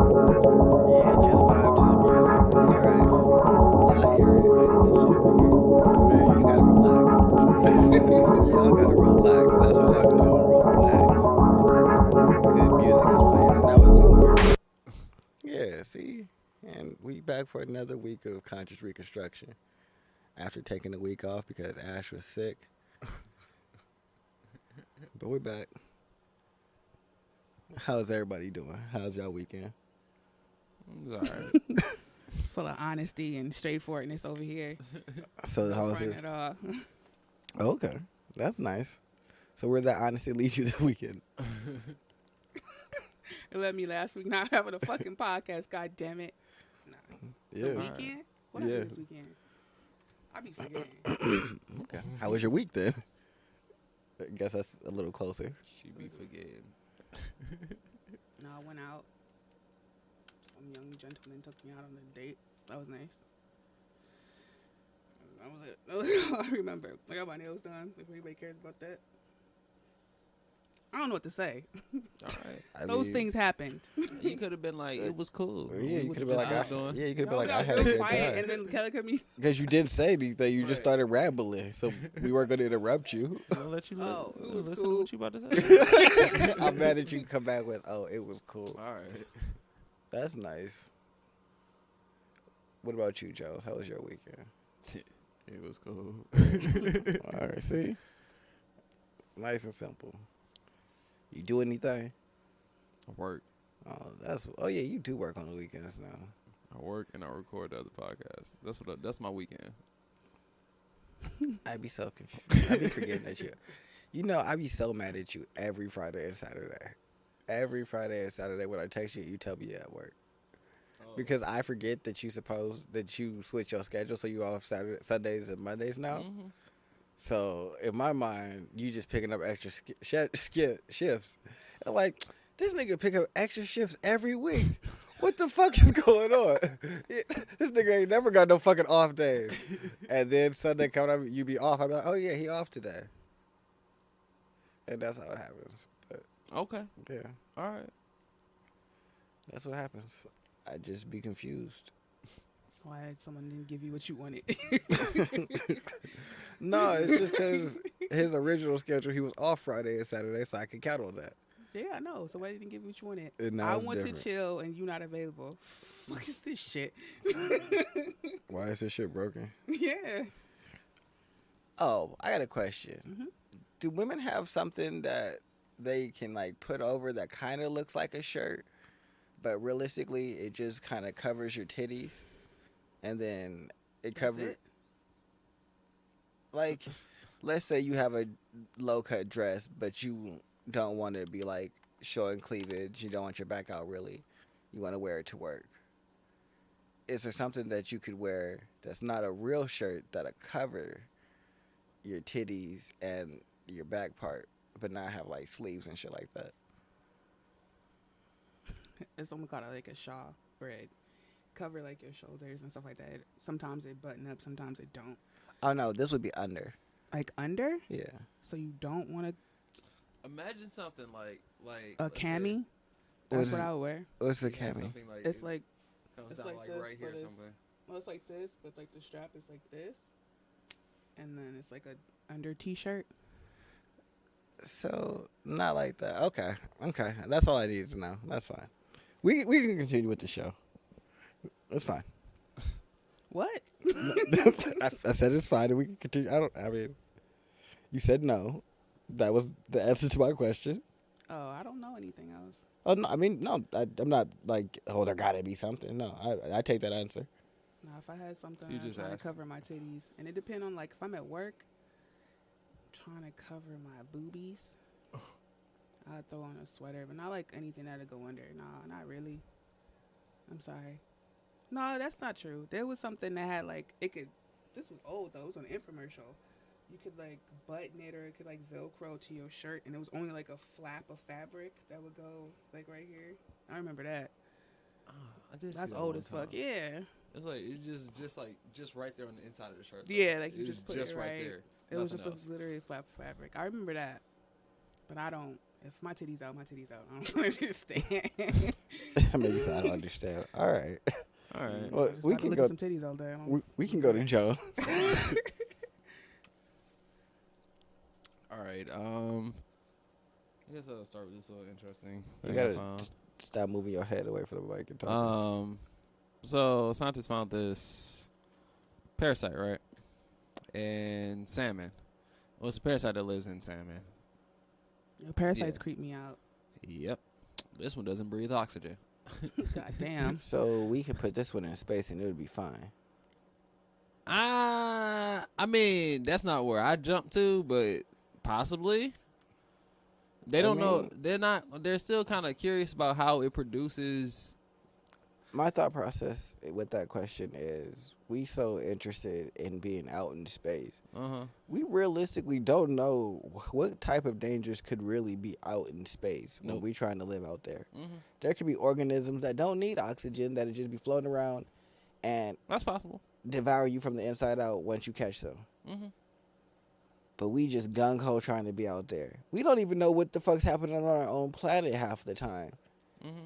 just vibe to the music. It's alright. Y'all hear it. Man, you gotta relax. Y'all gotta relax. That's all I'm doing. Relax. Good music is playing and now it's over. Yeah, see? And we back for another week of conscious reconstruction. After taking a week off because Ash was sick. But we're back. How's everybody doing? How's y'all weekend? It's alright. Full of honesty and straightforwardness over here. So how was Front it? at all. Okay, that's nice. So where that honesty leads you this weekend? It let me last week not having a fucking podcast. God damn it. Nah. Yeah. The weekend? What Yeah. happened this weekend? I be forgetting. Okay. How was your week then? I guess that's a little closer. She be forgetting. No, I went out. Some young gentleman took me out on a date. That was nice. That was it. That was all I remember. I got my nails done. If anybody cares about that. I don't know what to say. Alright. Those things happened. You could have been like, it was cool. Yeah, you could have been like, yeah, you could have been Y'all like, I got had a real good quiet, time. and then Kelly cut me. Because you didn't say anything, you just Right. started rambling, so we weren't going to interrupt you. I'll let you Oh, it was listen cool. to what you about to say. I'm mad that you come back with, oh, it was cool. Alright. That's nice. What about you, Jones? How was your weekend? It was cool. All right, see? Nice and simple. You do anything? I work. Oh yeah, you do work on the weekends now. I work and I record the other podcast. That's my weekend. I'd be so confused. I'd be forgetting that you. You know, I'd be so mad at you every Friday and Saturday. Every Friday and Saturday when I text you, you tell me you're at work. Because I forget that you switch your schedule, so you off Sundays and Mondays now. Mm-hmm. So in my mind, you just picking up extra shifts. I'm like, this nigga pick up extra shifts every week. What the fuck is going on? This nigga ain't never got no fucking off days. And then Sunday coming up, you be off. I'm like, oh yeah, he off today. And that's how it happens. But Okay. yeah, Alright. that's what happens. I just be confused. Why someone didn't give you what you wanted? No, it's just because his original schedule, he was off Friday and Saturday, so I could count on that. Yeah, I know. So why didn't give you what you wanted? And now I it's want different. to chill and you not available. Fuck is this shit? Why is this shit broken? Yeah. Oh, I got a question. Mm-hmm. Do women have something that they can like put over that kind of looks like a shirt, but realistically it just kind of covers your titties, and then it covers it? like, let's say you have a low cut dress, but you don't want it to be like showing cleavage. You don't want your back out really. You want to wear it to work. Is there something that you could wear that's not a real shirt that'll cover your titties and your back part, but not have like sleeves and shit like that? It's almost called like a shawl where it cover like your shoulders and stuff like that. Sometimes it button up, sometimes it don't. Oh no, this would be under. Like under? Yeah. So you don't want Imagine something like a let's say, cami? What That's is what it? I would wear. What's the you have cami? something like It's it like, comes it's down like like this, right here but it's- somewhere. well, it's like this, but like the strap is like this. And then it's like a under t-shirt. So not like that. Okay. That's all I needed to know. That's fine. We can continue with the show. That's fine. What? I said it's fine, and we can continue. I mean, you said no. That was the answer to my question. Oh, I don't know anything else. Oh no, I mean no. I'm not like, oh, there gotta be something. No, I take that answer. Now, if I had something, You I'm just trying to asked. cover my titties, and it depend on like if I'm at work, trying to cover my boobies. I'd throw on a sweater, but not like anything that'll go under. No, not really. I'm sorry. No, that's not true. There was something that had like it could. This was old though. It was an infomercial. You could like button it, or it could like Velcro to your shirt, and it was only like a flap of fabric that would go like right here. I remember that. I did see That's that old one as fuck. time. Yeah. It's like just right there on the inside of the shirt. though. Yeah, like It you was just put just it right right. there. It was Nothing just else. literally a flap of fabric. I remember that. But I don't. If my titties out, my titties out. I don't understand. Maybe so. I don't understand. All right. All right. Well, Just we gotta can look go. at some titties all day. I don't- We can go to Joe. All right. I guess I'll start with this little interesting You thing I gotta found. stop moving your head away from the mic and talk. So scientists found this parasite, right? In salmon. Well, it's a parasite that lives in salmon. Yo, parasites Yeah. creep me out. Yep. This one doesn't breathe oxygen. God damn. So we could put this one in space and it would be fine. I mean, that's not where I jumped to, but possibly. They I don't know. mean- They're not. They're still kind of curious about how it produces. My thought process with that question is we so interested in being out in space. We realistically don't know what type of dangers could really be out in space when Nope. we're trying to live out there. Mm-hmm. There could be organisms that don't need oxygen that'll just be floating around and That's possible. devour you from the inside out once you catch them. Mm-hmm. But we just gung ho trying to be out there. We don't even know what the fuck's happening on our own planet half the time. Mm-hmm.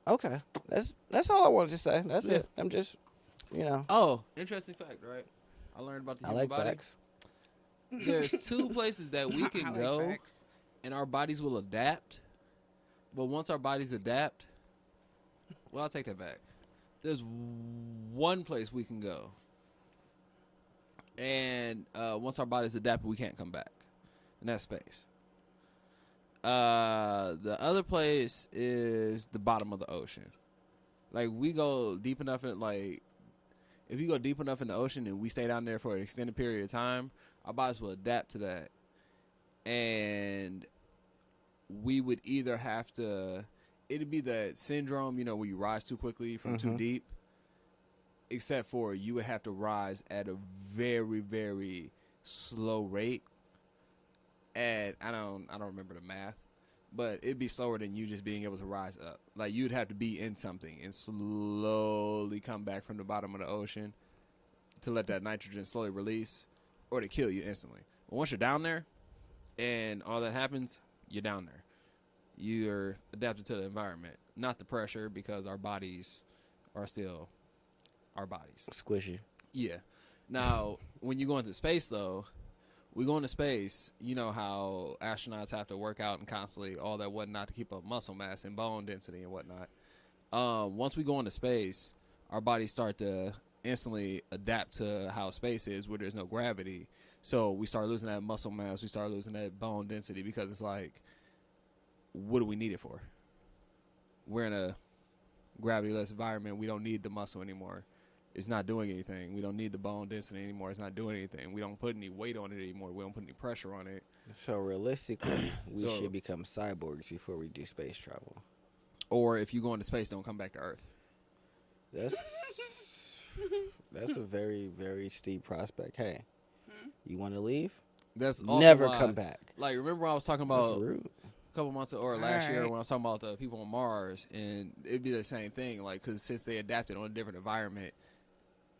Okay, that's all I wanted to say. That's Yeah. it. I'm just, you know, Oh, interesting fact, right? I learned about the I human like body. facts. There's two places that we I can like go, facts. and our bodies will adapt. But once our bodies adapt, well, I'll take that back. There's one place we can go, and once our bodies adapt, we can't come back, and that's space. The other place is the bottom of the ocean. Like, we go deep enough in, like, if you go deep enough in the ocean and we stay down there for an extended period of time, our bodies will adapt to that. And we would either have to, it'd be that syndrome, you know, where you rise too quickly from too Mhm. deep, except for you would have to rise at a very, very slow rate. And I don't remember the math, but it'd be slower than you just being able to rise up. Like, you'd have to be in something and slowly come back from the bottom of the ocean to let that nitrogen slowly release, or to kill you instantly. But once you're down there and all that happens, you're down there. You're adapted to the environment, not the pressure, because our bodies are still our bodies. Squishy. Yeah. Now, when you go into space, though, we go into space, you know how astronauts have to work out and constantly all that whatnot to keep up muscle mass and bone density and whatnot. Once we go into space, our bodies start to instantly adapt to how space is, where there's no gravity. So we start losing that muscle mass, we start losing that bone density, because it's like, what do we need it for? We're in a gravity-less environment. We don't need the muscle anymore. It's not doing anything. We don't need the bone density anymore. It's not doing anything. We don't put any weight on it anymore. We don't put any pressure on it. So realistically, we So- should become cyborgs before we do space travel. Or if you go into space, don't come back to Earth. That's a very, very steep prospect. Hey, you want to leave? That's also Never why- come back. Like, remember when I was talking That's about rude. a couple months or last year Alright. when I was talking about the people on Mars, and it'd be the same thing, like, because since they adapted on a different environment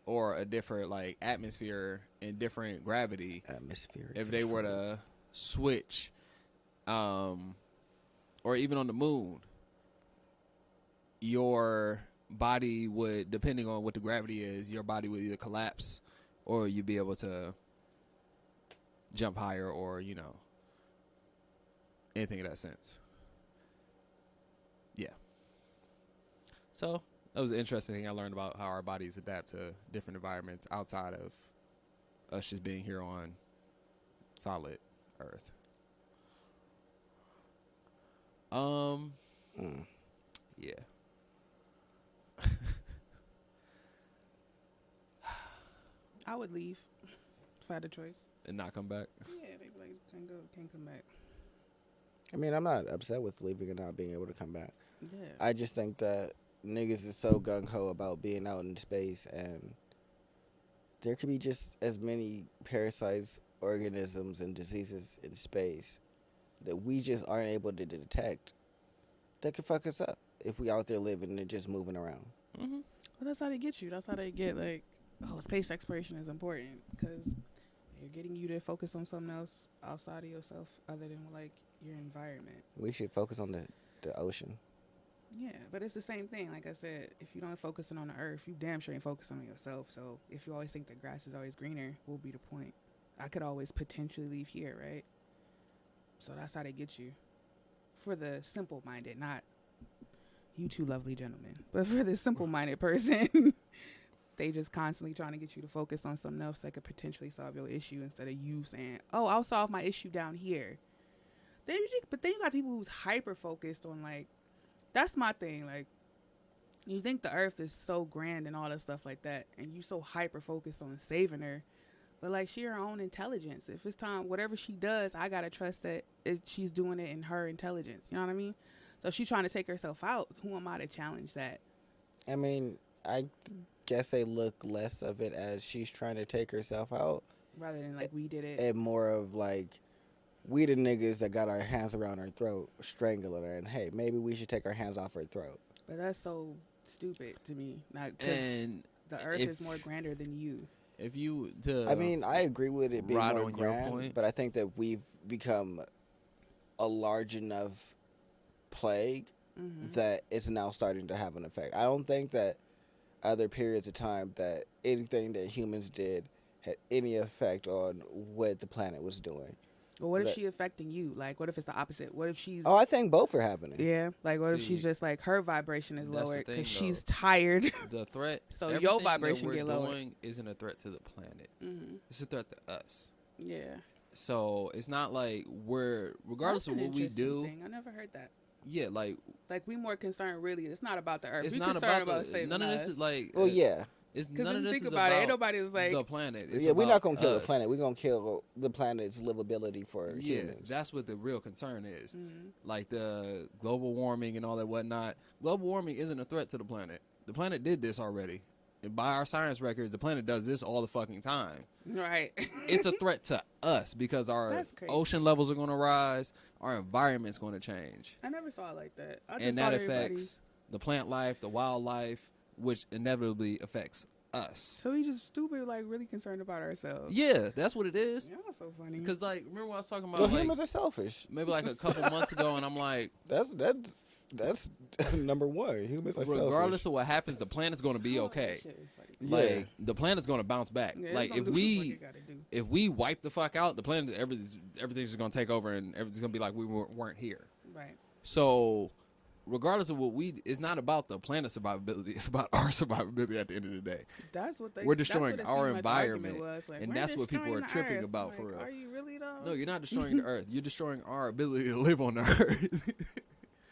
or a different, like, atmosphere and different gravity, Atmospheric. if they were control. to switch, or even on the moon, your body would, depending on what the gravity is, your body would either collapse or you'd be able to jump higher, or, you know, anything of that sense. Yeah. So that was an interesting thing I learned about how our bodies adapt to different environments outside of us just being here on solid Earth. Yeah. I would leave if I had a choice. And not come back. Yeah, they be like, can't come back. I mean, I'm not upset with leaving and not being able to come back. Yeah. I just think that niggas is so gung ho about being out in space, and there could be just as many parasites, organisms, and diseases in space that we just aren't able to detect that could fuck us up if we out there living and just moving around. Mm-hmm. Well, that's how they get you. That's how they get, like, oh, space exploration is important because You're getting you to focus on something else outside of yourself other than like your environment. We should focus on the ocean. Yeah, but it's the same thing. Like I said, if you don't focusing on the earth, you damn sure ain't focusing on yourself. So if you always think the grass is always greener, what will be the point? I could always potentially leave here, right? So that's how they get you. For the simple-minded, not you two lovely gentlemen, but for the simple-minded person, they just constantly trying to get you to focus on something else that could potentially solve your issue instead of you saying, "Oh, I'll solve my issue down here." But then you got people who's hyper-focused on like, that's my thing. Like, you think the earth is so grand and all that stuff like that, and you so hyper-focused on saving her. But, like, she her own intelligence. If it's time, whatever she does, I got to trust that she's doing it in her intelligence. You know what I mean? So if she's trying to take herself out, who am I to challenge that? I mean, I guess they look less of it as she's trying to take herself out Rather than, like, we did it. and more of, like, we the niggas that got our hands around her throat, strangling her, and, hey, maybe we should take our hands off her throat. But that's so stupid to me. Not 'cause And the earth if- is more grander than you. if you to I mean, I agree with it being right more on your grand, point. but I think that we've become a large enough plague that it's now starting to have an effect. I don't think that other periods of time that anything that humans did had any effect on what the planet was doing. But what if That- she affecting you? Like, what if it's the opposite? What if she's... Oh, I think both are happening. yeah. Like, what if See, she's just, like, her vibration is that's the lower thing, because she's though. tired. the threat. So your everything vibration that get we're lower. doing isn't a threat to the planet. Mm-hmm. It's a threat to us. Yeah. So it's not like we're regardless That's of an what we interesting do. thing. I never heard that. Yeah, like Like, we more concerned, really. It's not about the earth. it's we not concerned about saving none of this us. is like. Well, yeah. It's Because none if of you this think is about it, ain't about nobody's like... the planet. It's Yeah, we're not about going to kill us. the planet. We're going to kill the planet's livability for Yeah, humans. that's what the real concern is. Mhm. Like the global warming and all that whatnot. Global warming isn't a threat to the planet. The planet did this already. And by our science records, the planet does this all the fucking time. Right. It's a threat to us because our That's crazy. ocean levels are going to rise, our environment's going to change. I never saw it like that. I just And thought that everybody... affects the plant life, the wildlife, which inevitably affects us. So we just stupid, like, really concerned about ourselves. Yeah, that's what it is. Yeah, that's so funny. Because, like, remember what I was talking about, Well, like, humans are selfish. maybe like a couple months ago, and I'm like, That's number one. Humans are regardless selfish. of what happens, the planet's going to be Oh, okay. that shit is funny. Yeah. Like, the planet's going to bounce back. Yeah, it's Like, gonna if do what we it gotta do. if we wipe the fuck out, the planet, everything's just going to take over, and everything's going to be like we weren't here. Right. So, regardless of what it's not about the planet's survivability. It's about our survivability at the end of the day. That's what they. We're that's destroying what it our seemed like the argument environment, was. Like, and we're that's what people destroying are the tripping earth. about I'm for like, real. Are you really though? No, you're not destroying the Earth. You're destroying our ability to live on the Earth.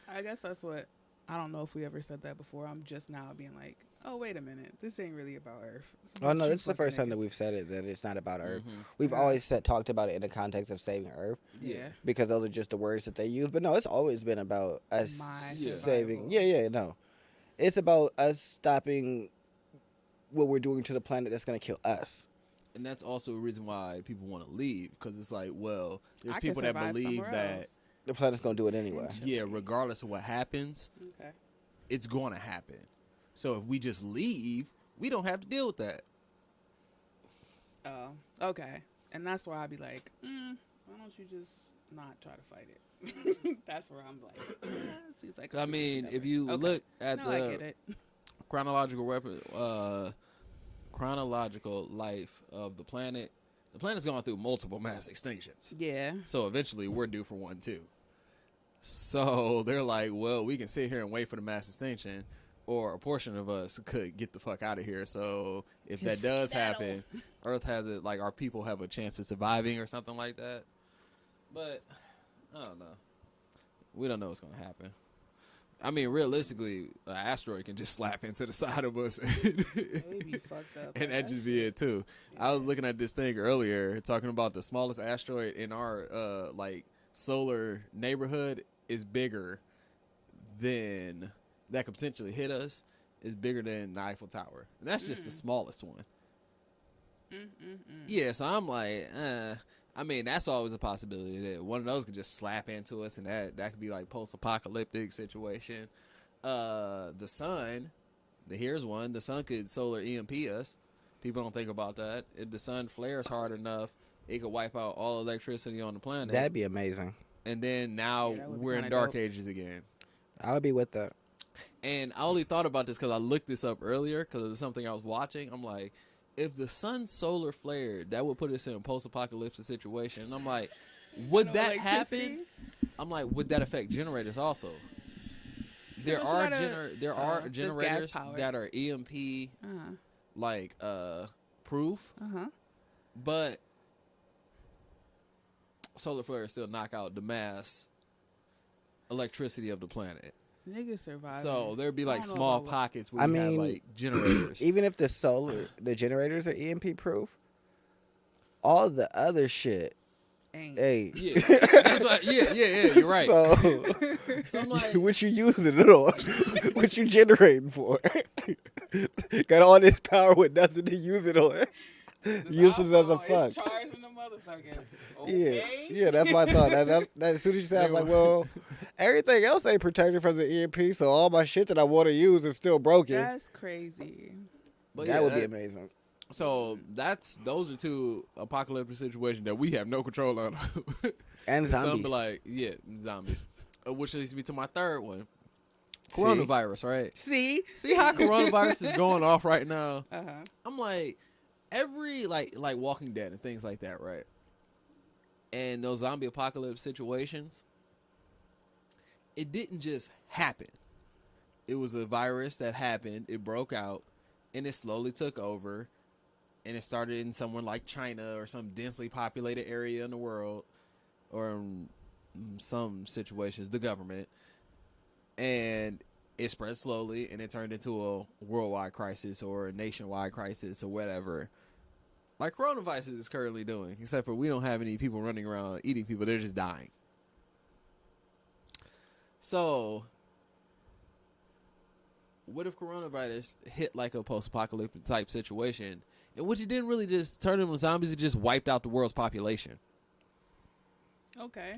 I guess that's what. I don't know if we ever said that before. I'm just now being like, oh wait a minute, this ain't really about Earth. It's Oh about no, you this is the fucking first time niggas. that we've said it that it's not about Earth. Mhm. We've Yeah. always talked about it in the context of saving Earth Yeah. because those are just the words that they use. But no, it's always been about us My saving. survival. No, it's about us stopping what we're doing to the planet that's going to kill us. And that's also a reason why people want to leave, because it's like, well, there's I can people that survive believe somewhere that, else. The planet's going to do it anyway. yeah, regardless of what happens, Okay. it's going to happen. So if we just leave, we don't have to deal with that. Oh, okay. And that's where I'd be like, why don't you just not try to fight it? That's where I'm like, seems like. 'Cause I mean, if whatever. you Okay. look at No, I get the it. chronological life of the planet's gone through multiple mass extinctions. Yeah. So eventually we're due for one too. So they're like, well, we can sit here and wait for the mass extinction, or a portion of us could get the fuck out of here. So if that does happen, Earth has it, like our people have a chance of surviving or something like that. But I don't know. We don't know what's gonna happen. I mean, realistically, an asteroid can just slap into the side of us, They be fucked up. and that just be it too. I was looking at this thing earlier, talking about the smallest asteroid in our like solar neighborhood is bigger than that could potentially hit us. Is bigger than the Eiffel Tower, and that's just the smallest one. Yeah, so I'm like, I mean, that's always a possibility that one of those could just slap into us, and that could be like post-apocalyptic situation. The sun, here's one. The sun could solar EMP us. People don't think about that. If the sun flares hard enough, it could wipe out all electricity on the planet. That'd be amazing. And then now Yeah, that would be we're in kinda dark dope. ages again. I would be with that. And I only thought about this because I looked this up earlier because it was something I was watching. I'm like, if the sun's solar flared, that would put us in a post-apocalyptic situation. And I'm like, would No that electricity? happen? I'm like, would that affect generators also? There There's are not a- there are just generators gas-powered. that are EMP Uh-huh. like proof, Uh-huh. but solar flares still knock out the mass electricity of the planet. Niggas survive. So there'd be I like don't know small about- pockets where I you have mean, like generators. Even if the generators are EMP proof, all the other shit Ain't. Hey. Yeah, that's what, yeah, you're right. So, So I'm like, what you using it on? What you generating for? Got all this power with nothing to use it on. Useless as a fuck. Charging the motherfucker. Yeah, Okay. yeah, that's my thought. That as soon as you say, I was like, well, everything else ain't protected from the EMP, so all my shit that I want to use is still broken. That's crazy. but that yeah, would be amazing. So those are two apocalyptic situations that we have no control on. And Some zombies. be like, yeah, zombies. Which leads me to my third one. Coronavirus, right? See See how coronavirus is going off right now? Uh-huh. I'm like, every like Walking Dead and things like that, right? And those zombie apocalypse situations, it didn't just happen. It was a virus that happened, it broke out, and it slowly took over, and it started in somewhere like China or some densely populated area in the world, or in some situations, the government, and it spread slowly, and it turned into a worldwide crisis or a nationwide crisis or whatever. Like coronavirus is currently doing, except for we don't have any people running around eating people. They're just dying. So, what if coronavirus hit like a post-apocalyptic type situation, in which it didn't really just turn them into zombies, it just wiped out the world's population Okay.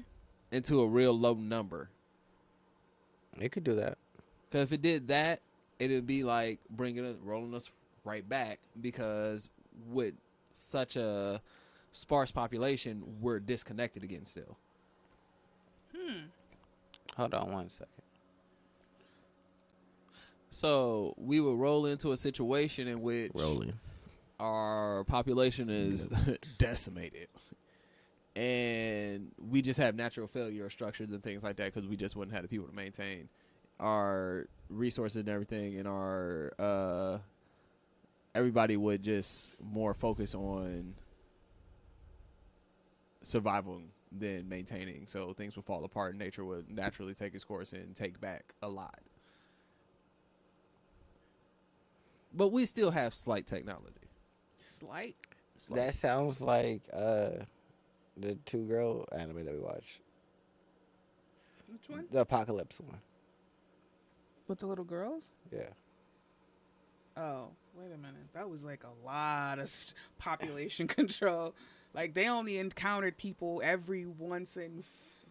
into a real low number? It could do that. Because if it did that, it would be like rolling us right back, because with such a sparse population, we're disconnected again still. Hold on one second. So we would roll into a situation in which Rolling. our population is decimated, and we just have natural failure of structures and things like that because we just wouldn't have the people to maintain our resources and everything, and our everybody would just more focus on survival than maintaining. So things would fall apart, and nature would naturally take its course and take back a lot. But we still have slight technology. Slight. That sounds like the 2-girl anime that we watched. Which one? The apocalypse one. With the little girls? Yeah. Oh, wait a minute. That was like a lot of population control. Like they only encountered people every once in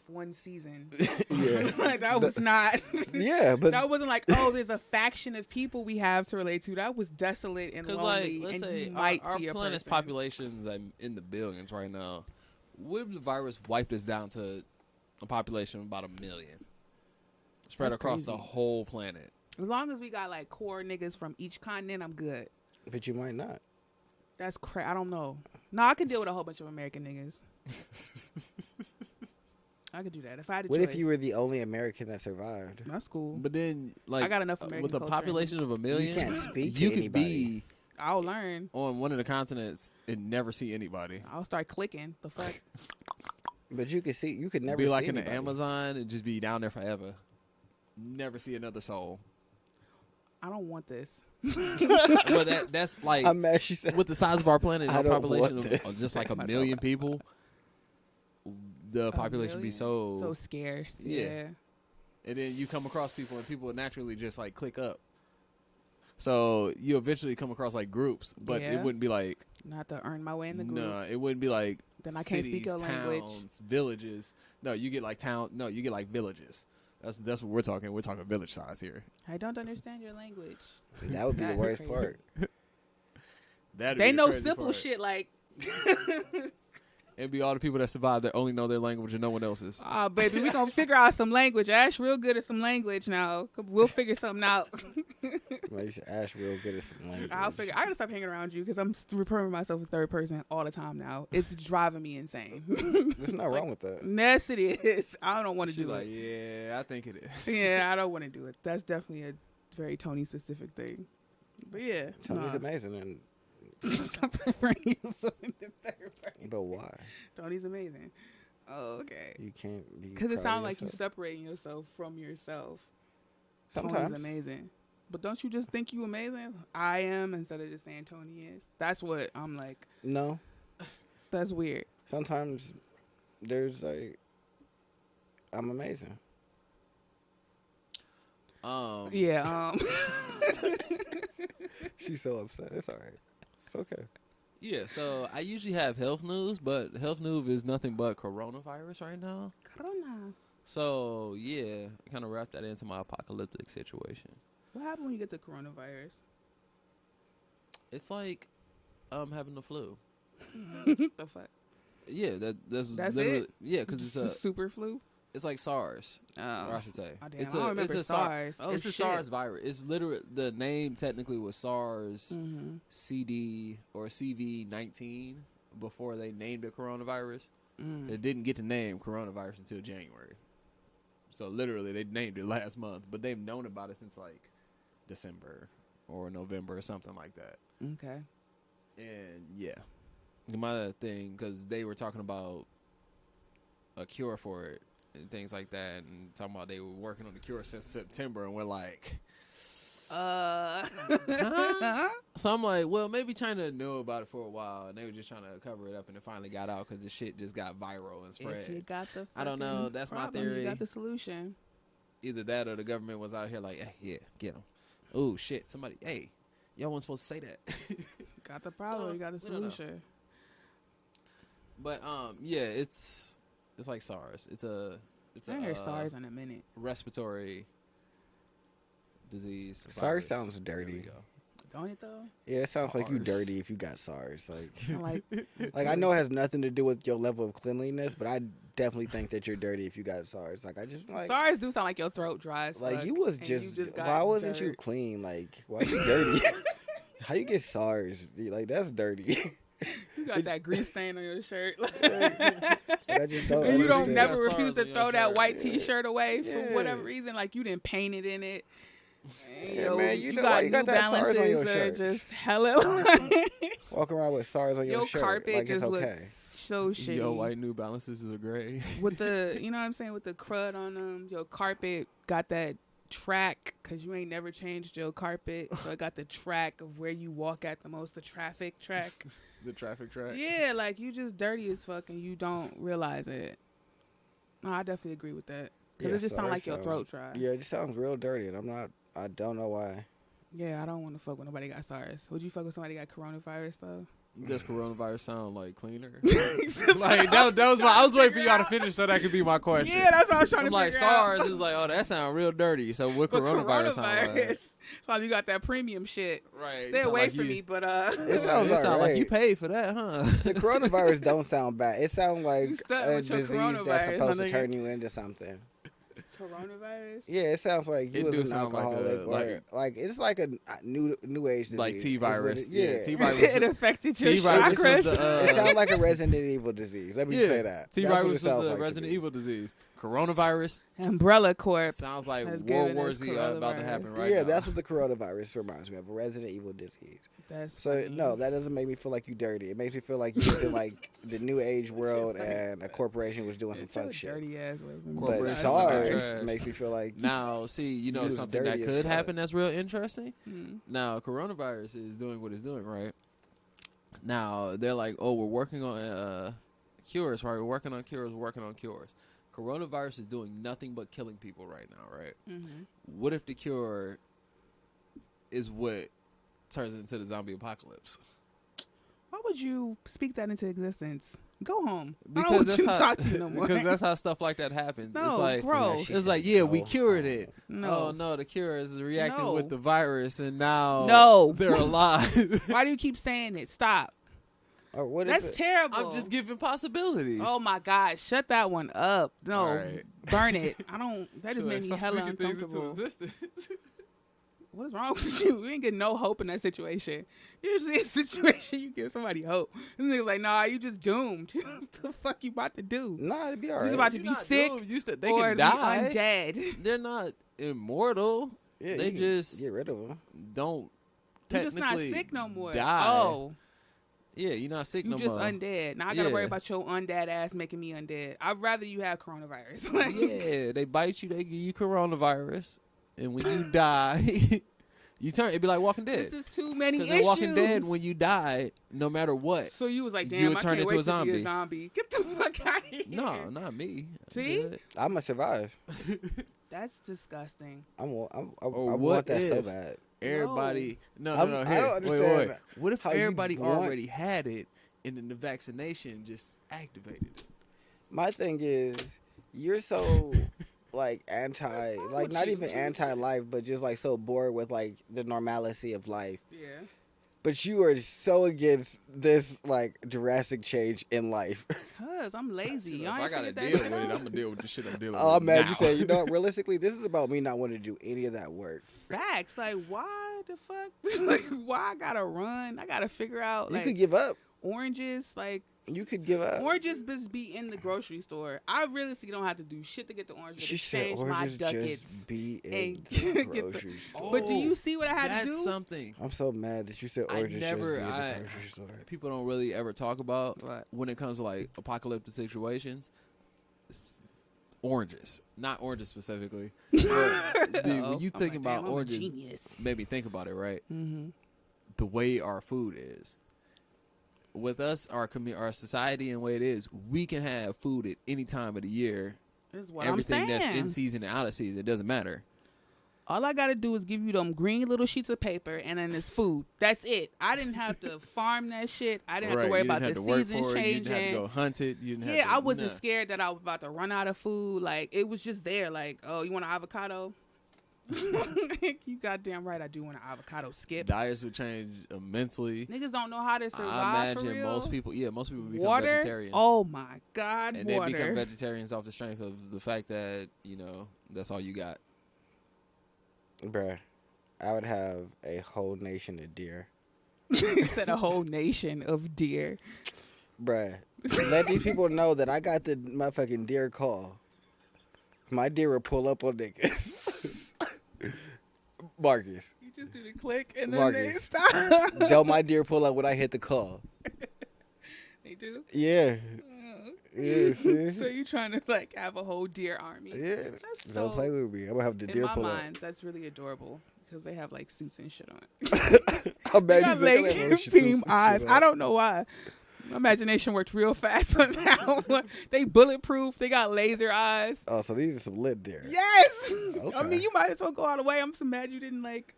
one season. Yeah. Like that was not. Yeah, but That wasn't like, oh, there's a faction of people we have to relate to. That was desolate and Because, lonely. like, let's and say you might our see a planet's person. population is in the billions right now. What if the virus wiped us down to a population of about 1 million? Spread That's across the crazy. whole planet. As long as we got like core niggas from each continent, I'm good. but you might not. That's I don't know. No, I could deal with a whole bunch of American niggas. I could do that if I had a What choice. if you were the only American that survived? That's cool. But then, like, I got enough American with a culture in me. population of 1 million, You can't speak to you could anybody. be I'll learn. on one of the continents and never see anybody. I'll start clicking. The fuck? But you could see. You could never Be see like in anybody. the Amazon and just be down there forever. Never see another soul. I don't want this. But that's like, I'm mad. She said. with the size of our planet and I our don't population want of this. just like a Myself. million people, the A population be million? so So scarce. Yeah. Yeah. and then you come across people, and people would naturally just like click up. So you eventually come across like groups, but it Yeah. wouldn't be like, Not to earn my way in the group. no, it wouldn't be like Then I can't speak cities, your language. towns, villages. No, you get like you get like villages. That's what we're talking. We're talking village size here. I don't understand your language. That would be the That's worst crazy. part. That'd They be the know crazy simple part. shit like and be all the people that survive that only know their language and no one else's. Oh, baby, we gonna figure out some language. Ash real good at some language now. We'll figure something out. Man, you should Ash real good at some language. I'll figure. I gotta stop hanging around you because I'm referring myself in third person all the time now. It's driving me insane. There's nothing wrong with that. Yes, it is. I don't want to She do like, it. yeah, I think it is. Yeah, I don't want to do it. That's definitely a very Tony specific thing. But yeah, Tony's nah. amazing, and Stop referring to yourself in the third person. but why? Tony's amazing. Oh, okay. You can't be. Because it proud sounds of like you yourself? separating yourself from yourself. Sometimes. Tony's amazing. But don't you just think you amazing? I am instead of just saying Tony is. That's what I'm like. No. That's weird. Sometimes there's like, I'm amazing. Yeah. She's so upset. It's all right. It's okay. Yeah, so I usually have health news, but health news is nothing but coronavirus right now. Corona. So, yeah, kind of wrap that into my apocalyptic situation. What happened when you get the coronavirus? It's like having the flu. The fuck? Yeah, that's literally it. Yeah, because it's a super flu. it's like SARS, or Oh, I should say. oh damn! It's I don't remember it's a SARS. Oh it's shit. a SARS virus. It's literally the name technically was SARS Mm-hmm. CD or CV-19 before they named it coronavirus. Mm. It didn't get to name coronavirus until January. So literally they named it last month, but they've known about it since like December or November or something like that. Okay. And yeah, my thing, because they were talking about a cure for it and things like that, and talking about they were working on the cure since September, and we're like, huh? So I'm like, well, maybe China knew about it for a while, and they were just trying to cover it up, and it finally got out because the shit just got viral and spread. If you got the I don't know. fucking That's my problem, theory. You got the solution. Either that or the government was out here like, hey, yeah, get them. Oh shit, somebody, hey, y'all weren't supposed to say that. Got the problem. So, you got the we don't know. solution. But yeah, it's like SARS. It's I ain't heard SARS in a minute. respiratory disease. SARS virus. sounds There we dirty. go. Don't it though? Yeah, it sounds like you SARS. dirty if you got SARS. Like, Like I know it has nothing to do with your level of cleanliness, but I definitely think that you're dirty if you got SARS. Like, I just like. SARS do sound like your throat dries. Like, you was just got why wasn't you dirt. clean? Like, why you dirty? How you get SARS? Like, that's dirty. You got that grease stain on your shirt. I just don't And you don't understand. never SARS refuse to on your throw that shirt. white Yeah. T-shirt away for Yeah. whatever reason. Like you didn't paint it in it. And, Yeah, man, you know why you New got that SARS on your Balances that are shirt. just hella. Walking around with SARS on your Your shirt, carpet like it's just okay. looks so shitty. Yo, white New Balances are gray. With the, you know what I'm saying, with the crud on them. Your carpet got that track because you ain't never changed your carpet, so it got the track of where you walk at the most, the traffic track. The traffic track. Yeah, like you just dirty as fuck and you don't realize it. No, I definitely agree with that because Yeah, it just sounds SARS like your throat dry. Yeah, it just sounds real dirty, and I don't know why. Yeah, I don't want to fuck with nobody got SARS. Would you fuck with somebody got coronavirus though? Does coronavirus sound like cleaner? Like that was I was waiting for y'all to finish so that could be my question. Yeah, that's what I was trying I'm to like figure out. SARS is like, oh, that sound real dirty. So what But coronavirus sound like? So you got that premium shit. Right. Stay away from me, but It sounds It sound like you alright. paid for that, huh? The coronavirus don't sound bad. It sounds like You stuck a with your disease coronavirus, that's supposed my to nigga. turn you into something. coronavirus. Yeah, it sounds like you It was do an sound like alcoholic, a- or like it's like a new age disease. Like is T-virus. what it- Yeah, yeah. T-virus. It affected your T-virus was chakras. the, It sounds like a Resident Evil disease. Let me say that. T That's what it virus was sounds the like to Resident me. Evil disease. Coronavirus Umbrella Corp. sounds like has World given War us Z about to coronavirus. happen right Yeah, now. that's what the coronavirus reminds me of, a Resident Evil disease. That's So funny. no, that doesn't make me feel like you dirty. It makes me feel like you was in like the new age world and a corporation was doing some It's so fuck shit. dirty ass way. But Corporation SARS trash. makes me feel like Now, see, you know was something that dirty as could fuck. happen that's real interesting? Mm. Now, coronavirus is doing what it's doing, right? Now, they're like, oh, we're working on cures, right? We're working on cures. Coronavirus is doing nothing but killing people right now, right? Mm-hmm. What if the cure is what turns into the zombie apocalypse? Why would you speak that into existence? Go home. I Because don't want that's you to how- talk to you no more. Because that's how stuff like that happens. No, it's like, bro. it's like, yeah, we Go cured home. it. No. Oh no, the cure is reacting No. with the virus, and now No. they're alive. Why do you keep saying it? Stop. Or what if That's it, terrible. I'm just giving possibilities. Oh my God, shut that one up. No, All right. burn it. I don't. That just made me hella uncomfortable. What is wrong with you? You ain't getting no hope in that situation. Usually, in a situation, you give somebody hope. This nigga's like, nah, you just doomed. What the fuck you about to do? nah, it'd be all He's right. about to You're be not sick doomed. You said they or can to die. be undead. They're not immortal. Yeah, They you can just get rid of them. don't You're just not technically sick no more. die. Oh, Yeah, you're not sick you no just more. undead. Now I gotta worry Yeah. about your undead ass making me undead. I'd rather you have coronavirus. Like, Yeah, they bite you, they give you coronavirus, and when you die, you turn. It'd be like Walking this Dead. is too many Because issues. in Walking Dead, when you die, no matter what, So you was like, you damn, would I turn can't into wait a to be a zombie. zombie. Get the fuck out of here. no, not me. I'm See? good. I'm gonna survive. That's disgusting. I Or want what that so if- bad. Everybody, no, I'm- no, no. I Here, don't understand wait. What if how you everybody want- already had it, and then the vaccination just activated it? My thing is, you're so like anti, like with not you? even anti-life, but just like so bored with like the normalcy of life. Yeah. But you are so against this like drastic change in life. Cause I'm lazy. If Y'all I ain't gotta figured deal that with shit it, out? I'm gonna deal with the shit I'm dealing Oh with. man, now. you say, you know what? Realistically, this is about me not wanting to do any of that work. Facts. Like, why the fuck? Like, why I gotta run? I gotta figure out You like could give up. oranges. Like, You could give up. oranges just be in the grocery store. I really don't have to do shit to get the oranges. She to said change my oranges duckets. just be in and the get the- grocery store. But do you see what I had That's to do? something I'm so mad that you said I oranges never- just be in I- the grocery store. people don't really ever talk about What? when it comes to like apocalyptic situations. Oranges, not oranges specifically. But when you think about oranges, genius. made me think about it. Right, Mm-hmm. the way our food is. With us, our society and the way it is, we can have food at any time of the year. This is what Everything I'm saying. that's in season and out of season, it doesn't matter. All I gotta do is give you them green little sheets of paper, and then it's food. That's it. I didn't have to farm that shit. I didn't have to worry you about didn't the have to work seasons for it, You didn't have to changing. go hunt it. You didn't have Yeah, to, I wasn't nah. scared that I was about to run out of food. Like, it was just there. Like, oh, you want an avocado? You goddamn right, I do want an avocado. Skip. Diets would change immensely. Niggas don't know how to survive. I for imagine real. most people become Water. vegetarians. Oh my God, and water. they become vegetarians off the strength of the fact that, that's all you got. Bruh, I would have a whole nation of deer. Said a whole nation of deer. Bruh, let these people know that I got the motherfucking deer call. My deer will pull up on niggas. Marcus, You just do the click and then Marcus. they stop. don't my deer pull up when I hit the call? They do. Yeah. Yeah, see? So you trying to like have a whole deer army? Yeah. That's Don't so- play with me. I'm gonna have the In deer my pull mind, that's really adorable because they have like suits and shit on. up. I'm They mad got you said like that little shit beam too. eyes. I don't know why. My imagination worked real fast on that one. They bulletproof. They got laser eyes. Oh, so these are some lit deer. Yes. I Okay. mean, you might as well go all the way. I'm so mad you didn't like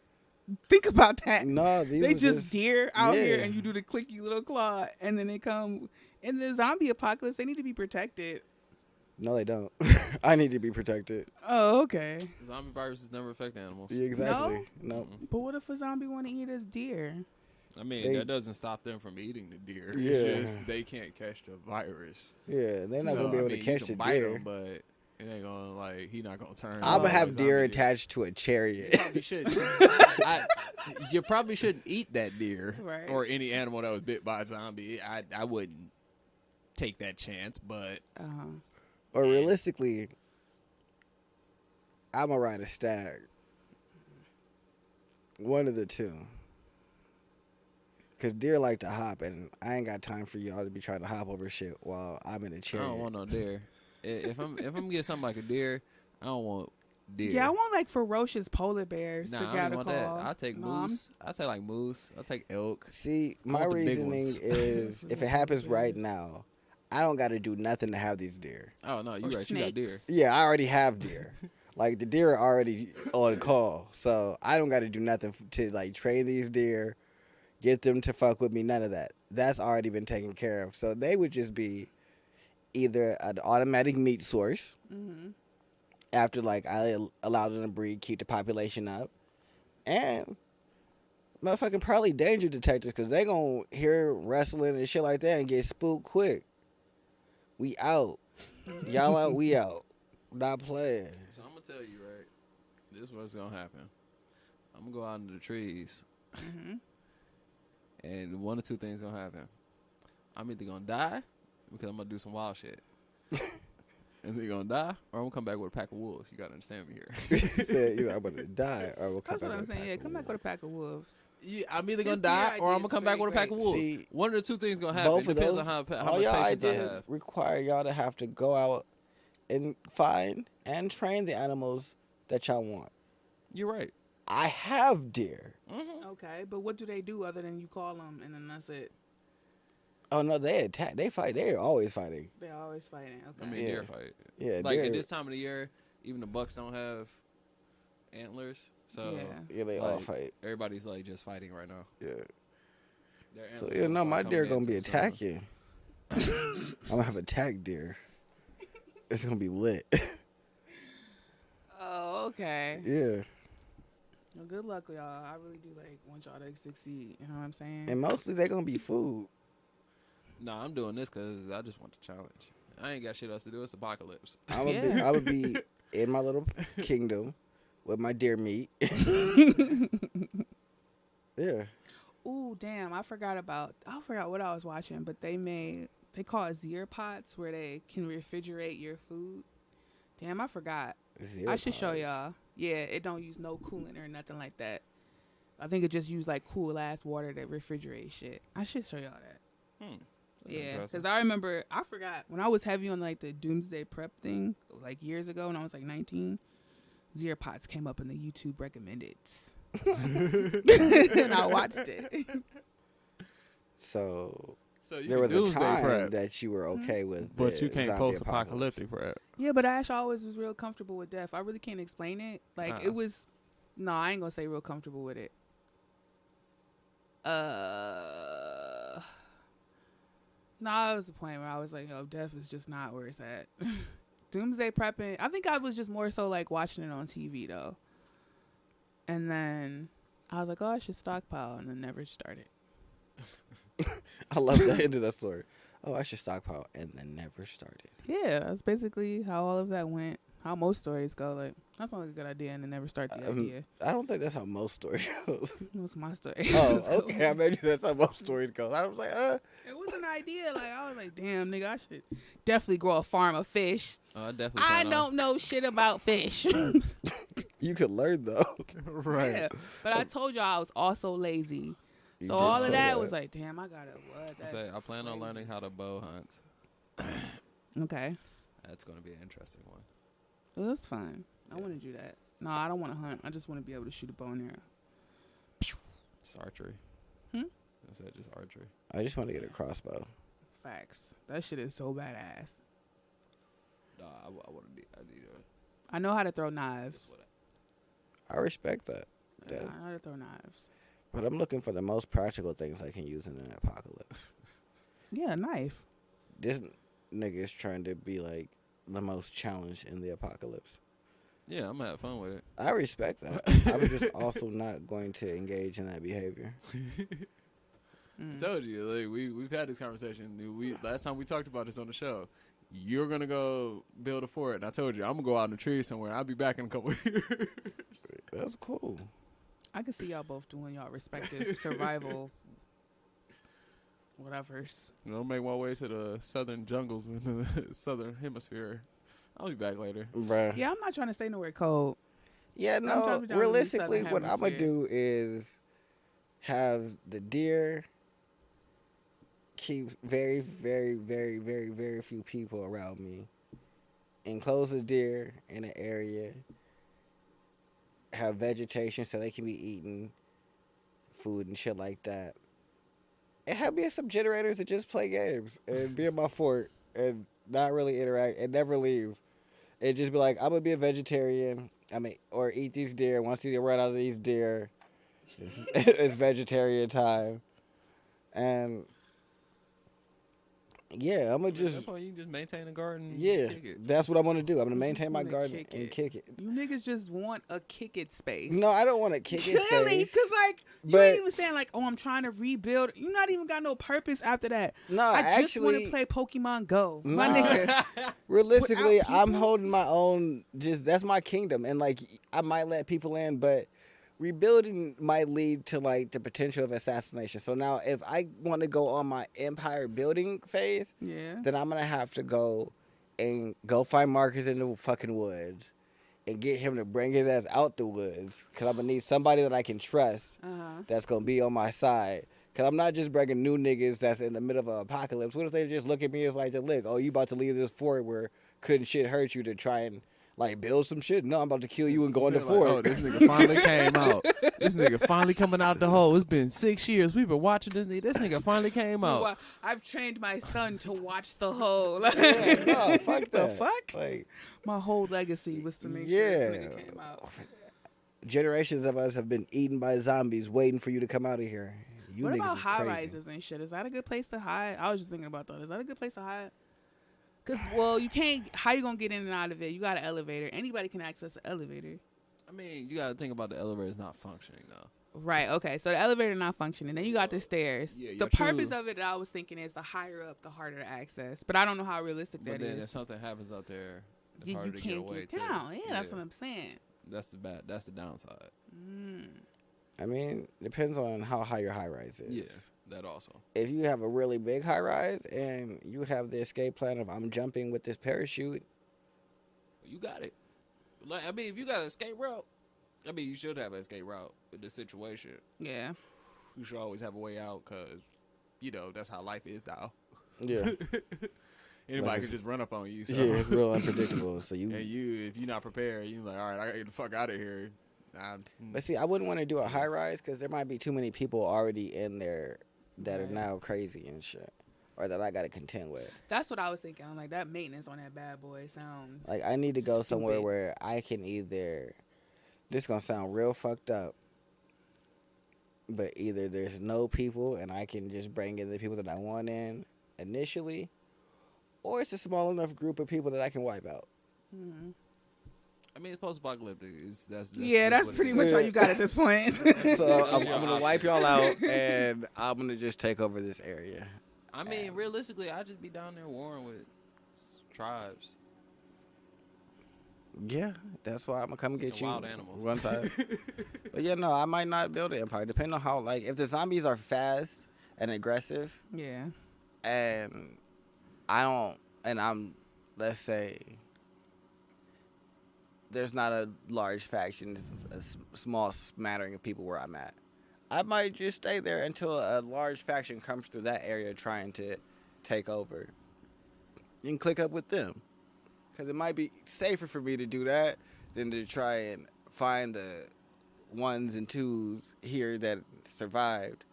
think about that. No, these They are just deer out here, yeah. and you do the clicky little claw, and then they come in the zombie apocalypse. They need to be protected. No, they don't. I need to be protected. Oh, okay. Zombie viruses never affect animals. Yeah, exactly. No. But what if a zombie want to eat his deer? I mean, They- that doesn't stop them from eating the deer. Yeah. It's just they can't catch the virus. Yeah, they're not So, gonna be able I mean, to catch you the can bite deer. 'em, but it ain't gonna he not gonna turn. I'm gonna like have deer zombie attached to a You chariot. probably shouldn't. You probably shouldn't eat that deer Right. or any animal that was bit by a zombie. I wouldn't take that chance, but Or realistically, I'm gonna ride a stag. One of the two. Cause deer like to hop, and I ain't got time for y'all to be trying to hop over shit while I'm in a I chariot. don't want no deer. If I'm getting something like a deer, I don't want deer. yeah, I want like ferocious polar bears Nah, to I get don't a want call. that. I'll take No, I'm- moose. I'll take like moose. I'll take elk. See, I my want the big reasoning ones. is if it happens right now, I don't got to do nothing to have these deer. Oh no, you Or right. You got deer. snakes. Yeah, I already have deer. Like the deer are already on call, so I don't got to do nothing to like train these deer, get them to fuck with me. None of that. That's already been taken care of. So they would just be either an automatic meat source after like I allow them to breed, keep the population up, and Motherfucking probably danger detectors because they gonna hear wrestling and shit like that and get spooked quick. We out. Y'all out, we out. Not playing. So I'm gonna tell you, right? This is what's gonna happen. I'm gonna go out into the trees, and one or two things gonna happen. I'm either gonna die because I'm gonna do some wild shit. And they're gonna die, or I'm gonna come back with a pack of wolves. You gotta understand me here. He said, either I'm gonna die or we'll come That's what back I'm with a saying. pack Yeah, of come back with a pack of wolves. Yeah, I'm either gonna His die, deer or I'm idea gonna is come back very with a pack of great. wolves. See, One of the two things gonna happen. Both It of depends those, on how all much your patience I ideas have. require y'all to have to go out and find and train the animals that y'all want. You're right. I have deer. Okay, but what do they do other than you call them and then that's it? Oh no, they attack. They fight. They're always fighting. They're always fighting. Okay. I mean, Yeah. deer fight. Yeah, Like deer. at this time of the year, even the bucks don't have antlers, so Yeah. Yeah, they all like, fight. everybody's like just fighting right now. Yeah. Their So antlers yeah, don't no, start my coming deer in gonna till be the summer. attacking. I'm gonna have attack deer. It's gonna be lit. Oh, okay. Yeah, Well, good luck, y'all. I really do want y'all to succeed. You know what I'm saying? and mostly they gonna be food. Nah, I'm doing this because I just want the challenge. I ain't got shit else to do. It's apocalypse. I'm gonna Yeah. be in my little kingdom with my deer meat. Yeah. Ooh, damn! I forgot what I was watching, but they call it Zier pots where they can refrigerate your food. Damn, I forgot. I should show Zeropods. y'all. Yeah, it don't use no coolant or nothing like that. I think it just use cool ass water to refrigerate shit. I should show y'all that. That's Yeah, impressive. because I forgot when I was heavy on the doomsday prep thing years ago when I was 19. Zier pots came up in the YouTube recommended, and I watched it. So So you there can was a doomsday time prep, that you were okay with, but the you can't zombie post-apocalyptic prep. Yeah, but Ash always was real comfortable with death. I really can't explain it. It was, no, I ain't gonna say real comfortable with it. No, it was the point where I was like, oh, death is just not where it's at. Doomsday prepping, I think I was just more so watching it on TV though. And then I was like, oh, I should stockpile, and then never started. I love the end of that story. Oh, I should stockpile, and then never started. Yeah, that's basically how all of that went. How most stories go. That sounds like a good idea, and then never start the idea. I don't think that's how most stories goes. It was my story. Oh, okay. I made you that's how most stories go. I was like, It was an idea. I was like, damn, nigga, I should definitely grow a farm of fish. I definitely. I plan on- don't know shit about fish. you could learn though. Right. Yeah, but I told y'all I was also lazy. You So did all say of that was like, damn, I gotta what? I say I plan on learning how to bow hunt. Okay, That's gonna be an interesting one. well, that's fun. I Yeah. want to do that. No, I don't want to hunt. I just want to be able to shoot a bow and arrow. It's archery. Hmm? I said just archery. I just want to get a crossbow. Facts. That shit is so badass. Nah, I want to. I need a. I know how to throw That's knives. what I respect that. I Yeah. know how to throw knives. But I'm looking for the most practical things I can use in an apocalypse. Yeah, a knife. This nigga is trying to be the most challenged in the apocalypse. Yeah, I'm gonna have fun with it. I respect that. I'm just also not going to engage in that behavior. Mm. I told you, we've had this conversation. Last time we talked about this on the show. You're gonna go build a fort, and I told you I'm gonna go out in the trees somewhere. I'll be back in a couple of years. That's cool. I can see y'all both doing y'all respective survival whatevers. I'll make my way to the southern jungles in the southern hemisphere. I'll be back later. Bruh. Yeah, I'm not trying to stay nowhere cold. Yeah, I'm no. trying to be down in the Realistically, southern what I'm gonna hemisphere. do is have the deer keep very, very, very, very, very few people around me. Enclose the deer in an area. Have vegetation so they can be eating food and shit like that. And have me some generators to just play games and be in my fort and not really interact and never leave. And just be like, I'm gonna be a vegetarian. Or eat these deer. Once you run out of these deer, it's vegetarian time. And Yeah, I'm gonna At just. that point, you can just maintain the garden. And Yeah, kick it. that's what I'm gonna do. I'm gonna You maintain just my wanna garden kick and it. kick it. You niggas just want a kick it space. No, I don't want to kick it Clearly, space. because like you but- ain't even saying like, oh, I'm trying to rebuild. You not even got no purpose after that. No, I just want actually, to play Pokemon Go, my Nah. nigga. realistically, without I'm people- holding my own. Just that's my kingdom, and like I might let people in, but rebuilding might lead to like the potential of assassination. So now, if I want to go on my empire building phase, Yeah. then I'm gonna have to go find Marcus in the fucking woods and get him to bring his ass out the woods. Cause I'm gonna need somebody that I can trust that's gonna be on my side. Cause I'm not just bringing new niggas that's in the middle of an apocalypse. What if they just look at me as like, look, oh, you about to leave this fort where couldn't shit hurt you to try and like build some shit? No, I'm about to kill you and go in the They're fort. like, oh, this nigga finally came out. This nigga finally coming out the hole. It's been 6 years. We've been watching this nigga. This nigga finally came out. Well, I've trained my son to watch the whole. Yeah, no, fuck The that. fuck? Like My whole legacy was to make sure Yeah. this nigga came out. generations of us have been eaten by zombies, waiting for you to come out of here. You What niggas about is high crazy. rises and shit? Is that a good place to hide? I was just thinking about that. Is that a good place to hide? Cause well, you can't. How you gonna get in and out of it? You got an elevator. Anybody can access the elevator. I mean, you got to think about the elevator's not functioning though. Right. Okay. So the elevator not functioning. Then you got the stairs. Yeah, the your purpose true- of it, I was thinking, is the higher up, the harder to access. But I don't know how realistic But that then is. if something happens up there, it's You harder to get can't away get too. down. Yeah, that's what I'm saying. That's the bad. That's the downside. I mean, depends on how high your high rise is. Yeah, that also. If you have a really big high rise and you have the escape plan of I'm jumping with this parachute, You got it. Like, I mean, if you got an escape route, I mean, you should have an escape route with this situation. Yeah. You should always have a way out because, you know, that's how life is now. yeah, Anybody Like can just run up on you. So. yeah, it's real unpredictable. So you, And you, if you're not prepared, you're like, all right, I gotta get the fuck out of here. but see, I wouldn't want to do a high rise because there might be too many people already in there that are Right. now crazy and shit, or that I got to contend with. That's what I was thinking. I'm like, that maintenance on that bad boy sound. Like I need to go somewhere Stupid. where I can either. This gonna sound real fucked up, but either there's no people and I can just bring in the people that I want in initially, or it's a small enough group of people that I can wipe out. I mean, it's post-apocalyptic. That's Yeah, that's what it pretty is. much all you got at this point. So I'm your gonna option. wipe y'all out and I'm gonna just take over this area. I mean, realistically, I'd just be down there warring with tribes. Yeah, that's why I'm gonna come get The you. wild animals. One time. But yeah, no, I might not build an empire. Depending on how, like, if the zombies are fast and aggressive, Yeah. and I'm, let's say, there's not a large faction, it's a small smattering of people where I'm at. I might just stay there until a large faction comes through that area trying to take over and click up with them. Because it might be safer for me to do that than to try and find the ones and twos here that survived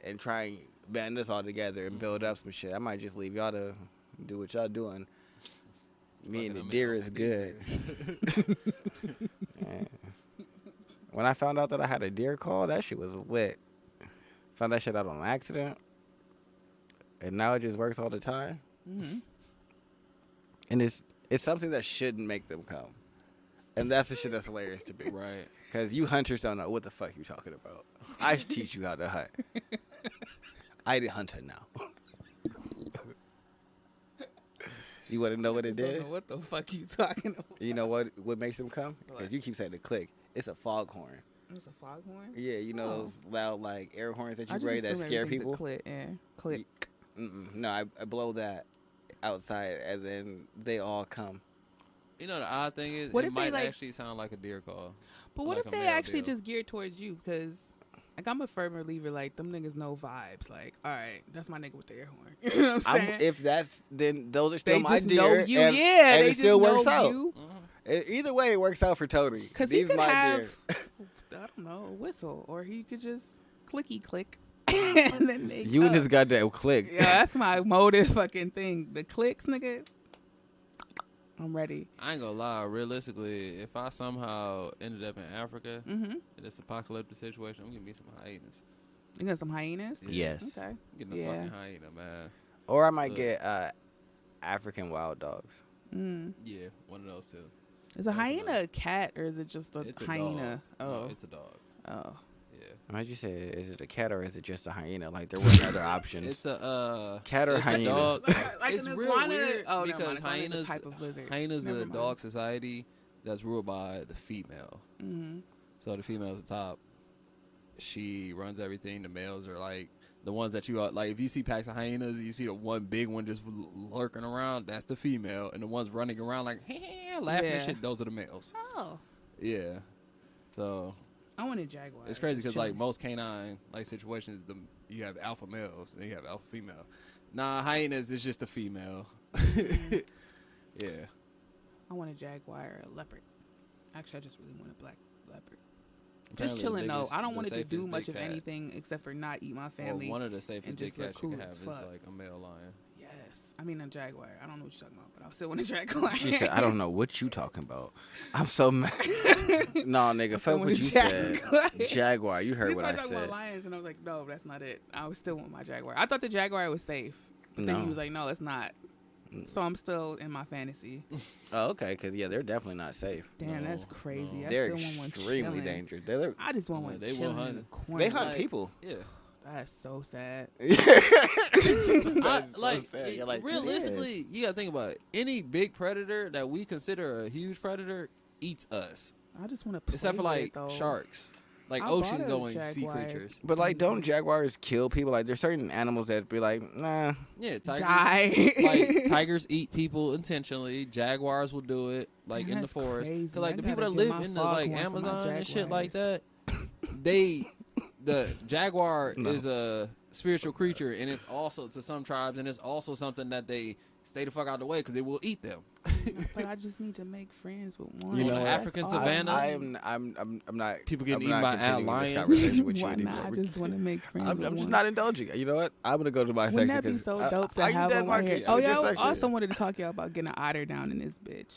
and try and band us all together and build up some shit. I might just leave y'all to do what y'all doing. Me and the deer is good. Yeah. When I found out that I had a deer call, that shit was lit. Found that shit out on accident. And now it just works all the time. And it's something that shouldn't make them come. And that's the shit that's hilarious to me. Right. Because you hunters don't know what the fuck you talking about. I teach you how to hunt. I the hunter now. You want to know what it Don't is? know what the fuck you talking about? You know what makes them come? Because What? you keep saying the click. It's a foghorn. It's a foghorn. Yeah, you know Oh. those loud like air horns that I you just braid that assume scare everything's people. A click. Yeah. Click. No, I blow that outside and then they all come. You know, the odd thing is, What it if they, might like- actually sound like a deer call. But what Like if a they male actually deal. just geared towards you? Because like I'm a firm believer, like them niggas know vibes. Like, all right, that's my nigga with the air horn. You know what I'm saying? If that's then those are still they my just deer. know you. and, Yeah, and they it still just works know out. you. Either way, it works out for Tony. Because he These could my have, deer. I don't know, a whistle, or he could just clicky click, and then they You and come. this goddamn click. Yeah, that's my modus fucking thing. The clicks, nigga. I'm ready. I ain't gonna lie. Realistically, if I somehow ended up in Africa Mm-hmm. in this apocalyptic situation, I'm gonna meet some hyenas. You got some hyenas? Yes. Okay. Getting a Yeah. fucking hyena, man. Or I might Look. get African wild dogs. Yeah, one of those two. Is a That's hyena enough. a cat or is it just a It's a hyena? dog. Oh, No, it's a dog. oh. Yeah. How'd you say? Is it a cat or is it just a hyena? Like there weren't other options. It's a Cat or it's hyena? A dog. Like It's an real iguana? weird Oh, never because mind. Iguana's a hyenas, type of lizard. hyenas Never is a mind. dog society that's ruled by the female. Mm-hmm. So the female's the top. She runs everything. The males are like the ones that you are like. If you see packs of hyenas, you see the one big one just lurking around. That's the female, and the ones running around like laughing and Yeah. shit. Those are the males. Oh, Yeah. So I want a jaguar. it's crazy Just because like chilling. most canine like situations, you have alpha males and you have alpha female. Nah, hyenas is just a female. Yeah. I want a jaguar or a leopard. Actually, I just really want a black leopard. Apparently Just the chilling though. biggest- I don't the want it to safest do big much of cat- anything except for not eat my Well, family. one of the safest and big just look cats you can cool have as is fuck. like a male lion. Yes, I mean a jaguar. I don't know what you're talking about, but I still want a jaguar. She said, "I don't know what you talking about." I'm so mad. No, nigga, fuck still what want a you said. jaguar. Jaguar. You heard We what I started talking about said. lions, and I was like, no, that's not it. I would still want my jaguar. I thought the jaguar was safe. But then he No. was like, no, it's not. So I'm still in my fantasy. Oh, okay, because yeah, they're definitely not safe. Damn, that's No, crazy. no. I They're still want one extremely chilling. dangerous. They're I just want Yeah, one they will chilling in hunt. the corner. they hunt Like- people. Yeah. That's so sad. That's so like, sad. You're like, realistically, you gotta think about it. Any big predator that we consider a huge predator eats us, I just want to play except for with like it, though. sharks, like I ocean bought a going sea jaguar. creatures. But like, don't jaguars kill people? Like, there's certain animals that be like, nah. Yeah, tigers. Die. Like tigers eat people intentionally. Jaguars will do it, like Man, in the that's forest. crazy. Cause like I the people gotta that get live my in the foghorn like for my Amazon and shit like jaguars. that, the jaguar No. is a spiritual creature, and it's also to some tribes, and it's also something that they stay the fuck out of the way because they will eat them. But I just need to make friends with one. You know That's what? African all. savannah? I'm not. People getting I'm eaten not by owl continuing this lions. conversation with you Why anymore. not? I just want to make friends. I'm with just one. not indulging. You know what? I'm gonna go to my Wouldn't section. that be 'cause- so dope to are you have done, on my Marcus? head? Oh Your yeah, I section. also wanted to talk to y'all about getting an otter down in this bitch.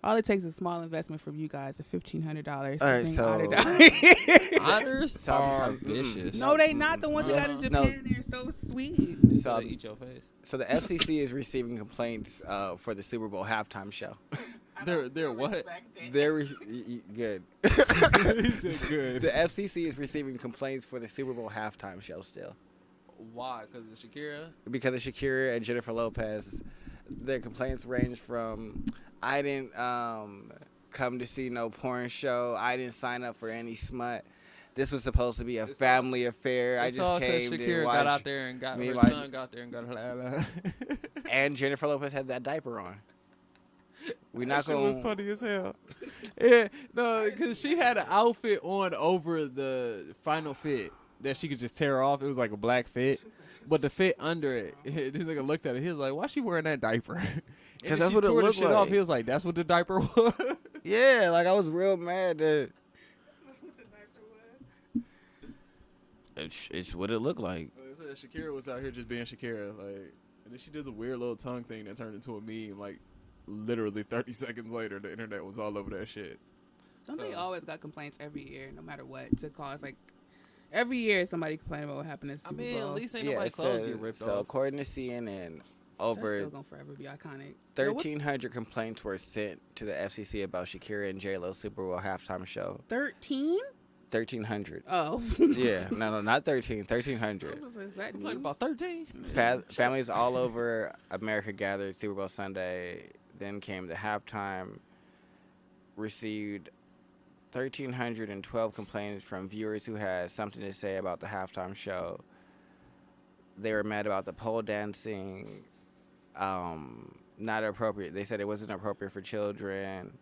All it takes is a small investment from you guys of $1,500 to All right, bring so- Otter down. Otters So, are mm, vicious. No, they not the ones that got in No. Japan. They're so sweet. So So, they eat your face. so the FCC is receiving complaints for the Super Bowl halftime show. They're what? They're good. He said good. The FCC is receiving complaints for the Super Bowl halftime show still Why? Because of Shakira? because of Shakira and Jennifer Lopez. Their complaints range from, I didn't come to see no porn show. I didn't sign up for any smut. This was supposed to be a It's family affair. I It's just all 'cause came to Shakira watch. got out there and got me her watch- son got there and got her. And Jennifer Lopez had that diaper on. We're not That shit was going. funny as hell. Yeah, no, because she had an outfit on over the final fit that she could just tear off. It was like a black fit, but the fit under it. This nigga looked at it. He was like, "Why she wearing that diaper?" 'Cause And that's she what it tore the looked shit off. like. He was like, "That's what the diaper was." Yeah, like I was real mad that it's what it looked like. Like I said, Shakira was out here just being Shakira, like, and then she did a weird little tongue thing that turned into a meme. Like, literally 30 seconds later, the internet was all over that shit. Don't they So- always got complaints every year, no matter what, to cause like every year somebody complain about what happened in I Super mean, Bowl. at least ain't Yeah, nobody clothes so, get ripped so off. according to CNN, That's over still gonna forever be iconic. So what- 1,300 complaints were sent to the FCC about Shakira and J-Lo's Super Bowl halftime show. 13? 1,300. Oh. Yeah, no, not 13. 1,300. Is that Complained news? about 13. Families all over America gathered Super Bowl Sunday. Then came the halftime. Received 1,312 complaints from viewers who had something to say about the halftime show. They were mad about the pole dancing. Not appropriate. They said it wasn't appropriate for children.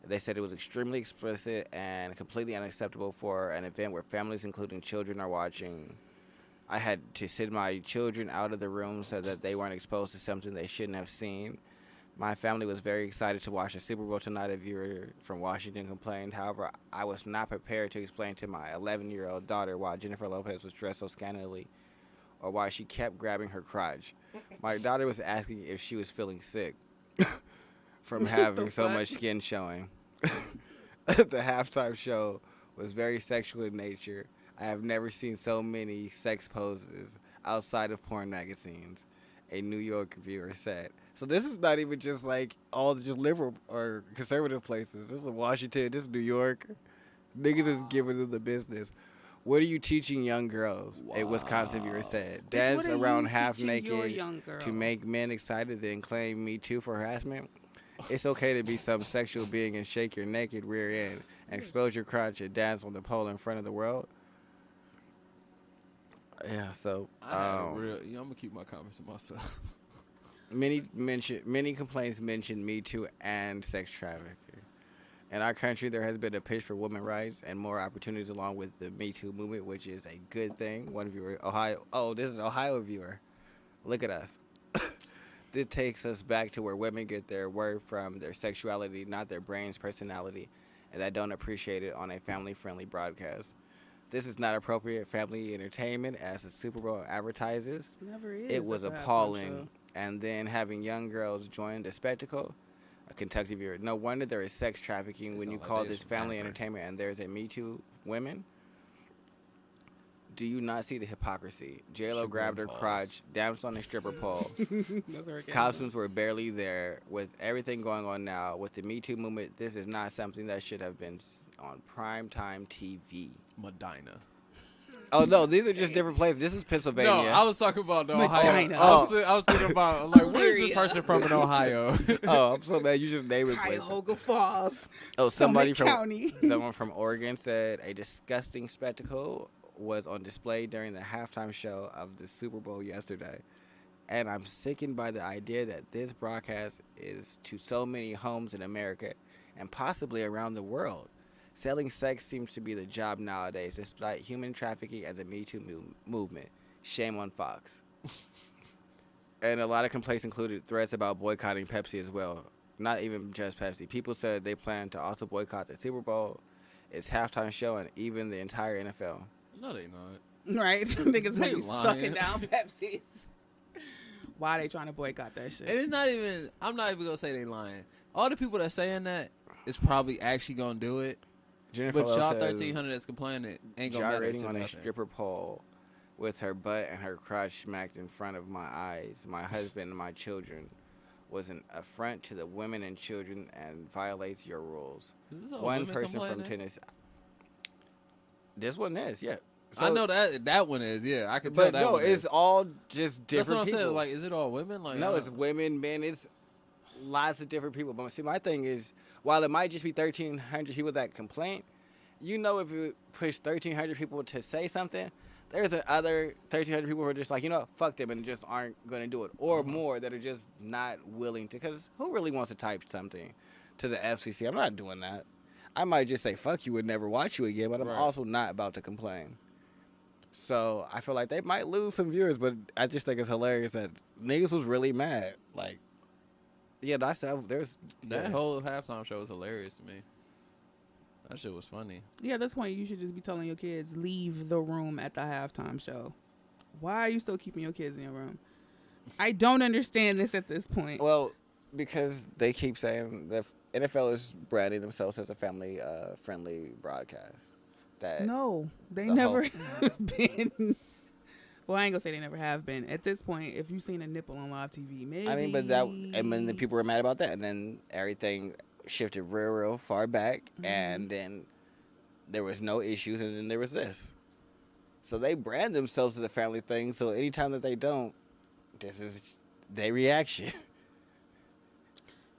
They said it was extremely explicit and completely unacceptable for an event where families, including children, are watching. I had to send my children out of the room so that they weren't exposed to something they shouldn't have seen. My family was very excited to watch the Super Bowl tonight, a viewer from Washington complained. However, I was not prepared to explain to my 11-year-old daughter why Jennifer Lopez was dressed so scantily or why she kept grabbing her crotch. My daughter was asking if she was feeling sick from having so much skin showing. The halftime show was very sexual in nature. I have never seen so many sex poses outside of porn magazines. a New York viewer said. So this is not even just like all the just liberal or conservative places. This is Washington. This is New York. Niggas is giving them the business. What are you teaching young girls? A Wisconsin viewer said. Bitch, Dance what are around you half teaching your naked young girl? to make men excited, then claim Me Too for harassment. It's okay to be some sexual being and shake your naked rear end and expose your crotch and dance on the pole in front of the world. Yeah, so I'm gonna keep my comments to myself. many complaints mention Me Too and sex trafficking. In our country, there has been a push for women's rights and more opportunities along with the Me Too movement, which is a good thing. One viewer, Ohio. Oh, this is an Ohio viewer. Look at us. This takes us back to where women get their word from, their sexuality, not their brain's personality, and that don't appreciate it on a family-friendly broadcast. This is not appropriate family entertainment, as the Super Bowl advertises. Never is. It was at the halftime appalling. And then having young girls join the spectacle. A Kentucky viewer. No wonder there is sex trafficking when you call this family entertainment and there's a Me Too women. Do you not see the hypocrisy? J-Lo grabbed her crotch, danced on a stripper pole. Costumes were barely there. With everything going on now, with the Me Too movement, this is not something that should have been on primetime TV. Medina. Oh, no, these are just different places. This is Pennsylvania. No, I was talking about the Ohio. Medina. I was thinking about, like, where's this person from in Ohio? Oh, I'm so mad. You just named it places. Cuyahoga Falls. Oh, someone County. from Oregon said a disgusting spectacle was on display during the halftime show of the Super Bowl yesterday. And I'm sickened by the idea that this broadcast is to so many homes in America and possibly around the world. Selling sex seems to be the job nowadays, despite human trafficking and the Me Too movement. Shame on Fox. And a lot of complaints included threats about boycotting Pepsi as well. Not even just Pepsi. People said they plan to also boycott the Super Bowl, its halftime show, and even the entire NFL. No, they not. Right? Niggas They be lying. sucking down Pepsi. Why are they trying to boycott that shit? And it's not even, I'm not even going to say they lying. All the people that saying that is probably actually going to do it. Jennifer But Love y'all says 1,300 that's complaining ain't going to matter gyrating to on a nothing. stripper pole with her butt and her crotch smacked in front of my eyes, my husband and my children, was an affront to the women and children and violates your rules. Is this all One women person from complaining? Tennessee. This one is, yeah. I know that one is, yeah. I can tell But that no, one it's is. all just That's different what I'm people. saying. Like, is it all women? Like, No, I it's don't- women, men. It's lots of different people. But see, my thing is, while it might just be 1,300 people that complain, you know, if you push 1,300 people to say something, there's other 1,300 people who are just like, you know, fuck them and just aren't going to do it. Or more that are just not willing to. Because who really wants to type something to the FCC? I'm not doing that. I might just say, fuck you and never watch you again, but I'm Right. also not about to complain. So I feel like they might lose some viewers, but I just think it's hilarious that niggas was really mad. Like, yeah, there's That yeah. whole halftime show was hilarious to me. That shit was funny. Yeah, at this point, you should just be telling your kids, leave the room at the halftime show. Why are you still keeping your kids in your room? I don't understand this at this point. Well, because they keep saying the NFL is branding themselves as a family friendly broadcast. That No, they the never whole- have been. Well, I ain't gonna say they never have been. At this point, if you've seen a nipple on live TV, maybe. I mean, but then the people were mad about that, and then everything shifted real far back, and then there was no issues, and then there was this. So they brand themselves as a family thing. So anytime that they don't, this is their reaction.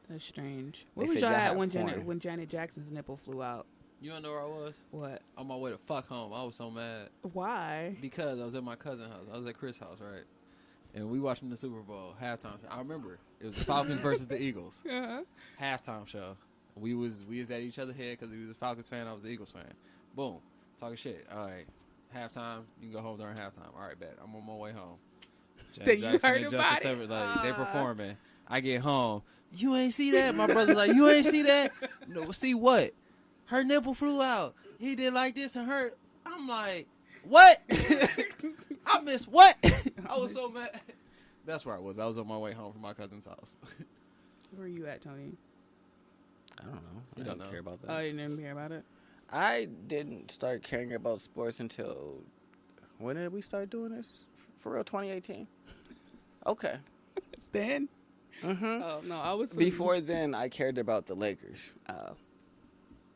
That's strange. They What was said y'all y'all at have when porn. Janet Jackson's nipple flew out? You don't know where I was? What? On my way to fuck home. I was so mad. Why? Because I was at my cousin's house. I was at Chris' house, right? And we watching the Super Bowl halftime show. I remember it was the Falcons versus the Eagles Uh-huh. halftime show. We was at each other's head because he was a Falcons fan. I was the Eagles fan. Boom, talking shit. All right, halftime. You can go home during halftime. All right, bet. I'm on my way home. Then you heard and about Justin it. Timberlake, they performing. I get home. You ain't see that? My brother's like, you ain't see that? No, see what? Her nipple flew out. He did like this and her. I'm like, what? I missed what? I was so mad. That's where I was. I was on my way home from my cousin's house. Where are you at, Tony? I don't know. You I don't don't know. care about that. Oh, you didn't hear about it? I didn't start caring about sports until when did we start doing this? For real, 2018. Okay. Then? Mm-hmm. Oh no, I was Before then, I cared about the Lakers Oh,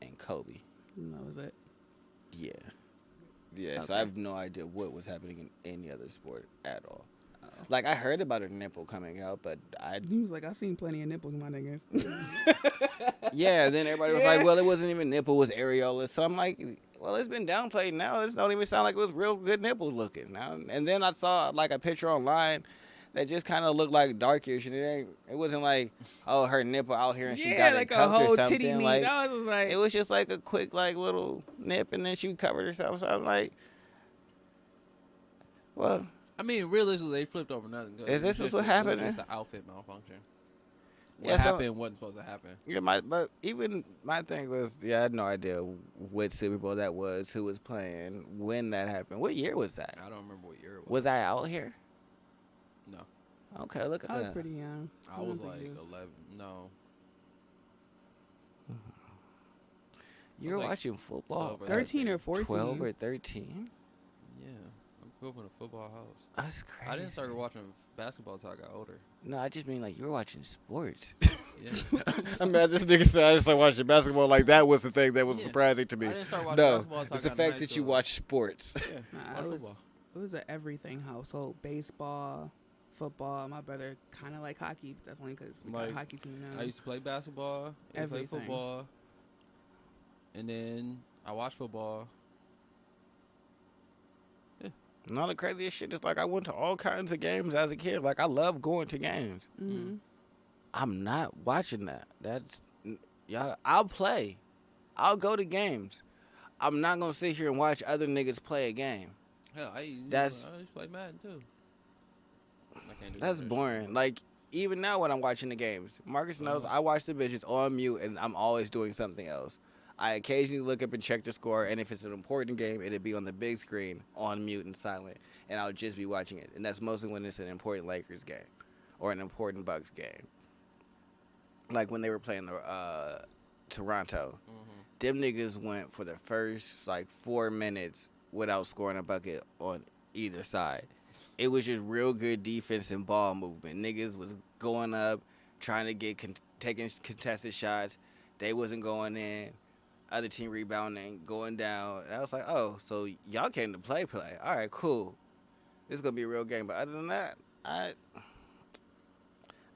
and Kobe. that was it. Yeah. Yeah, so Okay. I have no idea what was happening in any other sport at all. Oh. Like, I heard about a nipple coming out, but He was like, I seen plenty of nipples, my niggas. yeah, then everybody was Yeah. like, well, it wasn't even nipple, it was areola. So I'm like, well, it's been downplayed now. It don't even sound like it was real good nipples looking now. And then I saw, like, a picture online that just kind of looked like darkish, and it wasn't like, oh, her nipple out here and she Yeah, got like it a cupped or whole something. titty meat. Like, I was just like, it was just like a quick, like, little nip, and then she covered herself. So I'm like, well, I mean, realistically, they flipped over nothing. 'Cause Is it was this what's just happening? It was just an outfit malfunction. What Yeah, so- happened wasn't supposed to happen. yeah, but even my thing was, yeah, I had no idea what Super Bowl that was, who was playing, when that happened. What year was that? I don't remember what year it was. Was I out here? No, Okay, look at I was that. pretty young. I don't was think like it was- 11. No, You were like watching football? 12 or 13 or 14. 12 or 13? yeah, I grew up in a football house. That's crazy. I didn't start watching basketball until I got older. No, I just mean like you were watching sports. Yeah, I mean, this nigga said I just started watching basketball. Like that was the thing that was Yeah. surprising to me. I didn't start watching No, basketball until it's I the got in fact high that you school. watch sports. Yeah, Nah, watch it was football. it was an everything household. Baseball, football. My brother kind of like hockey, but that's only because we got Like, a hockey team now. I used to play basketball. I used to play Everything. football. And then I watched football. And all the craziest shit is like I went to all kinds of games as a kid. Like I love going to games. Mm-hmm. I'm not watching that. That's y'all. I'll play. I'll go to games. I'm not gonna sit here and watch other niggas play a game. Hell, I used That's- to play Madden too. I can't do That's that shit. boring. Like even now when I'm watching the games, Marcus knows Uh-huh. I watch the bitches on mute and I'm always doing something else. I occasionally look up and check the score, and if it's an important game, it'll be on the big screen on mute and silent, and I'll just be watching it. And that's mostly when it's an important Lakers game or an important Bucks game. Like when they were playing the Toronto. Mhm. Them niggas went for the first like 4 minutes without scoring a bucket on either side. It was just real good defense and ball movement. Niggas was going up, trying to get taking contested shots. They wasn't going in. Other team rebounding, going down. And I was like, oh, so y'all came to play. All right, cool. This is gonna be a real game. But other than that, I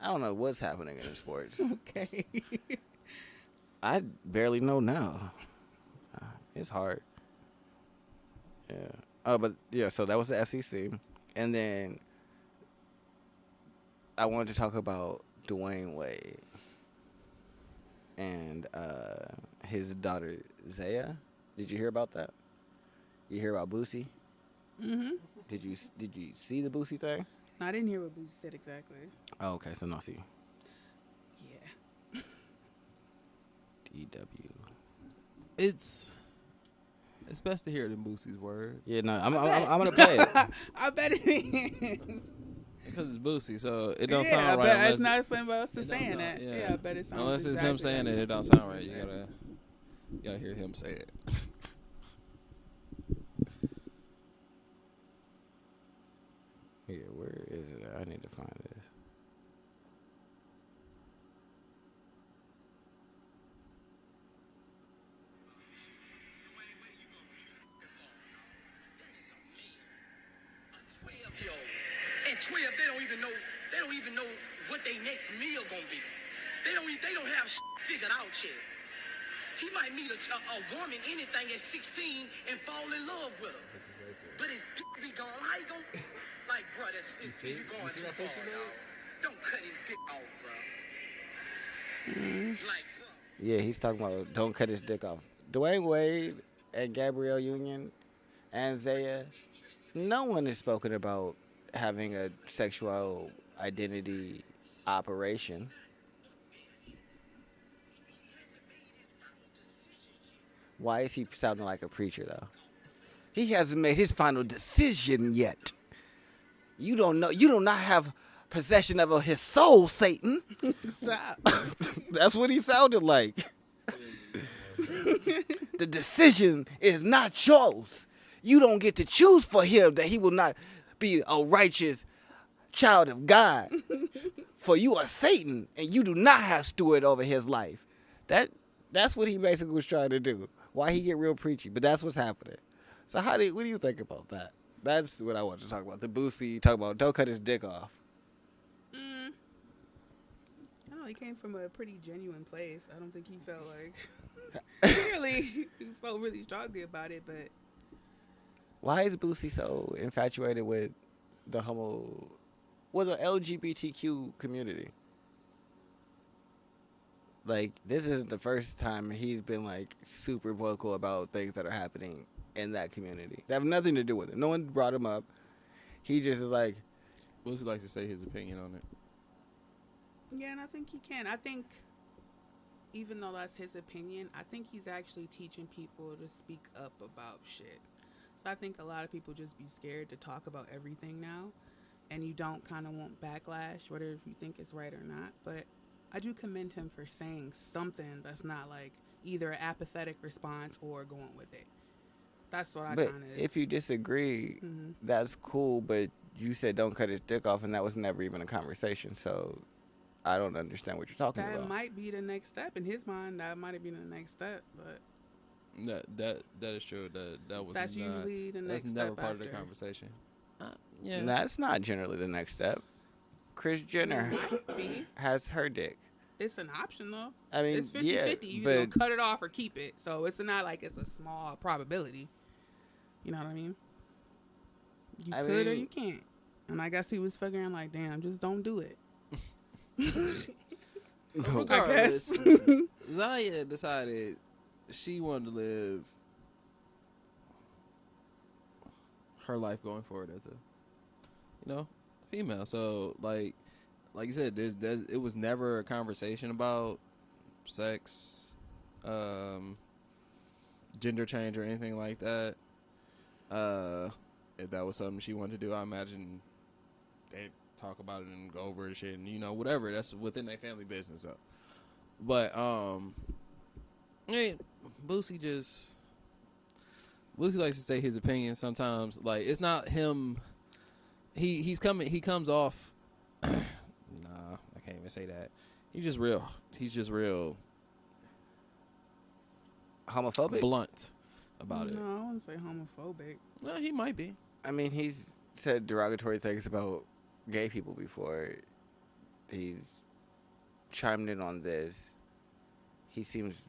don't know what's happening in sports. Okay. I barely know now. It's hard. Yeah. Oh, but yeah. So that was the FCC, and then I wanted to talk about Dwayne Wade and his daughter Zaya. Did you hear about that? You hear about Boosie? Mm-hmm. Did you see the Boosie thing? No, I didn't hear what Boosie said exactly. Oh, okay. So no, see. Yeah. DW. It's best to hear it in Boosie's words Yeah, no. I'm gonna play it. I bet it is. because it's Boosie, so it don't yeah, sound I right. bet unless it's not somebody else to it don't saying sound- that. yeah. Yeah, I bet it sounds unless it's exactly him saying like it, it what don't Boosie sound right. You said. gotta hear him say it. Yeah, where is it? I need to find this. And 12, they don't even know what their next meal gonna be. They don't have figured out yet. He might meet a woman, anything at 16 and fall in love with her. But his dick be gone. How you gonna, like, bro, you going too far, dog. Don't cut his dick off, bro. Like, bro. Yeah, he's talking about don't cut his dick off. Dwayne Wade and Gabrielle Union and Zaya, no one has spoken about having a sexual identity operation. Why is he sounding like a preacher, though? He hasn't made his final decision yet. You don't know. You do not have possession of his soul, Satan. Stop. That's what he sounded like. The decision is not yours. You don't get to choose for him that he will not be a righteous, child of God, for you are Satan, and you do not have steward over his life. That's what he basically was trying to do. Why he get real preachy, but that's what's happening. So what do you think about that? That's what I want to talk about. The Boosie talk about don't cut his dick off. I don't know. He came from a pretty genuine place. I don't think he felt like clearly he felt really strongly about it, but Why is Boosie so infatuated with the LGBTQ community? Like, this isn't the first time he's been, like, super vocal about things that are happening in that community. They have nothing to do with it. No one brought him up. He just is like... Boosie likes to say his opinion on it. yeah, and I think he can. I think even though that's his opinion, I think he's actually teaching people to speak up about shit. So I think a lot of people just be scared to talk about everything now, and you don't kind of want backlash, whether if you think it's right or not. But I do commend him for saying something that's not like either an apathetic response or going with it. That's what I But kind of... if you disagree, that's cool, but you said don't cut his dick off, and that was never even a conversation, so I don't understand what you're talking that about. might be the next step. In his mind, that might have been the next step, but... That is true. That was That's usually the next That's never step part of the after. conversation. Yeah. That's not generally the next step. Kris Jenner Might be. has her dick. It's an option, though. I mean, It's 50-50. yeah, You but either cut it off or keep it. So it's not like it's a small probability. You know what I mean? You I could or mean- you can't. And I guess he was figuring like, damn, just don't do it. Regardless, Zaya decided she wanted to live her life going forward as a, female. So like you said, it was never a conversation about sex, gender change or anything like that. If that was something she wanted to do, I imagine they'd talk about it and go over it shit and whatever. That's within their family business. So. But Boosie likes to say his opinion sometimes. Like, it's not him. He comes off. Nah, I can't even say that. He's just real homophobic. blunt about it. No, I wouldn't say homophobic. Well, he might be. I mean, he's said derogatory things about gay people before. He's chimed in on this. He seems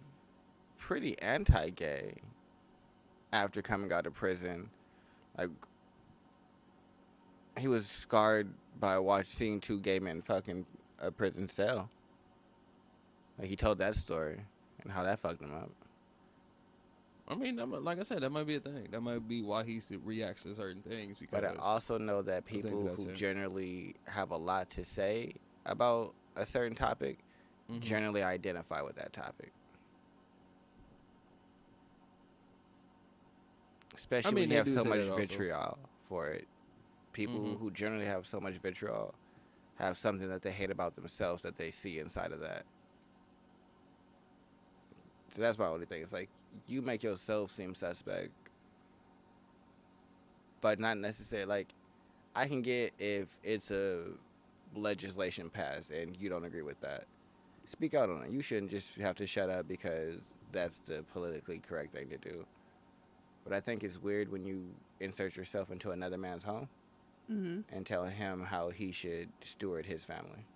pretty anti-gay after coming out of prison. Like, he was scarred by seeing two gay men fucking a prison cell. Like, he told that story and how that fucked him up. I mean, like I said, that might be a thing. That might be why he reacts to certain things. Because But I also know that people that who sense. generally have a lot to say about a certain topic generally identify with that topic. Especially when they you have do so say much that also. vitriol for it. People who generally have so much vitriol have something that they hate about themselves that they see inside of that. So that's my only thing. It's like, you make yourself seem suspect, but not necessarily. Like, I can get if it's a legislation passed and you don't agree with that. Speak out on it. You shouldn't just have to shut up because that's the politically correct thing to do. But I think it's weird when you insert yourself into another man's home and tell him how he should steward his family.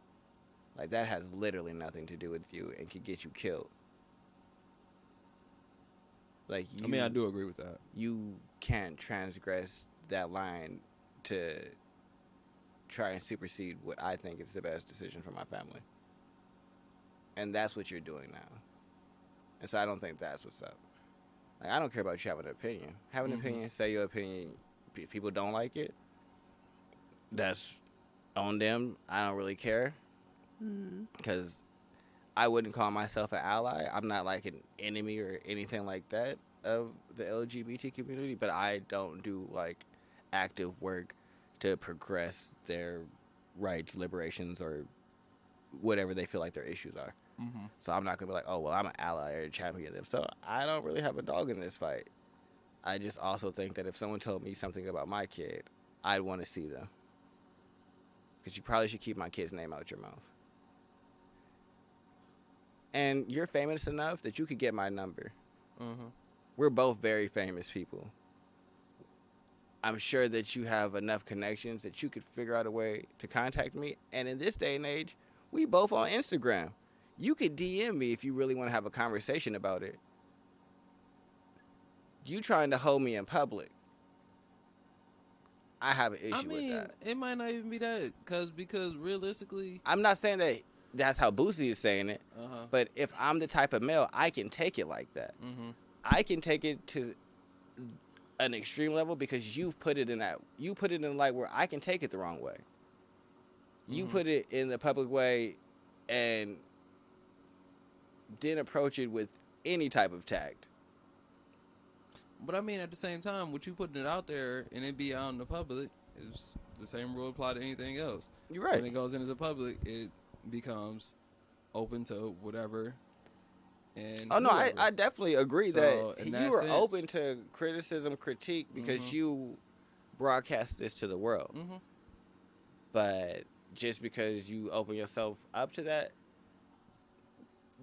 Like, that has literally nothing to do with you and could get you killed. Like, I do agree with that. You can't transgress that line to try and supersede what I think is the best decision for my family. And that's what you're doing now. And so I don't think that's what's up. Like, I don't care about you having an opinion. Have an opinion, say your opinion. If people don't like it, that's on them. I don't really care. Because I wouldn't call myself an ally. I'm not like an enemy or anything like that of the LGBT community, but I don't do like active work to progress their rights, liberations, or whatever they feel like their issues are. So I'm not going to be like, oh, well, I'm an ally or a champion of them. So I don't really have a dog in this fight. I just also think that if someone told me something about my kid, I'd want to see them. because you probably should keep my kid's name out your mouth. And you're famous enough that you could get my number. Mm-hmm. We're both very famous people. I'm sure that you have enough connections that you could figure out a way to contact me. And in this day and age, we both on Instagram. You could DM me if you really want to have a conversation about it. You trying to hold me in public. I have an issue with that. It might not even be that, because realistically, I'm not saying that that's how Boosie is saying it, uh-huh. but if I'm the type of male, I can take it like that. Mm-hmm. I can take it to an extreme level because you've put it in that. You put it in a light where I can take it the wrong way. You put it in the public way and didn't approach it with any type of tact. But I mean, at the same time, with you putting it out there and it be out in the public, is the same rule apply to anything else. You're right. When it goes into the public, it becomes open to whatever. And oh no, I definitely agree So, that in you that were sense- open to criticism, critique because you broadcast this to the world. Mm-hmm. But just because you open yourself up to that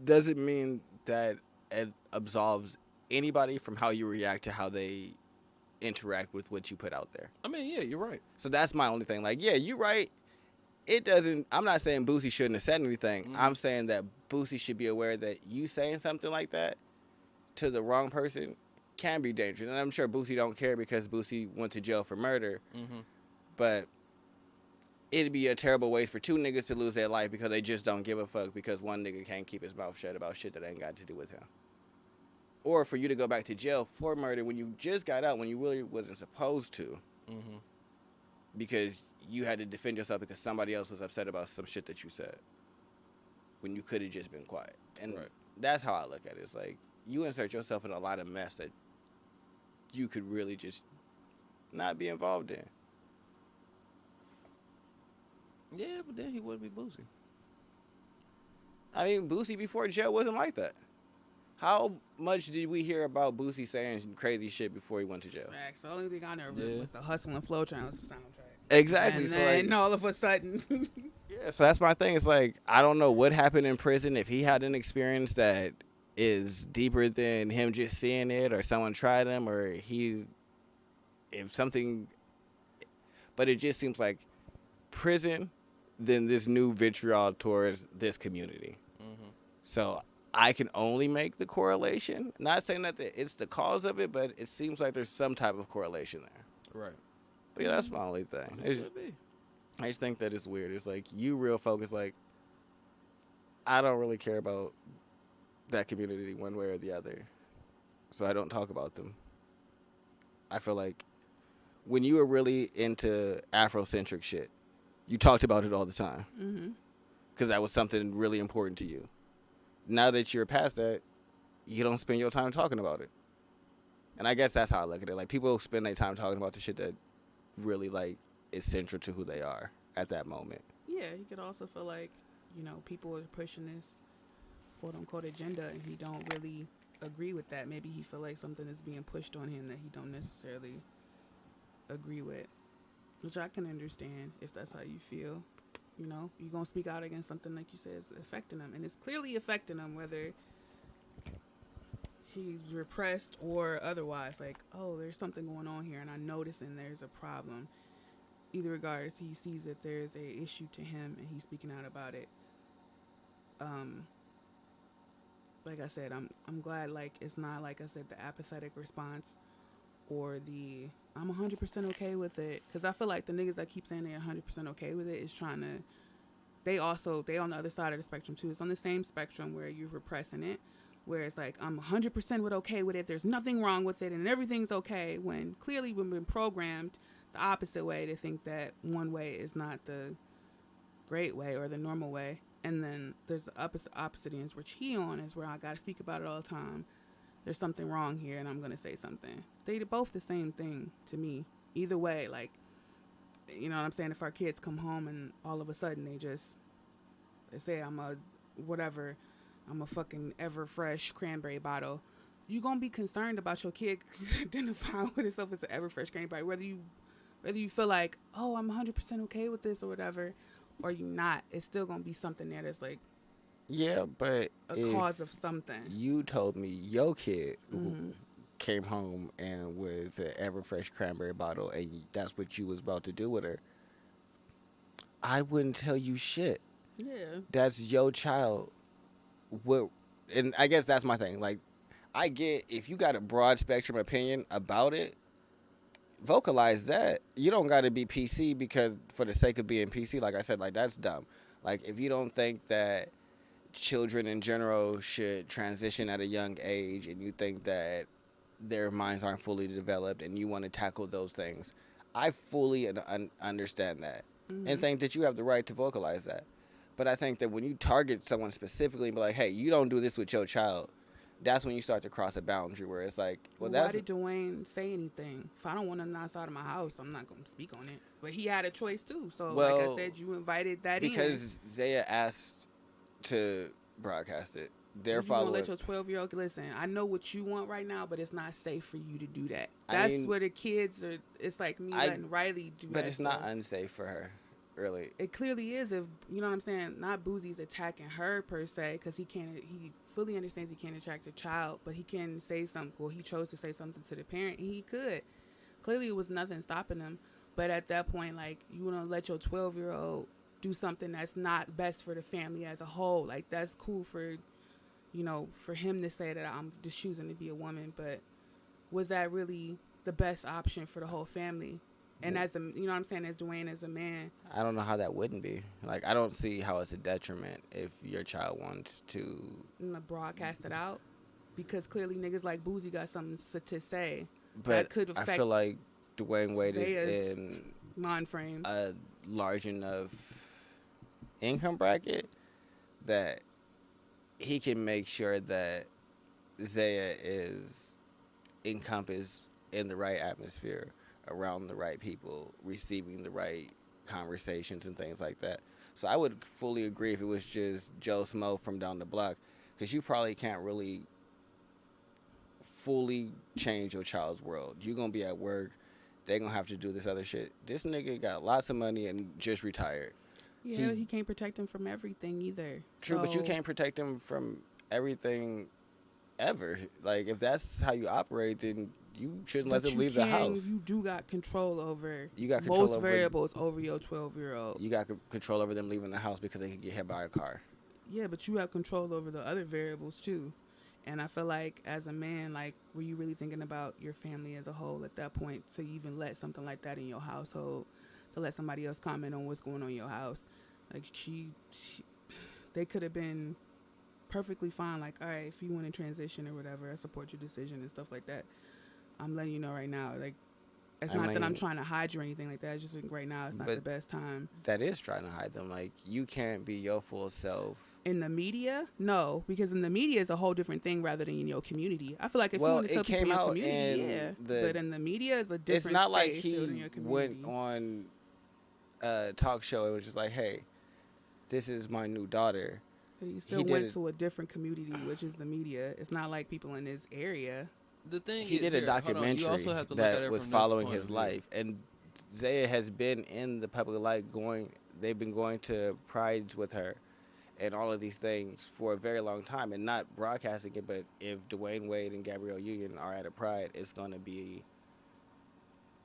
doesn't mean that it absolves anybody from how you react to how they interact with what you put out there. I mean, yeah, you're right. So that's my only thing. Like, yeah, you're right. It doesn't. I'm not saying Boosie shouldn't have said anything. I'm saying that Boosie should be aware that you saying something like that to the wrong person can be dangerous. And I'm sure Boosie don't care because Boosie went to jail for murder. Mm-hmm. But it'd be a terrible way for two niggas to lose their life because they just don't give a fuck because one nigga can't keep his mouth shut about shit that ain't got to do with him. Or for you to go back to jail for murder when you just got out when you really wasn't supposed to. Mm-hmm. Because you had to defend yourself because somebody else was upset about some shit that you said when you could have just been quiet. And that's how I look at it. It's like you insert yourself in a lot of mess that you could really just not be involved in. Yeah, but then he wouldn't be Boosie. I mean, Boosie before jail wasn't like that. How much did we hear about Boosie saying crazy shit before he went to jail? Facts. The only thing I know was the Hustle and Flow Challenge soundtrack. Exactly. And so then like, all of a sudden, yeah, so that's my thing. It's like, I don't know what happened in prison. If he had an experience that is deeper than him just seeing it or someone tried him or if something, but it just seems like prison, then this new vitriol towards this community. Mm-hmm. So I can only make the correlation. Not saying that it's the cause of it, but it seems like there's some type of correlation there. Right. But yeah, that's my only thing. I just think that it's weird. It's like you real focus. Like I don't really care about that community one way or the other, so I don't talk about them. I feel like when you were really into Afrocentric shit, you talked about it all the time because that was something really important to you. Now that you're past that, you don't spend your time talking about it. And I guess that's how I look at it. Like people spend their time talking about the shit that really like is central to who they are at that moment. yeah, he could also feel like, people are pushing this quote unquote agenda and he don't really agree with that. Maybe he feel like something is being pushed on him that he don't necessarily agree with, which I can understand if that's how you feel. You're going to speak out against something like you said is affecting him. And it's clearly affecting him, whether he's repressed or otherwise. Like, oh, there's something going on here, and I notice and there's a problem. Either regards, he sees that there's a issue to him, and he's speaking out about it. Like I said, I'm glad, like, it's not, like I said, the apathetic response or the I'm 100% okay with it, because I feel like the niggas that keep saying they're 100% okay with it is trying to, they on the other side of the spectrum too. It's on the same spectrum where you're repressing it, where it's like I'm 100% okay with it, there's nothing wrong with it and everything's okay, when clearly we've been programmed the opposite way to think that one way is not the great way or the normal way. And then there's the opposite ends, which he on is where I gotta speak about it all the time. There's something wrong here, and I'm going to say something. They're both the same thing to me. Either way, like, you know what I'm saying? If our kids come home and all of a sudden they say I'm a fucking Everfresh cranberry bottle, you going to be concerned about your kid identifying with itself as an Everfresh cranberry, whether you Whether you feel like, oh, I'm 100% okay with this or whatever, or you not, it's still gonna be something there that's like Yeah, but a if cause of something. you told me your kid Mm-hmm. came home and was an Everfresh cranberry bottle, and that's what you was about to do with her, I wouldn't tell you shit. Yeah. That's your child. What? And I guess that's my thing. Like, I get if you got a broad spectrum opinion about it, vocalize that. You don't got to be PC because for the sake of being PC, like I said, like that's dumb. Like if you don't think that children in general should transition at a young age and you think that their minds aren't fully developed and you want to tackle those things, I fully understand that and think that you have the right to vocalize that. But I think that when you target someone specifically and be like, hey, you don't do this with your child, that's when you start to cross a boundary where it's like, well, Why that's did Dwayne say anything? If I don't want him outside of my house, I'm not going to speak on it. But he had a choice too. So, like I Well, said, you invited that because Zaya asked to broadcast it. They're you gonna following. let your 12-year-old listen? I know what you want right now, but it's not safe for you to do that. I That's mean, where the kids are. It's like me letting Riley do that. But it's not stuff. unsafe for her, really. It clearly is. If you know what I'm saying, not Boosie's attacking her per se, because he can't. He fully understands he can't attract a child, but he can say something. Well, he chose to say something to the parent. He could. Clearly, it was nothing stopping him. But at that point, like, you want to let your 12-year-old do something that's not best for the family as a whole. Like, that's cool for, you know, for him to say that I'm just choosing to be a woman. But was that really the best option for the whole family? And as a, you know what I'm saying, as Dwayne, as a man, I don't know how that wouldn't be. Like, I don't see how it's a detriment if your child wants to. you know, broadcast it out, because clearly niggas like Boosie got something to say But that could I affect feel like Dwayne Wade Zaya's is in mind frame. a large enough income bracket that he can make sure that Zaya is encompassed in the right atmosphere, around the right people, receiving the right conversations and things like that. So I would fully agree if it was just Joe Smo from down the block, because you probably can't really fully change your child's world. You're going to be at work. They're going to have to do this other shit. This nigga got lots of money and just retired. Yeah, he can't protect him from everything either. True, but you So, can't protect him from everything ever. Like, if that's how you operate, then you shouldn't let but them you leave the can- house. You do got control over You got control most over- variables over your 12-year-old. You got control over them leaving the house because they could get hit by a car. Yeah, but you have control over the other variables too. And I feel like as a man, like, were you really thinking about your family as a whole at that point to even let something like that in your household, to let somebody else comment on what's going on in your house? Like, they could have been perfectly fine. Like, all right, if you want to transition or whatever, I support your decision and stuff like that. I'm letting you know right now. Like, it's not that I'm trying to hide you or anything like that. It's just like right now, it's not the best time. That is trying to hide them. Like, you can't be your full self. In the media, no, because in the media is a whole different thing rather than in your community. I feel like if you want to tell people in your community, yeah, but in the media is a different. It's not like space he in your community. went on a talk show and was just like, "Hey, this is my new daughter." But he still went to a different community, which is the media. It's not like people in his area. The thing He is, did a here, hold on, documentary you also have to look at that it was from this following point his of view. life, and Zaya has been in the public light. They've been going to prides with her, and all of these things for a very long time, and not broadcasting it. But if Dwayne Wade and Gabrielle Union are at a pride, it's going to be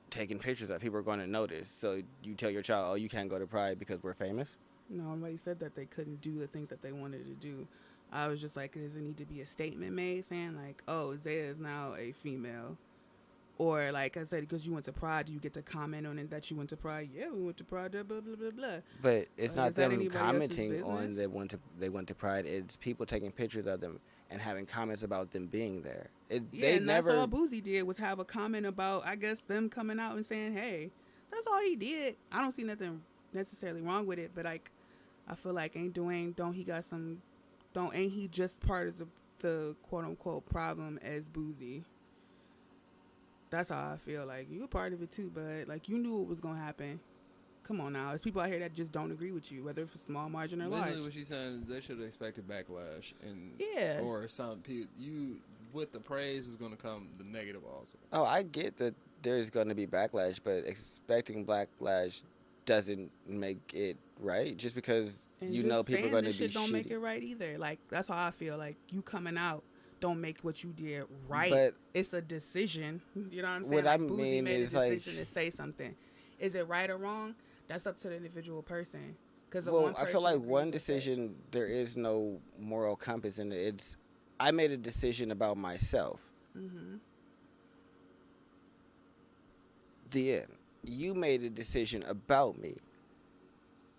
taking pictures of. People are going to notice. So you tell your child, "Oh, you can't go to pride because we're famous." Nobody said that they couldn't do the things that they wanted to do. I was just like, does it need to be a statement made saying like, oh, Zaya is now a female? Or like I said, because you went to Pride, you get to comment on it that you went to Pride. Yeah, we went to Pride, blah, blah, blah, blah. But it's Is not that them anybody commenting else's on business? they went to Pride. It's people taking pictures of them and having comments about them being there. Yeah, They and never. that's all Boosie did was have a comment about, I guess, them coming out and saying, hey, that's all he did. I don't see nothing necessarily wrong with it, but like, I feel like ain't he just part of the quote unquote problem as Boosie? That's how I feel. Like, you a part of it too, but like, you knew what was gonna happen. Come on now, there's people out here that just don't agree with you, whether it's a small margin or large. Basically, what she's saying is they should have expected backlash, and Yeah. or some people. with the praise is going to come the negative also. Oh, I get that there's going to be backlash, but expecting backlash doesn't make it right. Just because And you just know people are saying going to this be shit don't make shitty. it right either. Like, that's how I feel. Like, you coming out don't make what you did right. But it's a decision. You know what I'm saying? what Like, I Boosie mean made a is, like- decision to say something. Is it right or wrong? That's up to the individual person. Because Well, I feel like one decision, there is no moral compass in it. It's, I made a decision about myself. Mm-hmm. The end. You made a decision about me.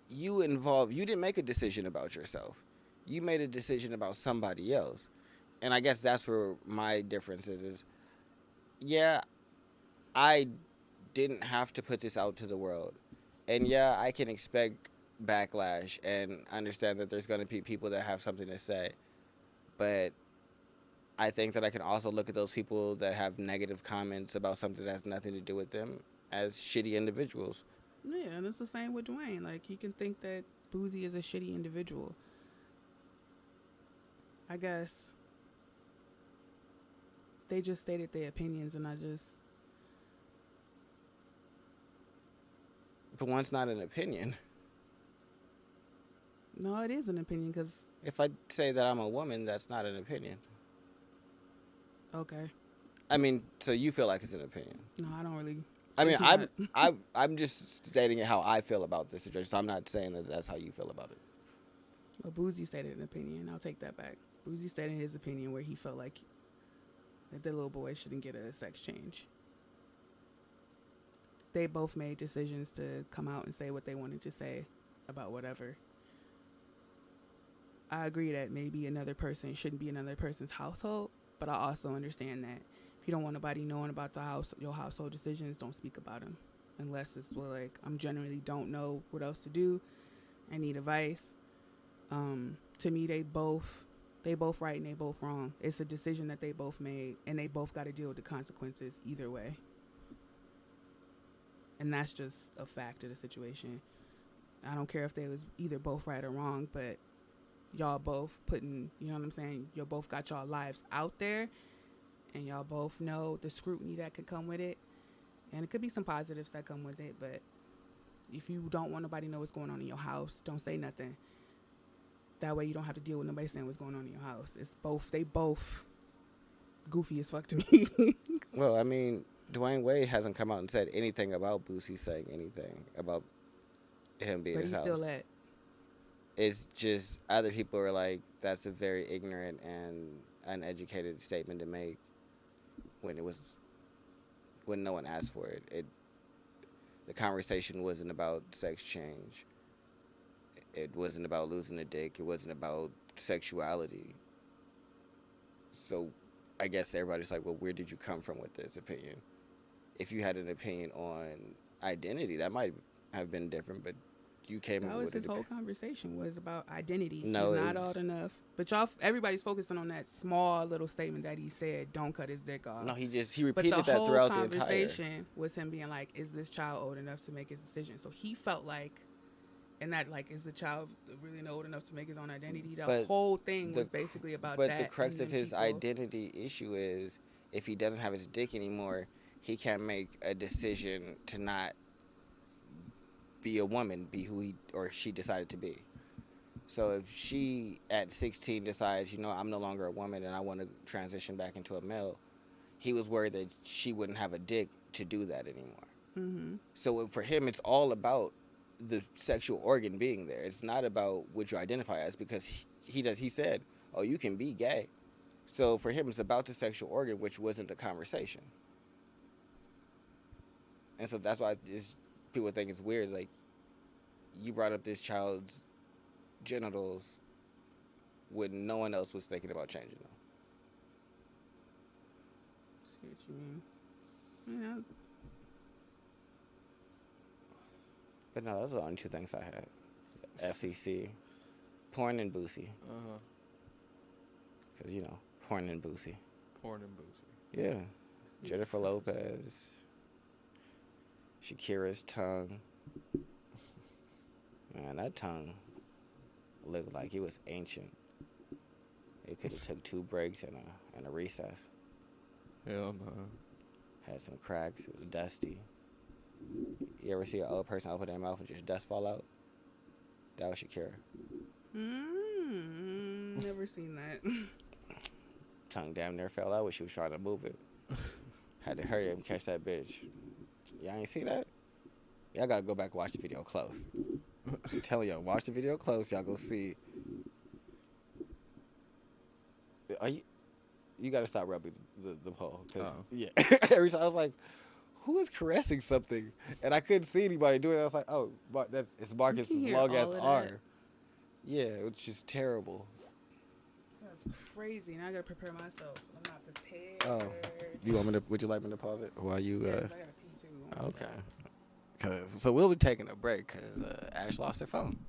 You didn't make a decision about yourself. You made a decision about somebody else. And I guess that's where my difference is yeah, I didn't have to put this out to the world. And yeah, I can expect backlash and understand that there's going to be people that have something to say. But I think that I can also look at those people that have negative comments about something that has nothing to do with them as shitty individuals. Yeah, and it's the same with Dwayne. Like, he can think that Boosie is a shitty individual. I guess they just stated their opinions, and But one's not an opinion. no, it is an opinion, because, If I say that I'm a woman, that's not an opinion. okay. I mean, so you feel like it's an opinion. No, I don't really. I mean, It's not. I'm just stating how I feel about this situation. So I'm not saying that that's how you feel about it. Well, Boosie stated an opinion. I'll take that back. Boosie stated his opinion where he felt like that the little boy shouldn't get a sex change. They both made decisions to come out and say what they wanted to say about whatever. I agree that maybe another person shouldn't be in another person's household, but I also understand that if you don't want nobody knowing about your household decisions, don't speak about them. Unless it's like, I'm generally don't know what else to do. I need advice. To me, they both right and they both wrong. It's a decision that they both made, and they both got to deal with the consequences either way. And that's just a fact of the situation. I don't care if they was either both right or wrong, but y'all both putting, you know what I'm saying? Y'all both got y'all lives out there, and y'all both know the scrutiny that could come with it. And it could be some positives that come with it, but if you don't want nobody to know what's going on in your house, don't say nothing. That way you don't have to deal with nobody saying what's going on in your house. They both goofy as fuck to me. Well, I mean, Dwayne Wade hasn't come out and said anything about Boosie saying anything about him being But in his he's house. still at. It's just other people are like, that's a very ignorant and uneducated statement to make when no one asked for it. The conversation wasn't about sex change. It wasn't about losing a dick. It wasn't about sexuality. So I guess everybody's like, well, where did you come from with this opinion? If you had an opinion on identity, that might have been different, but you came That up was with his it. whole conversation was about identity. No, He's it not was- old enough. But everybody's focusing on that small little statement that he said, don't cut his dick off. No, he But repeated the that whole throughout the entire. conversation was him being like, is this child old enough to make his decision? So he felt like, and that, like, is the child really old enough to make his own identity? The But whole thing the was basically about But that. the crux and of then his people- identity issue is if he doesn't have his dick anymore, he can't make a decision to not be a woman, be who he or she decided to be. So if she at 16 decides, I'm no longer a woman and I want to transition back into a male, he was worried that she wouldn't have a dick to do that anymore. Mm-hmm. So for him, it's all about the sexual organ being there. It's not about what you identify as, because he said, oh, you can be gay. So for him, it's about the sexual organ, which wasn't the conversation. And so that's why people think it's weird. Like, you brought up this child's genitals when no one else was thinking about changing them. See what you mean. Yeah. But no, those are the only two things I had. FCC, porn and Boosie. Uh-huh. Because, porn and Boosie. Porn and Boosie. Yeah. Jennifer Lopez. Shakira's tongue. Man, that tongue looked like it was ancient. It could have took 2 breaks and a recess. Hell no. Had some cracks. It was dusty. You ever see an old person open their mouth and just dust fall out? That was Shakira. Never seen that. Tongue damn near fell out when she was trying to move it. Had to hurry up and catch that bitch. Y'all ain't see that? Y'all gotta go back and watch the video close. I'm telling y'all, watch the video close. Y'all go see. Are you gotta stop rubbing the pole. Cause, yeah. Every time I was like, who is caressing something? And I couldn't see anybody doing it. I was like, oh, it's Marcus's long ass arm. Yeah, which is terrible. That's crazy. Now I gotta prepare myself. I'm not prepared. Oh, would you like me to pause it while you? Yeah, 'cause I gotta pee too. Okay. So we'll be taking a break because Ash lost her phone.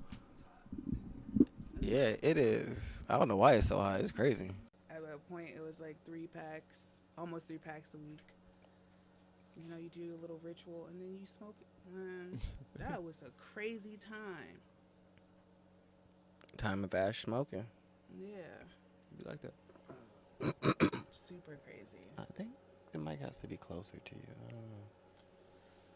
Yeah, it is. I don't know why it's so high. It's crazy. At a point, it was like 3 packs, almost 3 packs a week. You know, you do a little ritual and then you smoke it. Man, that was a crazy time. Time of Ash smoking. Yeah. You like that? Super crazy. I think the mic has to be closer to you. I don't know.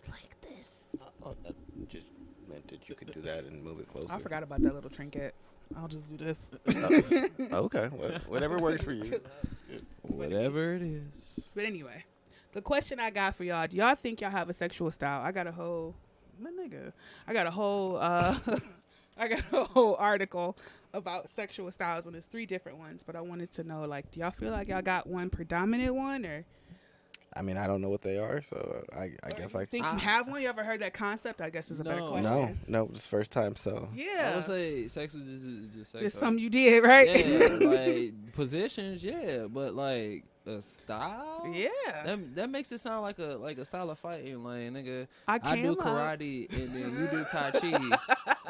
Like this. That just meant that you could do that and move it closer. I forgot about that little trinket. I'll just do this. Okay. Whatever works for you. Whatever it is. But anyway, the question I got for y'all: do y'all think y'all have a sexual style? I got a whole article about sexual styles, and there's 3 different ones. But I wanted to know, like, do y'all feel like y'all got one predominant one, or? I mean, I don't know what they are, so I guess I think you have one. You ever heard that concept? I guess is a better question. No, it's the first time. So yeah, I would say sex was just sex. Just something you did, right? Yeah, like positions, yeah, but like the style, yeah, that makes it sound like a style of fighting. Like, nigga, I do karate and then you do tai chi.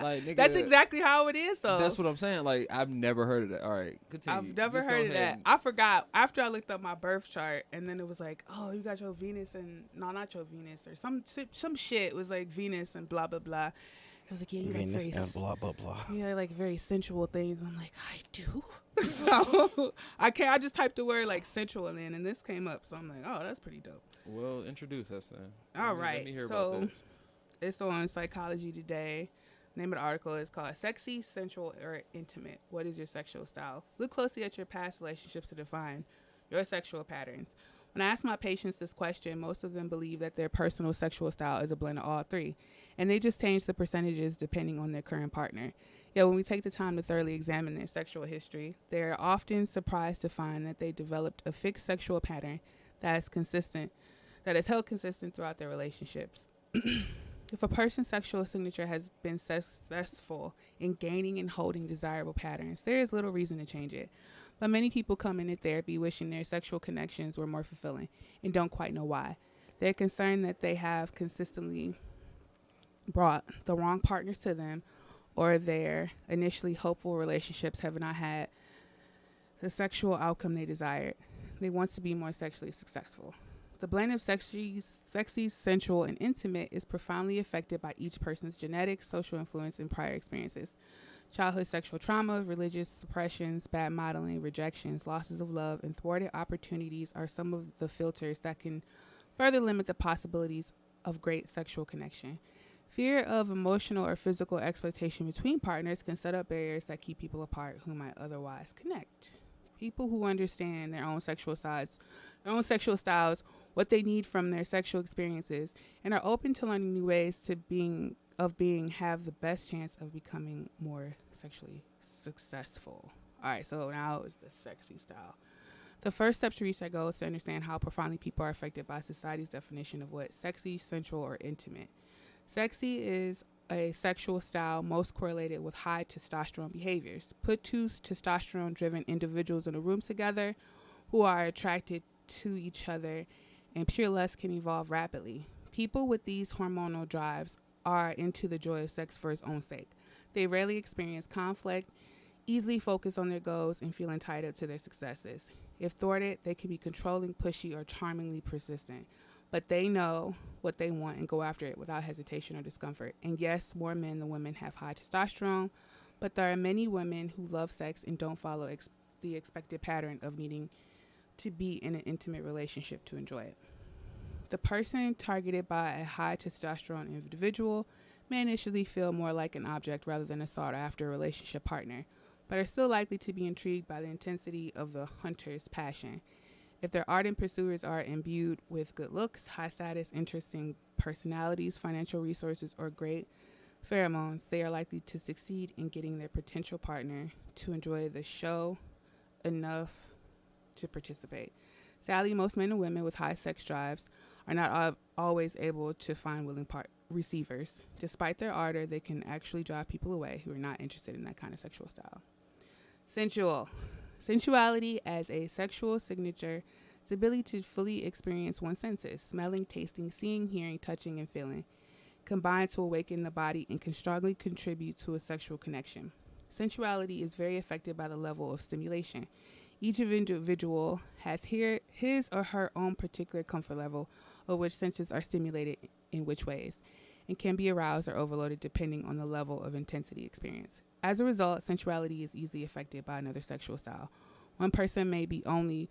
Like, nigga, that's exactly how it is, though. That's what I'm saying. Like, I've never heard of that. All right, continue. I've never Just heard go of ahead that. I forgot after I looked up my birth chart, and then it was like, oh, you got your Venus and not your Venus, or some shit. It was like Venus and blah blah blah. It was like, yeah, you Venus like very and blah blah blah. Yeah, like very sensual things. I'm like, I do. So I just typed the word like sensual in, and this came up. So I'm like, oh, that's pretty dope. Well, introduce us then. All right. Let me hear so about this. It's on Psychology Today. Name of the article is called Sexy, Sensual, or Intimate. What is your sexual style? Look closely at your past relationships to define your sexual patterns. When I ask my patients this question, most of them believe that their personal sexual style is a blend of all 3, and they just change the percentages depending on their current partner. Yet when we take the time to thoroughly examine their sexual history, they are often surprised to find that they developed a fixed sexual pattern that is held consistent throughout their relationships. If a person's sexual signature has been successful in gaining and holding desirable patterns, there is little reason to change it. But many people come into therapy wishing their sexual connections were more fulfilling and don't quite know why. They're concerned that they have consistently brought the wrong partners to them, or their initially hopeful relationships have not had the sexual outcome they desired. They want to be more sexually successful. The blend of sexy, sensual, and intimate is profoundly affected by each person's genetics, social influence, and prior experiences. Childhood sexual trauma, religious suppressions, bad modeling, rejections, losses of love, and thwarted opportunities are some of the filters that can further limit the possibilities of great sexual connection. Fear of emotional or physical exploitation between partners can set up barriers that keep people apart who might otherwise connect. People who understand their own sexual styles, what they need from their sexual experiences, and are open to learning new ways to have the best chance of becoming more sexually successful. All right, so now is the sexy style. The first step to reach that goal is to understand how profoundly people are affected by society's definition of what sexy, sensual, or intimate. Sexy is a sexual style most correlated with high testosterone behaviors. Put 2 testosterone-driven individuals in a room together who are attracted to each other, and pure lust can evolve rapidly. People with these hormonal drives are into the joy of sex for its own sake. They rarely experience conflict, easily focus on their goals, and feel entitled to their successes. If thwarted, they can be controlling, pushy, or charmingly persistent. But they know what they want and go after it without hesitation or discomfort. And yes, more men than women have high testosterone, but there are many women who love sex and don't follow the expected pattern of needing to be in an intimate relationship to enjoy it. The person targeted by a high testosterone individual may initially feel more like an object rather than a sought after relationship partner, but are still likely to be intrigued by the intensity of the hunter's passion. If their ardent pursuers are imbued with good looks, high status, interesting personalities, financial resources, or great pheromones, they are likely to succeed in getting their potential partner to enjoy the show enough to participate. Sadly, most men and women with high sex drives are not always able to find willing receivers. Despite their ardor, they can actually drive people away who are not interested in that kind of sexual style. Sensual. Sensuality as a sexual signature, its ability to fully experience one's senses, smelling, tasting, seeing, hearing, touching, and feeling, combine to awaken the body and can strongly contribute to a sexual connection. Sensuality is very affected by the level of stimulation. Each individual has his or her own particular comfort level of which senses are stimulated in which ways, and can be aroused or overloaded depending on the level of intensity experienced. As a result, sensuality is easily affected by another sexual style. One person may only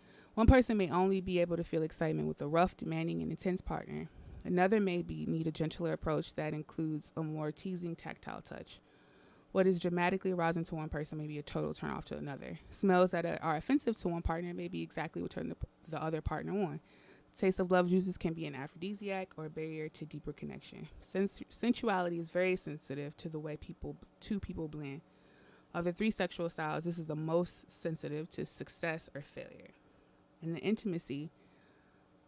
be able to feel excitement with a rough, demanding, and intense partner. Another may need a gentler approach that includes a more teasing, tactile touch. What is dramatically arousing to one person may be a total turnoff to another. Smells that are offensive to one partner may be exactly what turn the other partner on. Taste of love juices can be an aphrodisiac or a barrier to deeper connection. Sensuality is very sensitive to the way two people blend. Of the three sexual styles, this is the most sensitive to success or failure. And the intimacy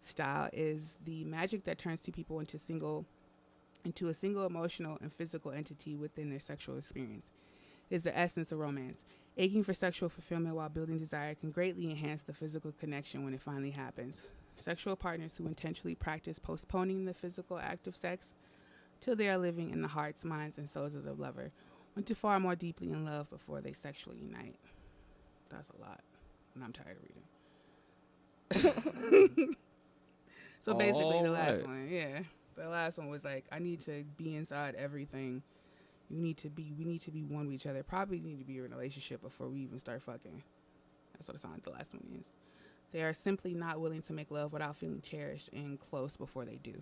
style is the magic that turns two people into a single emotional and physical entity within their sexual experience. It is the essence of romance. Aching for sexual fulfillment while building desire can greatly enhance the physical connection when it finally happens. Sexual partners who intentionally practice postponing the physical act of sex till they are living in the hearts, minds, and souls of their lover want to fall more deeply in love before they sexually unite. That's a lot, and I'm tired of reading. So basically, the last one, the last one was like, I need to be inside everything. We need to be one with each other. Probably need to be in a relationship before we even start fucking. That's what it sounds like the last one is. They are simply not willing to make love without feeling cherished and close before they do.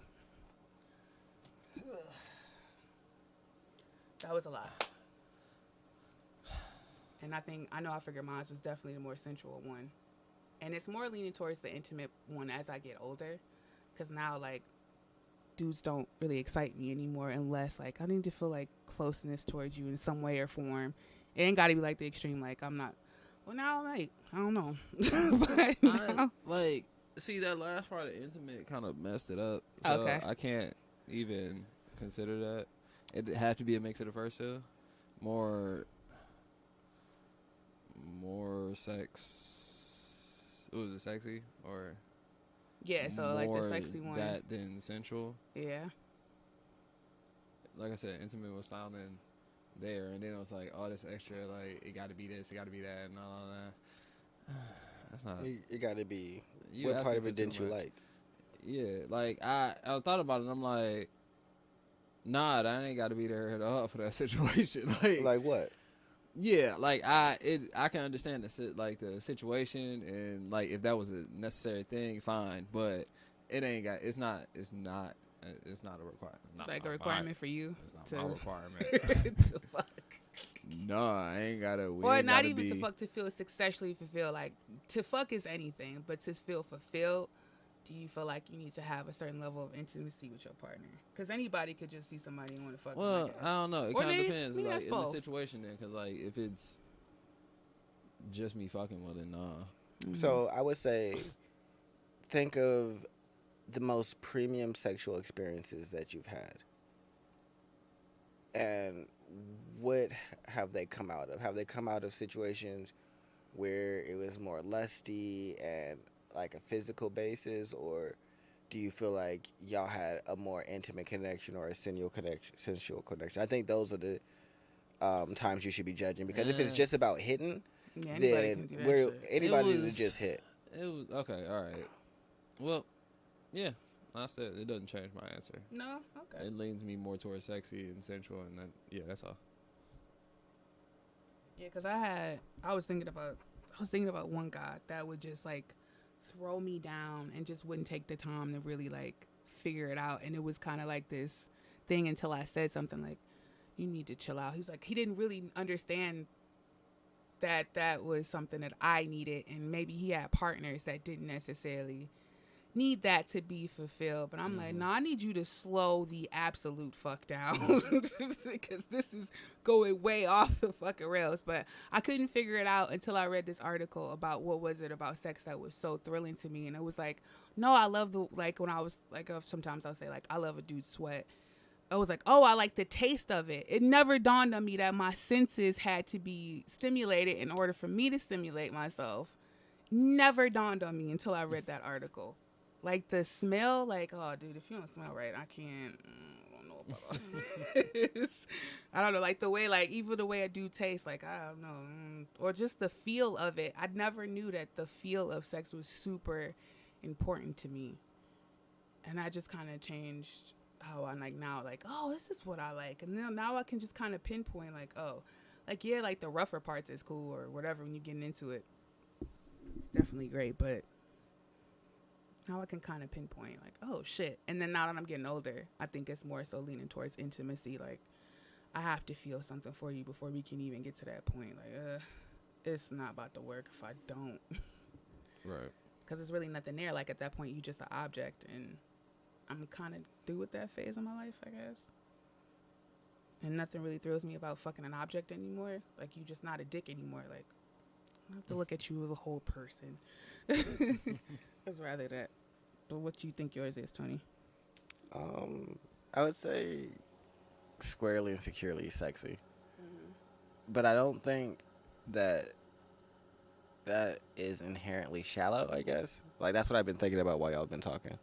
That was a lot. And I figured mine was definitely the more sensual one. And it's more leaning towards the intimate one as I get older. Because now, like, dudes don't really excite me anymore unless, like, I need to feel, like, closeness towards you in some way or form. It ain't got to be, like, the extreme, like, I'm not... Well, now, like, I don't know. But now, see, that last part of intimate kind of messed it up. So okay. I can't even consider that. It had to be a mix of the first two. More sex. Was it sexy or? Yeah, so like the sexy one. That than sensual. Yeah. Like I said, intimate was sounding there, and then it was like, oh, this extra, like, it got to be this, it got to be that, and all that. That's not. It got to be. What part of it didn't you like? Yeah, like I thought about it, and I'm like, nah, that ain't got to be there at all for that situation. Like what? Yeah, like I can understand the situation, and like if that was a necessary thing, fine. But it ain't got. It's not a requirement. It's like a requirement for you. It's not my requirement. To fuck. No, I ain't gotta. Or not even to fuck to feel sexually fulfilled. Like to fuck is anything, but to feel fulfilled, do you feel like you need to have a certain level of intimacy with your partner? Because anybody could just see somebody and want to fuck. Well, them, I don't know. It kind of depends, like in the situation then. Because like if it's just me fucking, well then nah. Mm-hmm. So I would say, think of the most premium sexual experiences that you've had, and what have they come out of? Have they come out of situations where it was more lusty and like a physical basis, or do you feel like y'all had a more intimate connection or a sensual connection? I think those are the times you should be judging, because if it's just about hitting, then anybody can just hit. It was okay. All right. Well, yeah. I said it doesn't change my answer. No, okay. It leans me more towards sexy and sensual, and that's all. Yeah, because I was thinking about I was thinking about one guy that would just like throw me down and just wouldn't take the time to really like figure it out. And it was kind of like this thing until I said something like, you need to chill out. He was like, he didn't really understand that was something that I needed. And maybe he had partners that didn't necessarily need that to be fulfilled. But I'm like, no, I need you to slow the absolute fuck down because this is going way off the fucking rails. But I couldn't figure it out until I read this article about what was it about sex that was so thrilling to me. And it was like, no, I love the, like when I was like, sometimes I'll say like, I love a dude's sweat. I was like, oh, I like the taste of it. It never dawned on me that my senses had to be stimulated in order for me to stimulate myself. Never dawned on me until I read that article. Like the smell, like, oh, dude, if you don't smell right, I can't. I don't know about this. I don't know, like the way, like even the way I do taste, like I don't know, or just the feel of it. I never knew that the feel of sex was super important to me, and I just kind of changed how I like now. Like, oh, this is what I like, and then now I can just kind of pinpoint, like, oh, like yeah, like the rougher parts is cool or whatever when you're getting into it. It's definitely great, but now I can kind of pinpoint like, oh shit. And then now that I'm getting older, I think it's more so leaning towards intimacy. Like I have to feel something for you before we can even get to that point. Like, it's not about to work if I don't. Right. Because there's really nothing there. Like at that point, you just an object, and I'm kind of through with that phase of my life, I guess. And nothing really thrills me about fucking an object anymore. Like you just not a dick anymore. Like I have to look at you as a whole person. It's rather that. But what do you think yours is, Tony? I would say squarely and securely sexy. But I don't think that is inherently shallow, I guess. Like, that's what I've been thinking about while y'all have been talking.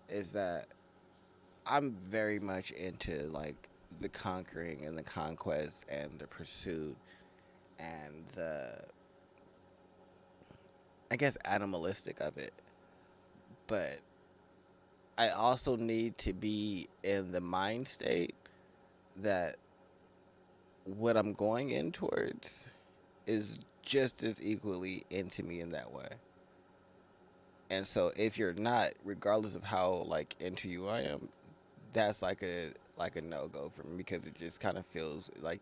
Is that I'm very much into, like, the conquering and the conquest and the pursuit and the, I guess, animalistic of it. But I also need to be in the mind state that what I'm going in towards is just as equally into me in that way. And so if you're not, regardless of how like into you I am, that's like a no-go for me, because it just kind of feels like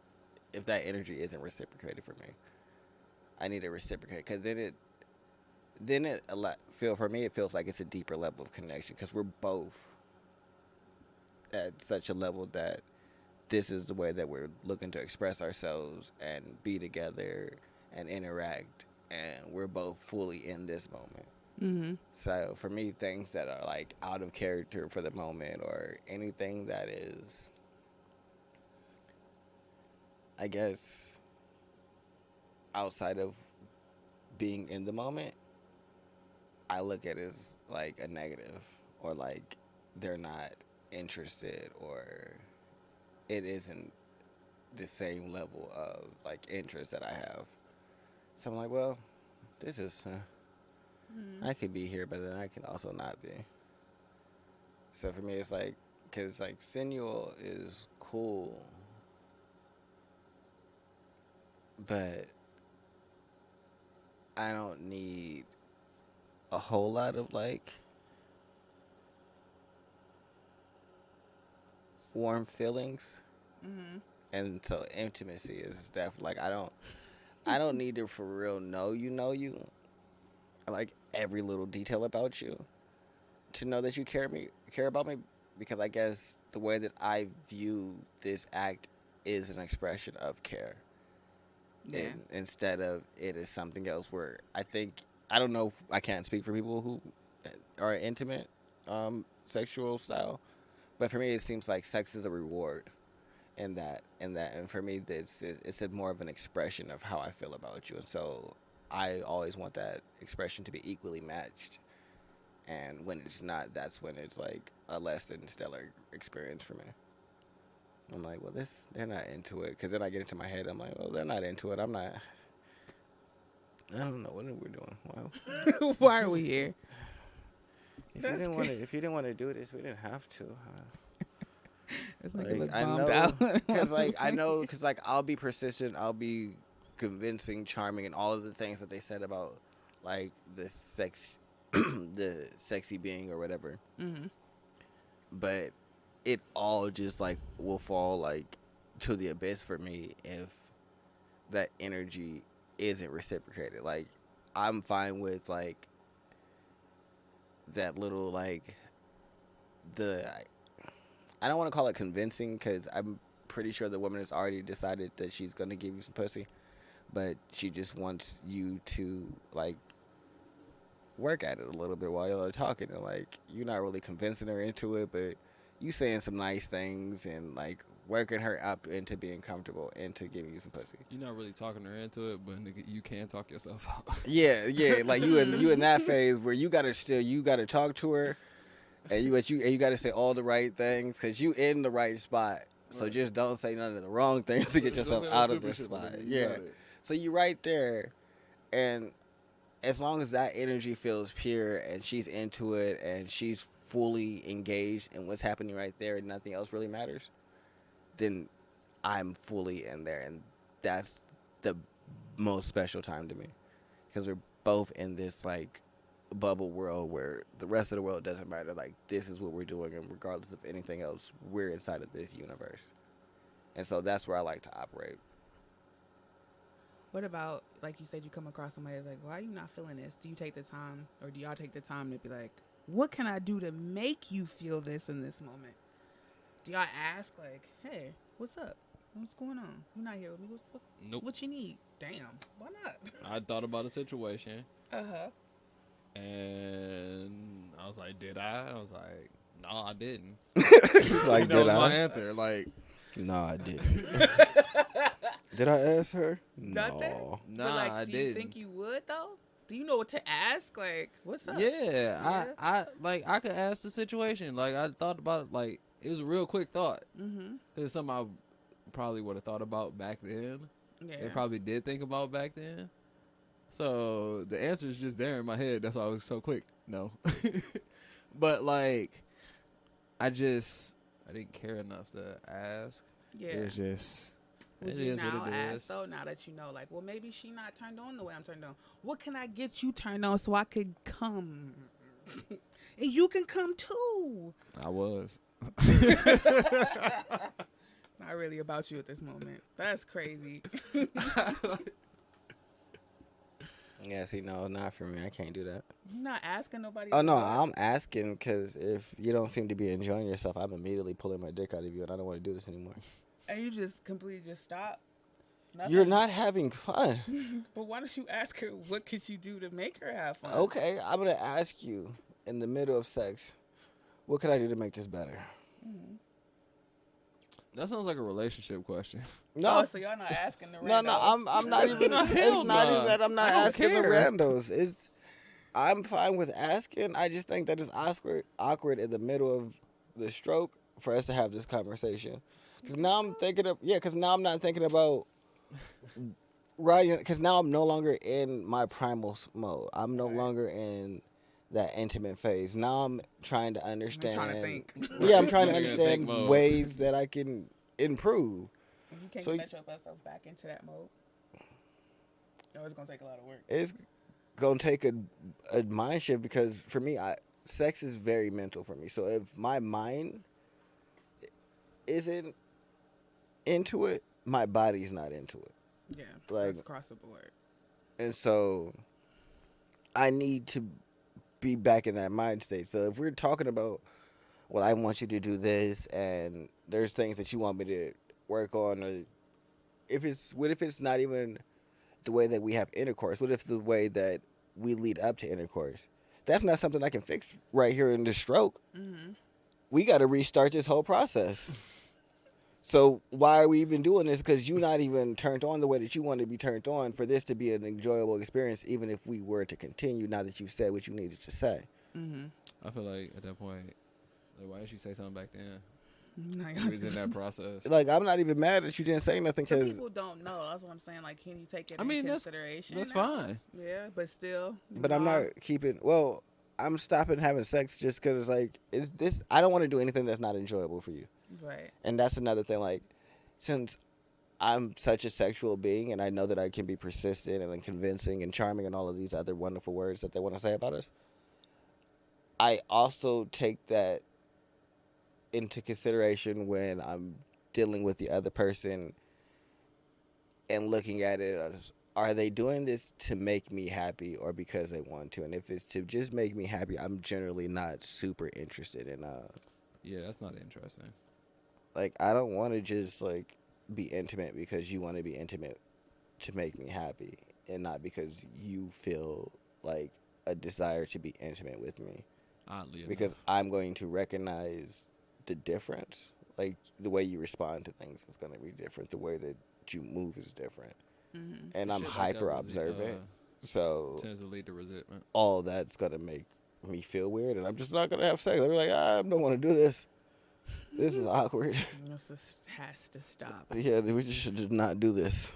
if that energy isn't reciprocated for me, I need to reciprocate, because then it for me it feels like it's a deeper level of connection, because we're both at such a level that this is the way that we're looking to express ourselves and be together and interact, and we're both fully in this moment. Mm-hmm. So for me, things that are like out of character for the moment, or anything that is, I guess, outside of being in the moment, I look at it as like a negative, or like they're not interested, or it isn't the same level of like interest that I have. So I'm like, well, this is, I could be here, but then I can also not be. So for me, it's like, because like sensual is cool, but I don't need a whole lot of like warm feelings. Mm-hmm. And so intimacy is definitely like, I don't need to for real know you, like every little detail about you, to know that you care about me, because I guess the way that I view this act is an expression of care. Yeah. Instead of it is something else, where I don't know, I can't speak for people who are intimate sexual style, but for me it seems like sex is a reward in that, and for me it's more of an expression of how I feel about you, and so I always want that expression to be equally matched. And when it's not, that's when it's like a less than stellar experience for me. I'm like, well, they're not into it, because then I get into my head, I'm like, well, they're not into it, I don't know, what are we doing? Well, Why are we here? if you didn't want to do this, we didn't have to. It's like Like, it looks I bombed know, out. because like I'll be persistent, I'll be convincing, charming, and all of the things that they said about like the sex, the sexy being or whatever. Mhm. But it all just like will fall like to the abyss for me if that energy isn't reciprocated. Like I'm fine with like that little like I don't want to call it convincing because I'm pretty sure the woman has already decided that she's gonna give you some pussy, but she just wants you to like work at it a little bit while y'all are talking, and like you're not really convincing her into it, but you saying some nice things and like working her up into being comfortable into giving you some pussy. You're not really talking her into it, but nigga, you can talk yourself out. Yeah, like you in that phase where you gotta talk to her, and you gotta say all the right things because you in the right spot. So Right. just don't say none of the wrong things to get yourself Don't say no out of stupid this shit, my spot. nigga. You Yeah. got it. So you right there, and as long as that energy feels pure and she's into it and she's fully engaged in what's happening right there and nothing else really matters, then I'm fully in there, and that's the most special time to me because we're both in this like bubble world where the rest of the world doesn't matter. Like this is what we're doing, and regardless of anything else, we're inside of this universe, and so that's where I like to operate. What about, like you said, you come across somebody that's like, why are you not feeling this? Do you take the time, or do y'all take the time to be like, what can I do to make you feel this in this moment? Do y'all ask, like, hey, what's up? What's going on? You're not here with me. Nope. What you need? Damn. Why not? I thought about a situation, Uh-huh. and I was like, did I? I was like, no, I didn't. He's like, that did was my I? answer. Like, No, I didn't. Did I ask her? Nothing? No. nah, But, like, I do didn't. you think you would, though? Do you know what to ask? Like, what's up? Yeah, I could ask the situation. Like, I thought about it, like, it was a real quick thought. Mm-hmm. It's something I probably would have thought about back then. Yeah. It probably did think about back then. So the answer is just there in my head. That's why I was so quick. No. But like, I didn't care enough to ask. Yeah. It was just, Would it you is now what it ask, is. though, now that you know, like, well, maybe she not turned on the way I'm turned on. What can I get you turned on so I could come? And you can come, too. I was. Not really about you at this moment. That's crazy. Yeah, see, no, not for me. I can't do that. You're not asking nobody. Oh, no, to go. I'm asking because if you don't seem to be enjoying yourself, I'm immediately pulling my dick out of you, and I don't want to do this anymore. And you just completely just stop. Nothing? You're not having fun. But why don't you ask her, what could you do to make her have fun? Okay, I'm going to ask you in the middle of sex, what can I do to make this better? That sounds like a relationship question. No, Oh, so y'all not asking the no, randos. I'm not even. No, It's hell not nah. even that I'm not I don't asking the care. randos. I'm fine with asking. I just think that it's awkward in the middle of the stroke for us to have this conversation. Because now I'm thinking of because now I'm not thinking about right. Because now I'm no longer in my primal mode. I'm no longer in that intimate phase. Now I'm trying to understand. trying to think. Yeah, I'm trying to You're in think understand mode. ways that I can improve. If you can't So get yourself back into that mode, it's going to take a lot of work. It's gonna take a mind shift because for me, sex is very mental for me. So if my mind isn't into it, my body's not into it, Yeah, Like- that's across the board. and so I need to be back in that mind state. So if we're talking about, well, I want you to do this, and there's things that you want me to work on, or what if it's not even the way that we have intercourse? What if the way that we lead up to intercourse? That's not something I can fix right here in the stroke. Mm-hmm. We got to restart this whole process. So why are we even doing this? Because you're not even turned on the way that you want to be turned on for this to be an enjoyable experience, even if we were to continue now that you've said what you needed to say. Mm-hmm. I feel like at that point, like, why did you say something back then? Like, You was in that process. Like, I'm not even mad that you didn't say nothing Some because people don't know. That's what I'm saying. Like, can you take it I mean, in that's- consideration? That's now? fine. Yeah, but still. But I'm not keeping. Well, I'm stopping having sex just because it's like it's this. I don't want to do anything that's not enjoyable for you, Right. and that's another thing. Like, since I'm such a sexual being, and I know that I can be persistent and convincing and charming and all of these other wonderful words that they want to say about us. I also take that into consideration when I'm dealing with the other person and looking at it as, are they doing this to make me happy or because they want to? And if it's to just make me happy, I'm generally not super interested in Yeah, that's not interesting. like I don't want to just like be intimate because you want to be intimate to make me happy and not because you feel like a desire to be intimate with me. Oddly Because enough. I'm going to recognize the difference. Like the way you respond to things is going to be different. The way that you move is different. Mm-hmm. And I'm Shit like that hyper really, observant. So tends to lead to resentment. all that's going to make me feel weird. And I'm just not going to have sex. I'm like, I don't want to do this. This is awkward. This just has to stop. Yeah, we just should not do this.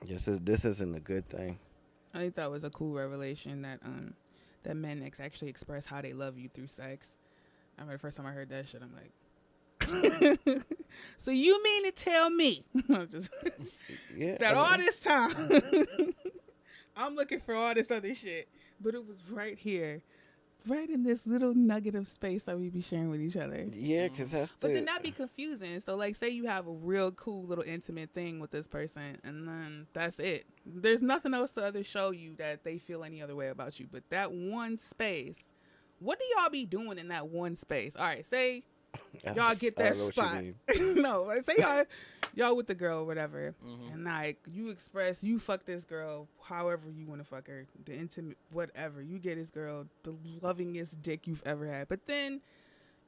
Yes, this isn't a good thing. I think that was a cool revelation that that men actually express how they love you through sex. I remember the first time I heard that shit, I'm like, so you mean to tell me I'm just Yeah, that I all mean, this time I'm looking for all this other shit, but it was right here, right in this little nugget of space that we be sharing with each other. yeah, because that's But the. then that be confusing. So, like, say you have a real cool little intimate thing with this person, and then that's it. There's nothing else to other show you that they feel any other way about you. But that one space, what do y'all be doing in that one space? All right, say y'all get I that don't know what spot. you mean. No, like, say y'all with the girl or whatever, and like you express you fuck this girl however you want to fuck her, the intimate whatever. You get this girl the lovingest dick you've ever had, but then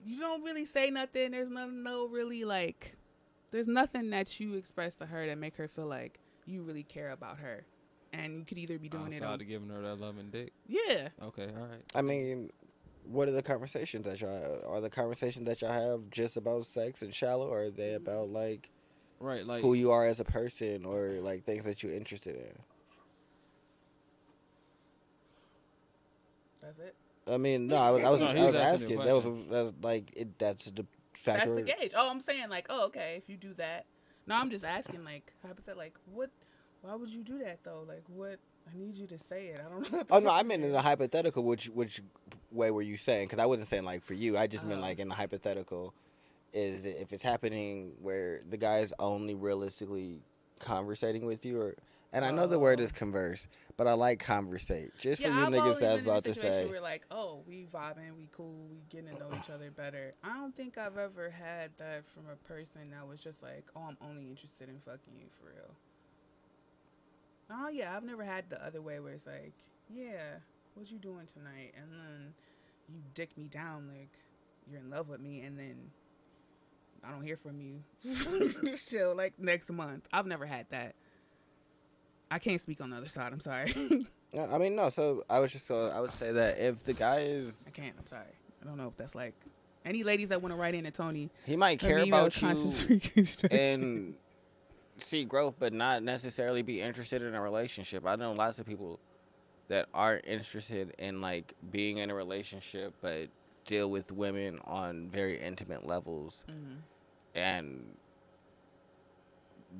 you don't really say nothing. There's there's nothing that you express to her that make her feel like you really care about her, and you could either be doing it Outside on, of giving her that loving dick. yeah. Okay, all right. I mean, what are the conversations that y'all have? Are the conversations that y'all have just about sex and shallow, or are they about like Right, like who you are as a person, or like things that you're interested in? That's it. I mean, no, I was No, he was asking. asking a That was question. that's like that's the That's factor. the gauge. Oh, I'm saying like, oh, okay, if you do that. No, I'm just asking like, hypothetically, like, what? Why would you do that though? Like, what? I need you to say it. I don't know. What the Oh no, fuck I to meant say. in a hypothetical. Which way were you saying? Because I wasn't saying like for you. I just meant Oh. like in a hypothetical. Is if it's happening where the guy is only realistically conversating with you, or and I know the word is converse, but I like conversate. Just for you I've niggas always that's been in a about to situation say, where like, oh, we vibing, we cool, we getting to know each other better. I don't think I've ever had that from a person that was just like, oh, I'm only interested in fucking you for real. Oh yeah, I've never had the other way where it's like, yeah, what you doing tonight? And then you dick me down like you're in love with me, and then I don't hear from you till like next month. I've never had that. I can't speak on the other side. I'm sorry. no, I mean no. So I was just I would say that if the guy is I can't. I'm sorry. I don't know if that's like any ladies that want to write in to Tony. he might let care me email about conscious you reconstruction. and see growth, but not necessarily be interested in a relationship. I know lots of people that aren't interested in like being in a relationship, but deal with women on very intimate levels and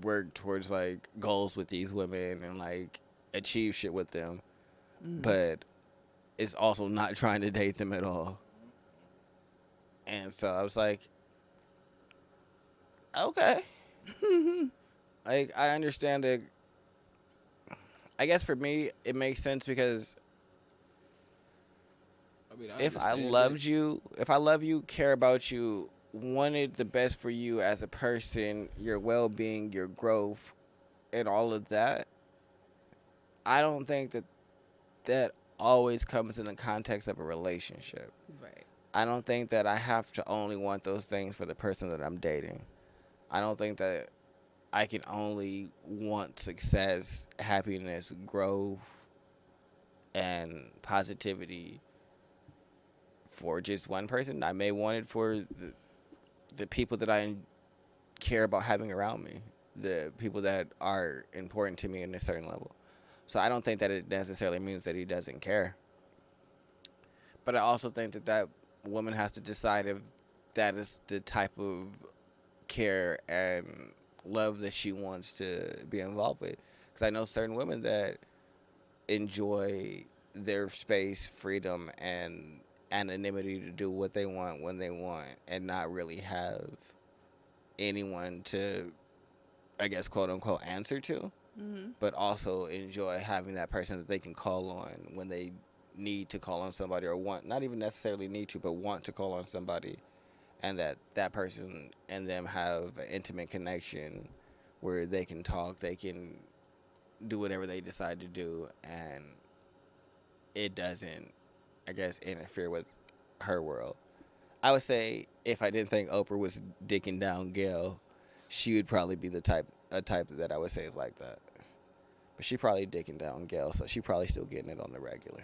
work towards like goals with these women and like achieve shit with them, but it's also not trying to date them at all. And so I was like, okay. Like I understand that. I guess for me it makes sense because I mean, if I understand loved it. you, if I love you, care about you, wanted the best for you as a person, your well-being, your growth, and all of that, I don't think that always comes in the context of a relationship. Right. I don't think that I have to only want those things for the person that I'm dating. I don't think that I can only want success, happiness, growth, and positivity for just one person. I may want it for the people that I care about having around me, the people that are important to me in a certain level. So I don't think that it necessarily means that he doesn't care. But I also think that woman has to decide if that is the type of care and love that she wants to be involved with. Because I know certain women that enjoy their space, freedom, and anonymity to do what they want when they want, and not really have anyone to, I guess, quote unquote, answer to, but also enjoy having that person that they can call on when they need to call on somebody, or want, not even necessarily need to, but want to call on somebody, and that person and them have an intimate connection where they can talk, they can do whatever they decide to do, and it doesn't, I guess, interfere with her world. I would say if I didn't think Oprah was dicking down Gayle, she would probably be a type that I would say is like that. But she probably dicking down Gayle, so she probably still getting it on the regular.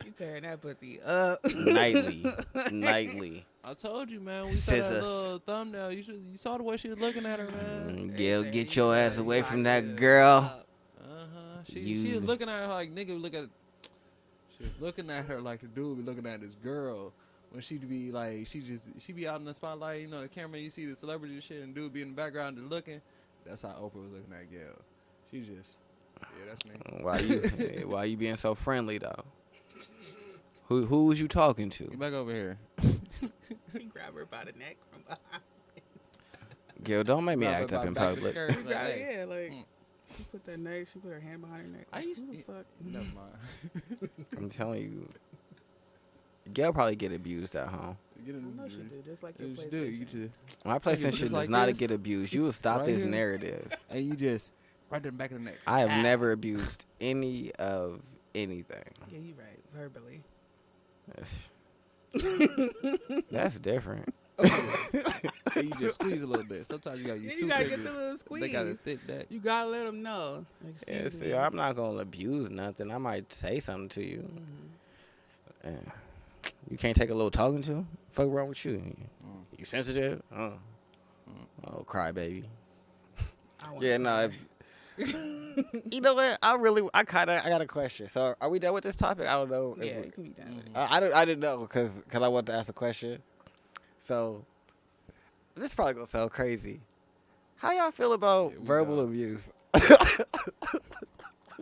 She tearing that pussy up. Nightly. I told you, man. We saw that Scissors. little thumbnail. You saw the way she was looking at her, man. Gayle, get your ass away from that girl. She was looking at her like nigga look at. She was looking at her like the dude be looking at this girl. When she'd be like, she be out in the spotlight, you know, the camera, you see the celebrity and shit, and dude be in the background just looking. That's how Oprah was looking at Gayle. She just, yeah, that's me. Why you being so friendly though? Who was you talking to? Get back over here. He grabbed her by the neck from behind. Gayle, don't make me Grab act her up by in the back of the public. skirt, like, hey. Yeah, like she put her hand behind her neck. I Like, used who to. the fuck? Never mind. I'm telling you, Gayle probably get abused at home. I know she do, just like your You do. You PlayStation. just, My PlayStation just does like not this? get abused. You will stop Right this here? narrative. and you just right in the back of the neck. I have never abused any of anything. Yeah, you right. Verbally. That's different. And you just squeeze a little bit. Sometimes you gotta use Yeah, two you gotta fingers. get the little squeeze. They gotta thick that. You gotta let them know. Yeah, Excuse see, me. I'm not gonna abuse nothing. I might say something to you. You can't take a little talking to? Fuck wrong with you? You sensitive? Oh, crybaby. I wanna Yeah, no. You know what? I got a question. So, are we done with this topic? I don't know. Yeah, you can be done with it. I didn't know because I wanted to ask a question. So, this is probably gonna sound crazy. How y'all feel about Yeah, we verbal know. abuse? How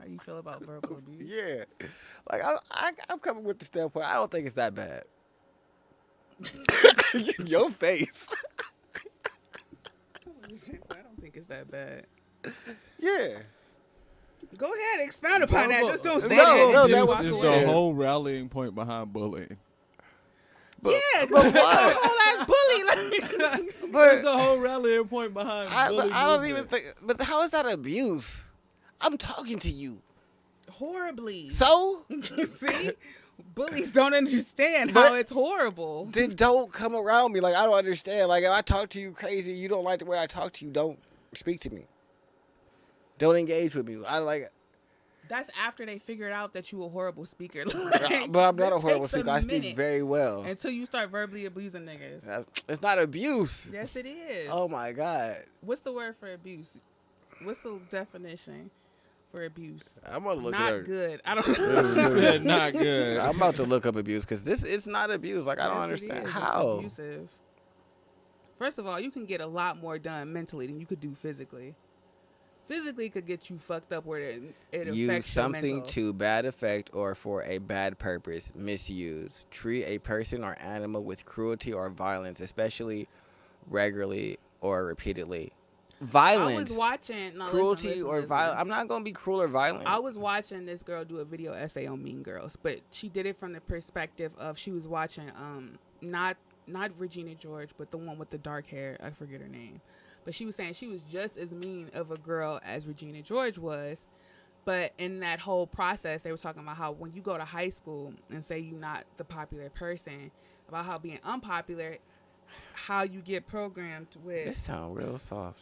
you feel about verbal abuse? Yeah, like I'm coming with the standpoint. I don't think it's that bad. Your face. I don't think it's that bad. Yeah. Go ahead, expound upon that. Just don't say No, that. no, and that just was walk It's away. the whole rallying point behind bullying. But, Yeah, but because why? whole ass bully. Like, There's But the whole rallying point behind bullying. I don't even think. But how is that abuse? I'm talking to you. horribly. So See? Bullies don't understand But- how it's horrible. then don't come around me. Like I don't understand. Like if I talk to you crazy, you don't like the way I talk to you. Don't speak to me. Don't engage with me. I like. That's after they figured out that you a horrible speaker. But Like, I'm not a it horrible takes a speaker. I speak minute very well. until you start verbally abusing niggas. It's not abuse. Yes, it is. Oh my god. What's the word for abuse? What's the definition for abuse? I'm gonna look Not it up. good. I don't know. She said not good. I'm about to look up abuse because it's not abuse. Like I don't Yes, it understand is. It's how. abusive. First of all, you can get a lot more done mentally than you could do physically. Physically could get you fucked up where it affects Use your something mental. to bad effect or for a bad purpose. Misuse. Treat a person or animal with cruelty or violence, especially regularly or repeatedly. Violence. I was watching Cruelty listen, or listen. violence. I'm not gonna be cruel or violent. I was watching this girl do a video essay on Mean Girls, but she did it from the perspective of she was watching not Regina George, but the one with the dark hair. I forget her name. But she was saying she was just as mean of a girl as Regina George was. But in that whole process, they were talking about how when you go to high school and say you're not the popular person, about how being unpopular, how you get programmed with This sound real soft.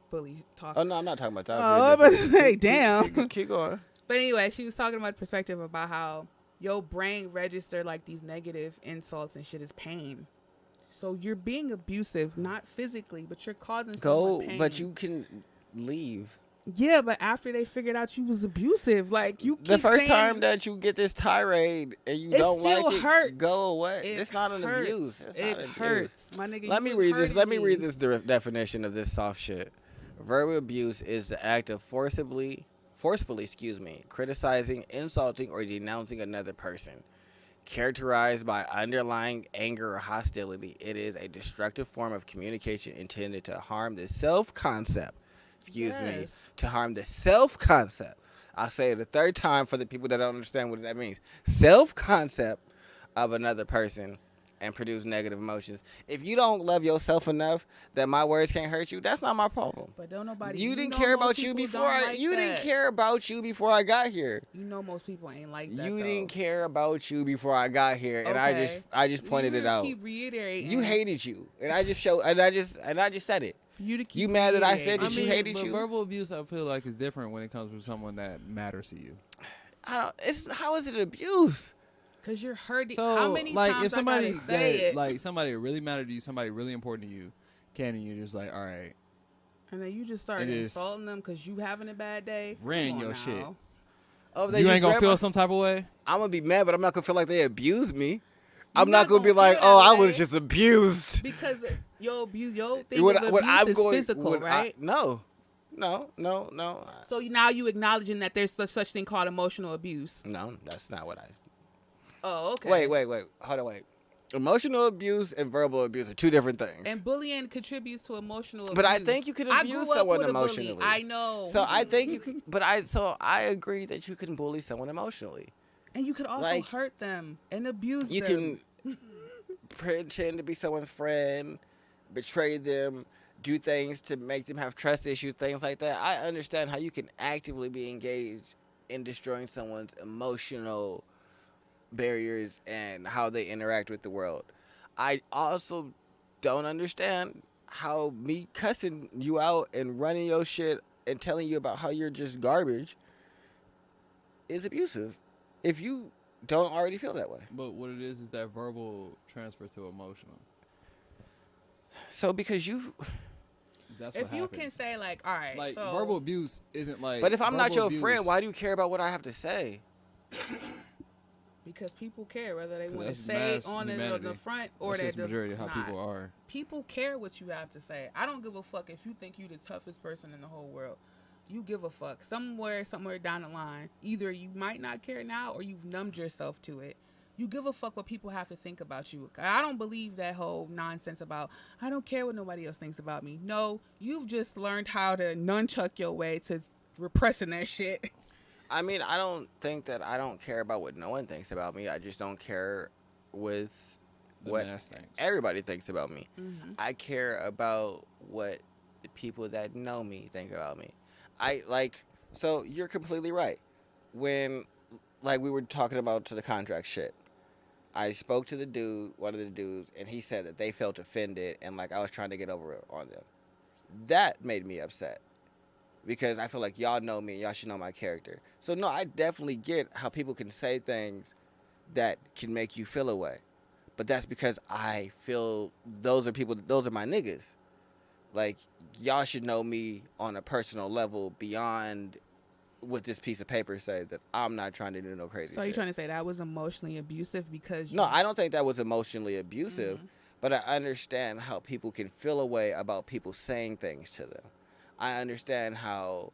bully talk. Oh no, I'm not talking about that. Oh, but hey, damn. Keep going. But anyway, she was talking about the perspective about how your brain register like these negative insults and shit is pain. So you're being abusive, not physically, but you're causing Go, someone pain. but you can leave. Yeah, but after they figured out you was abusive, like you keep The first saying, time that you get this tirade and you It don't still like it, hurts. go away. It It's not an hurts. abuse. It's It not an abuse. hurts, my nigga. Let you me was read this. hurting Let me read me. this definition of this soft shit. Verbal abuse is the act of forcefully, criticizing, insulting, or denouncing another person. Characterized by underlying anger or hostility, it is a destructive form of communication intended to harm the self-concept. Yes. To harm the self-concept. I'll say it a third time for the people that don't understand what that means. Self-concept of another person and produce negative emotions. If you don't love yourself enough that my words can't hurt you, that's not my problem. But don't nobody. You didn't know care most about you people before don't like you didn't that. care about you before I got here. You know most people ain't like that. You though. didn't care about you before I got here, and I just pointed you it out. Keep reiterating. You hated you, and I just showed, and I just said it. For you to keep You mad that I said reiterating. that you hated but you? verbal abuse, I feel like, is different when it comes from someone that matters to you. How is it abuse? Cause you're hurting. So, How many like, times if somebody I gotta say it? like somebody really mattered to you, somebody really important to you, and you're just like, all right, And then you just start It is- insulting them because you having a bad day. ran Come on your now. shit. Oh, You ain't gonna feel some type of way. I'm gonna be mad, but I'm not gonna feel like they abused me. You're I'm not gonna be feel like, that oh, I way was just abused. because your thing What of abuse I'm is going, physical, what right? no. So now you acknowledging that there's such thing called emotional abuse. No, that's not what I. Oh, okay. Wait. Hold on, wait. Emotional abuse and verbal abuse are two different things. And bullying contributes to emotional abuse. But I think you can I abuse grew up someone with a bully. emotionally. I know. So I think you can, so I agree that you can bully someone emotionally. And you could also like, hurt them and abuse You them. can pretend to be someone's friend, betray them, do things to make them have trust issues, things like that. I understand how you can actively be engaged in destroying someone's emotional barriers and how they interact with the world. I also don't understand how me cussing you out and running your shit and telling you about how you're just garbage is abusive if you don't already feel that way. But what it is that verbal transfers to emotional. So because you, That's what If you happens. can say like, all right, Like so verbal abuse isn't like. but if I'm not verbal your abuse, friend, why do you care about what I have to say? because people care whether they want to that's say mass on the humanity. front or That's they just majority of how not. people are. People care what you have to say. I don't give a fuck if you think you the toughest person in the whole world. You give a fuck. Somewhere down the line, either you might not care now or you've numbed yourself to it. You give a fuck what people have to think about you. I don't believe that whole nonsense about, I don't care what nobody else thinks about me. No, you've just learned how to nunchuck your way to repressing that shit. I mean, I don't think that I don't care about what no one thinks about me. I just don't care with The what mass things. everybody thinks about me. Mm-hmm. I care about what the people that know me think about me. So you're completely right. When, like we were talking about to the contract shit, I spoke to one of the dudes, and he said that they felt offended and like I was trying to get over it on them. That made me upset because I feel like y'all know me, y'all should know my character. So no, I definitely get how people can say things that can make you feel a way. But that's because I feel those are my niggas. Like, y'all should know me on a personal level beyond what this piece of paper say, that I'm not trying to do no crazy So shit. you're trying to say that was emotionally abusive because you, No, I don't think that was emotionally abusive, Mm-hmm. but I understand how people can feel a way about people saying things to them. I understand how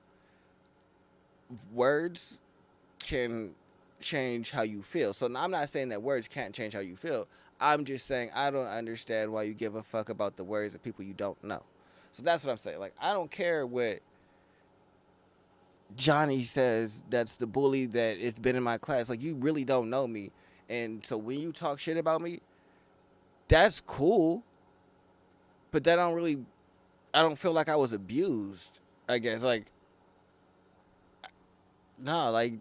words can change how you feel. So I'm not saying that words can't change how you feel. I'm just saying I don't understand why you give a fuck about the words of people you don't know. So that's what I'm saying. Like, I don't care what Johnny says that's the bully that it's been in my class. Like, you really don't know me. And so when you talk shit about me, that's cool. But that I don't feel like I was abused, I guess. Like, no, like,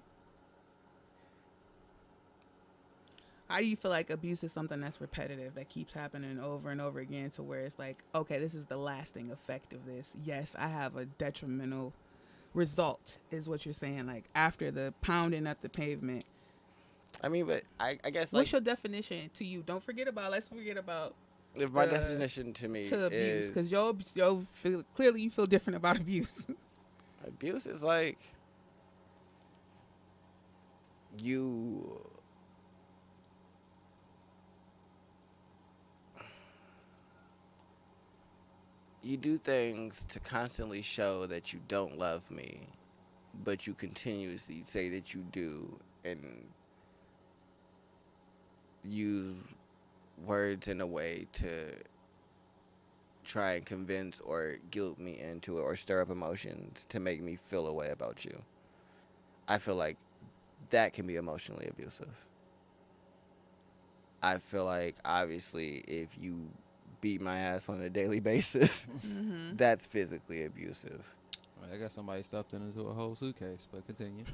how do you feel like abuse is something that's repetitive, that keeps happening over and over again to where it's like, okay, this is the lasting effect of this. Yes, I have a detrimental result, is what you're saying. Like, after the pounding at the pavement. I mean, but I guess, What's like, your definition to you? Let's forget about if my the- definition to me to abuse. is, Because clearly you feel different about abuse. Abuse is like you do things to constantly show that you don't love me, but you continuously say that you do and use words in a way to try and convince or guilt me into it or stir up emotions to make me feel a way about you. I feel like that can be emotionally abusive. I feel like, obviously, if you beat my ass on a daily basis, that's physically abusive. I guess somebody stuffed it into a whole suitcase, but continue.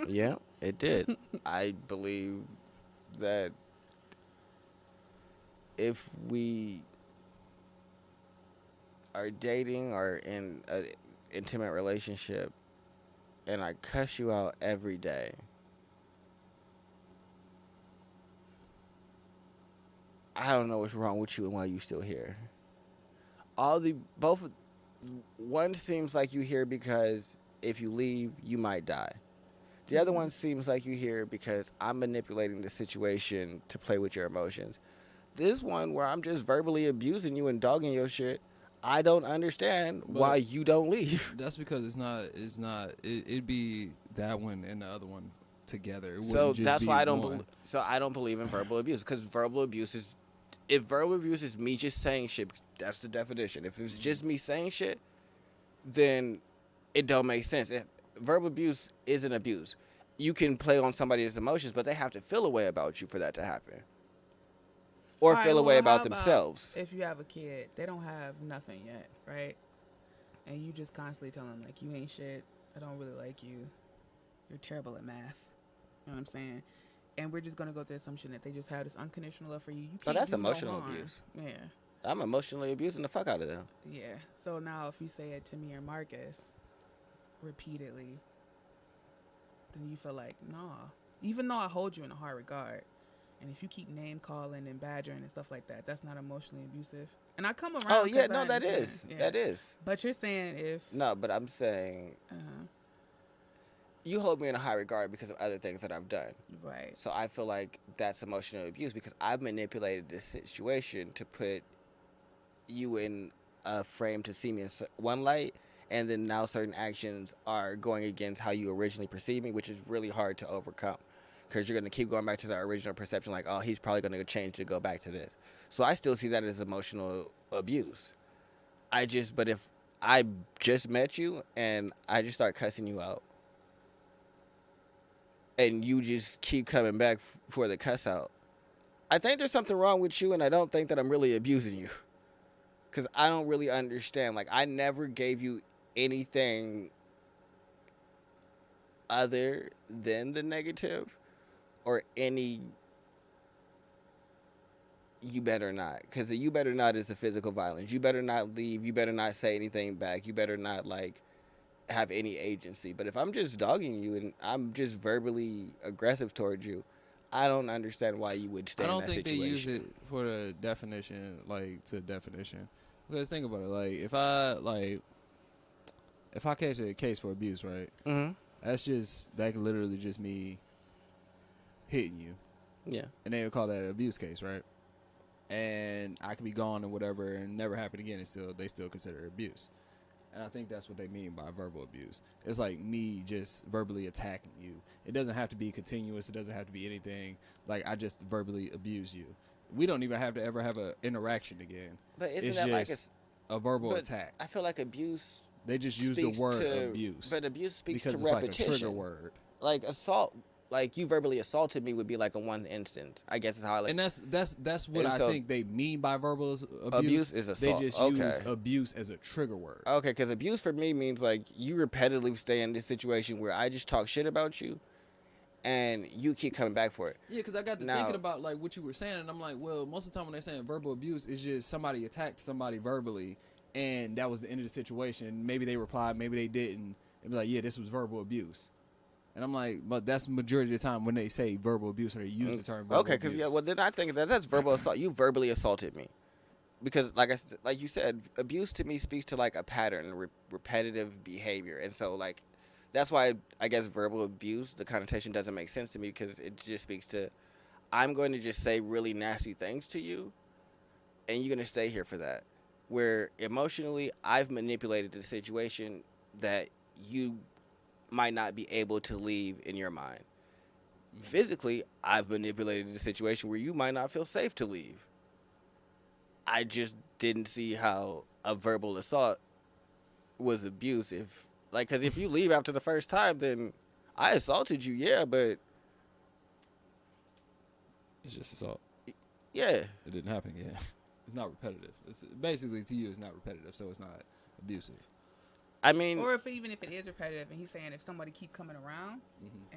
Yeah, it did. I believe that if we are dating or in an intimate relationship and I cuss you out every day, I don't know what's wrong with you and why you still here. One seems like you here because if you leave, you might die. The other one seems like you here because I'm manipulating the situation to play with your emotions. This one where I'm just verbally abusing you and dogging your shit, I don't understand why you don't leave. That's because it'd be that one and the other one together. It So wouldn't just that's be why one. I don't believe in verbal abuse, because verbal abuse is, if verbal abuse is me just saying shit, that's the definition. If it's just me saying shit, then it don't make sense. Verbal abuse isn't abuse. You can play on somebody's emotions, but they have to feel a way about you for that to happen. Or All feel right, a way well, about how themselves. If you have a kid, they don't have nothing yet, right? And you just constantly tell them, like, you ain't shit. I don't really like you. You're terrible at math. You know what I'm saying? And we're just going to go with the assumption that they just have this unconditional love for you. You can't That's do no emotional harm. abuse. Yeah. I'm emotionally abusing the fuck out of them. Yeah. So now if you say it to me or Marcus repeatedly, then you feel like, nah. Even though I hold you in a high regard, and if you keep name calling and badgering and stuff like that, that's not emotionally abusive. And I come around. Oh, yeah, 'cause I no, that understand. is. Yeah. That is. But you're saying if... No, but I'm saying you hold me in a high regard because of other things that I've done. Right. So I feel like that's emotional abuse because I've manipulated this situation to put you in a frame to see me in one light, and then now certain actions are going against how you originally perceived me, which is really hard to overcome because you're going to keep going back to the original perception like, oh, he's probably going to change to go back to this. So I still see that as emotional abuse. But if I just met you and I just start cussing you out, and you just keep coming back for the cuss out, I think there's something wrong with you, and I don't think that I'm really abusing you. Because I don't really understand. Like, I never gave you anything other than the negative or any you better not. Because the you better not is the physical violence. You better not leave. You better not say anything back. You better not, like, have any agency. But if I'm just dogging you and I'm just verbally aggressive towards you, I don't understand why you would stay in that situation. I don't think they use it for the definition, like, to definition. Because think about it, like, if I catch a case for abuse, right? Mm-hmm. That could literally just me hitting you. Yeah. And they would call that an abuse case, right? And I could be gone or whatever and never happen again, and they still consider it abuse. And I think that's what they mean by verbal abuse. It's like me just verbally attacking you. It doesn't have to be continuous. It doesn't have to be anything. Like, I just verbally abuse you. We don't even have to ever have an interaction again. But isn't It's that like just a verbal attack. I feel like abuse. They just use the word abuse. But abuse speaks because to it's repetition. like a trigger word. Like assault, like you verbally assaulted me would be like a one instance. I guess is how I like. And that's what And I so think they mean by verbal abuse. Abuse is assault. They just Okay. use abuse as a trigger word. Okay, because abuse for me means like you repetitively stay in this situation where I just talk shit about you, and you keep coming back for it. Yeah, because I got to thinking about like what you were saying, and I'm like, well, most of the time when they're saying verbal abuse, it's just somebody attacked somebody verbally, and that was the end of the situation. Maybe they replied, maybe they didn't, and be like, yeah, this was verbal abuse. And I'm like, but that's the majority of the time when they say verbal abuse or they use the term verbal Okay, abuse. because well then I think that's verbal assault. You verbally assaulted me. because like you said, abuse to me speaks to like a pattern, repetitive behavior, and so like that's why I guess verbal abuse, the connotation doesn't make sense to me because it just speaks to I'm going to just say really nasty things to you, and you're going to stay here for that. Where emotionally, I've manipulated the situation that you might not be able to leave in your mind. Physically, I've manipulated the situation where you might not feel safe to leave. I just didn't see how a verbal assault was abusive. Like, because if you leave after the first time, then I assaulted you, yeah, but It's just assault. yeah. It didn't happen again. It's not repetitive. It's basically to you, it's not repetitive, so it's not abusive. I mean, Or even if it is repetitive, and he's saying if somebody keep coming around,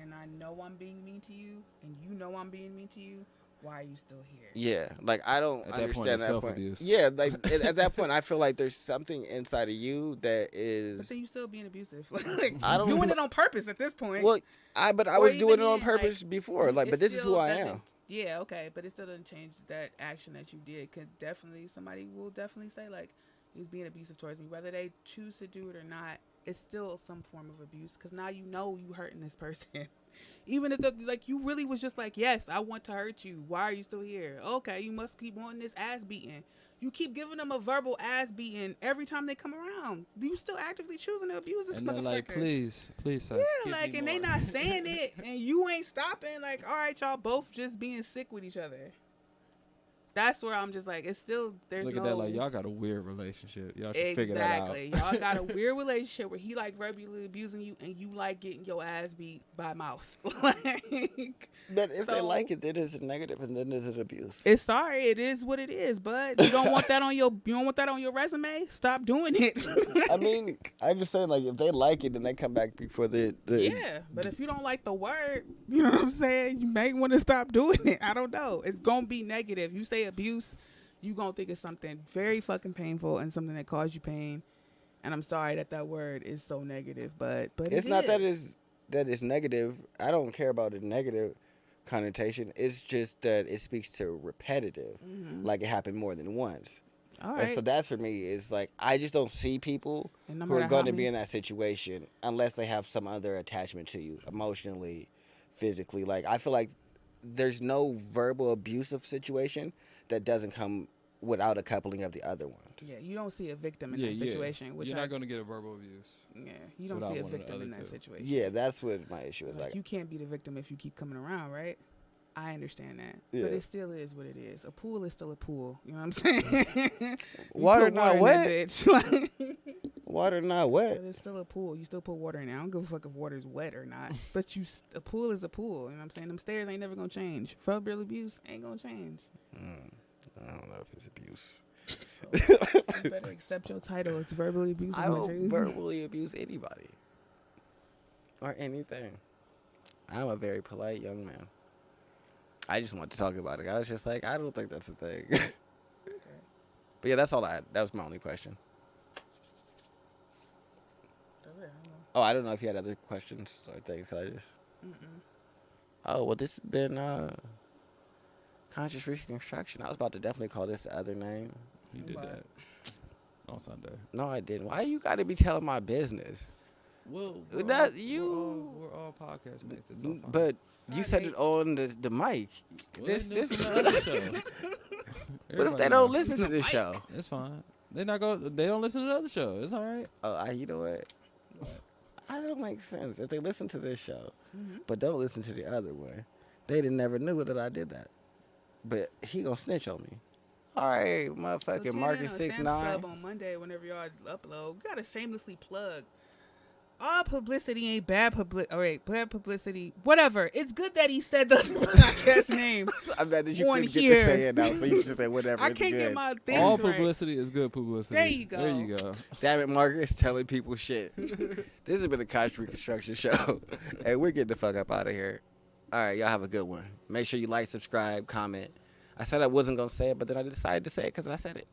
and I know I'm being mean to you, and you know I'm being mean to you, why are you still here? yeah, like I don't At that point, understand it's that point. self-abuse. Yeah, like at that point, I feel like there's something inside of you that But is. then you still being abusive. Like, I don't doing know. it on purpose at this point. Well, I Or was doing it even on then, purpose like, before. Like, it but this is still who I doesn't- am. Yeah, okay, but it still doesn't change that action that you did. Cause definitely somebody will definitely say like he's being abusive towards me, whether they choose to do it or not. It's still some form of abuse because now you know you hurting this person. Even if like you really was just like, yes, I want to hurt you. Why are you still here? Okay, you must keep wanting this ass beating. You keep giving them a verbal ass beating every time they come around. You still actively choosing to abuse this And they're motherfucker. like, please, sir. Yeah, give like, me and they more." not saying it, and you ain't stopping. Like, all right, y'all both just being sick with each other. That's where I'm just like, it's still there's Look no at that, like y'all got a weird relationship. Y'all should figure that out. exactly. Y'all got a weird relationship where he like verbally abusing you, and you like getting your ass beat by mouth. Like, But if they So- like it, then it's a negative, and then it's an abuse. it's sorry, it is what it is. But you don't want that on your resume. Stop doing it. I mean, I'm just saying, like, if they like it, then they come back before the Yeah, but if you don't like the word, you know what I'm saying? You may want to stop doing it. I don't know. It's going to be negative. You say abuse, you going to think it's something very fucking painful and something that caused you pain. And I'm sorry that word is so negative, but It's not that it's negative. I don't care about the negative connotation. It's just that it speaks to repetitive, like it happened more than once. All And right. so that's for me. Is like I just don't see people And no who are matter going how to be many- in that situation unless they have some other attachment to you, emotionally, physically. Like I feel like there's no verbal abusive situation that doesn't come without a coupling of the other ones. Yeah, you don't see a victim in that situation. Which You're not going to get a verbal abuse. Yeah, you don't without see a one of the victim other in that two. situation. Yeah, that's what my issue is. Like, You can't be the victim if you keep coming around, right? I understand that. Yeah. But it still is what it is. A pool is still a pool. You know what I'm saying? You Water put not in that wet. bitch. water not But wet. it's still a pool. You still put water in it. I don't give a fuck if water's wet or not. But a pool is a pool. You know what I'm saying? Them stairs ain't never gonna change. Verbal abuse ain't gonna change. I don't know if it's abuse. So you better accept your title. It's verbally abuse. I don't verbally abuse anybody or anything. I'm a very polite young man. I just want to talk about it. I was just like, I don't think that's a thing. But yeah, that's all I had. That was my only question. Oh, I don't know if you had other questions or things. Could I just? Oh, well, this has been Conscious Reconstruction. I was about to definitely call this the other name. You did What? that on Sunday. No, I didn't. Why you got to be telling my business? Well, That you- we're all podcast mates. It's all fine. But you said it on the mic. Well, This they this. listen to the other show. What if Everybody they don't knows. listen to this show? It's fine. They don't listen to the other show. It's all right. Oh, you know what? I don't make sense. If they listen to this show, but don't listen to the other one, they'd have never knew that I did that. But he gonna snitch on me. All right, motherfucking Marcus 6ix9ine. on Monday whenever y'all upload. You gotta shamelessly plug. All publicity ain't bad publicity. All right, bad publicity. Whatever. It's good that he said the podcast name. I'm mad that you On couldn't get here. to say it now, so you should say whatever. I it's can't good. get my things All right. publicity is good publicity. There you go. There you go. Damn it, Marcus, telling people shit. This has been the Conscious Reconstruction Show. Hey, we're getting the fuck up out of here. All right, y'all have a good one. Make sure you like, subscribe, comment. I said I wasn't going to say it, but then I decided to say it because I said it.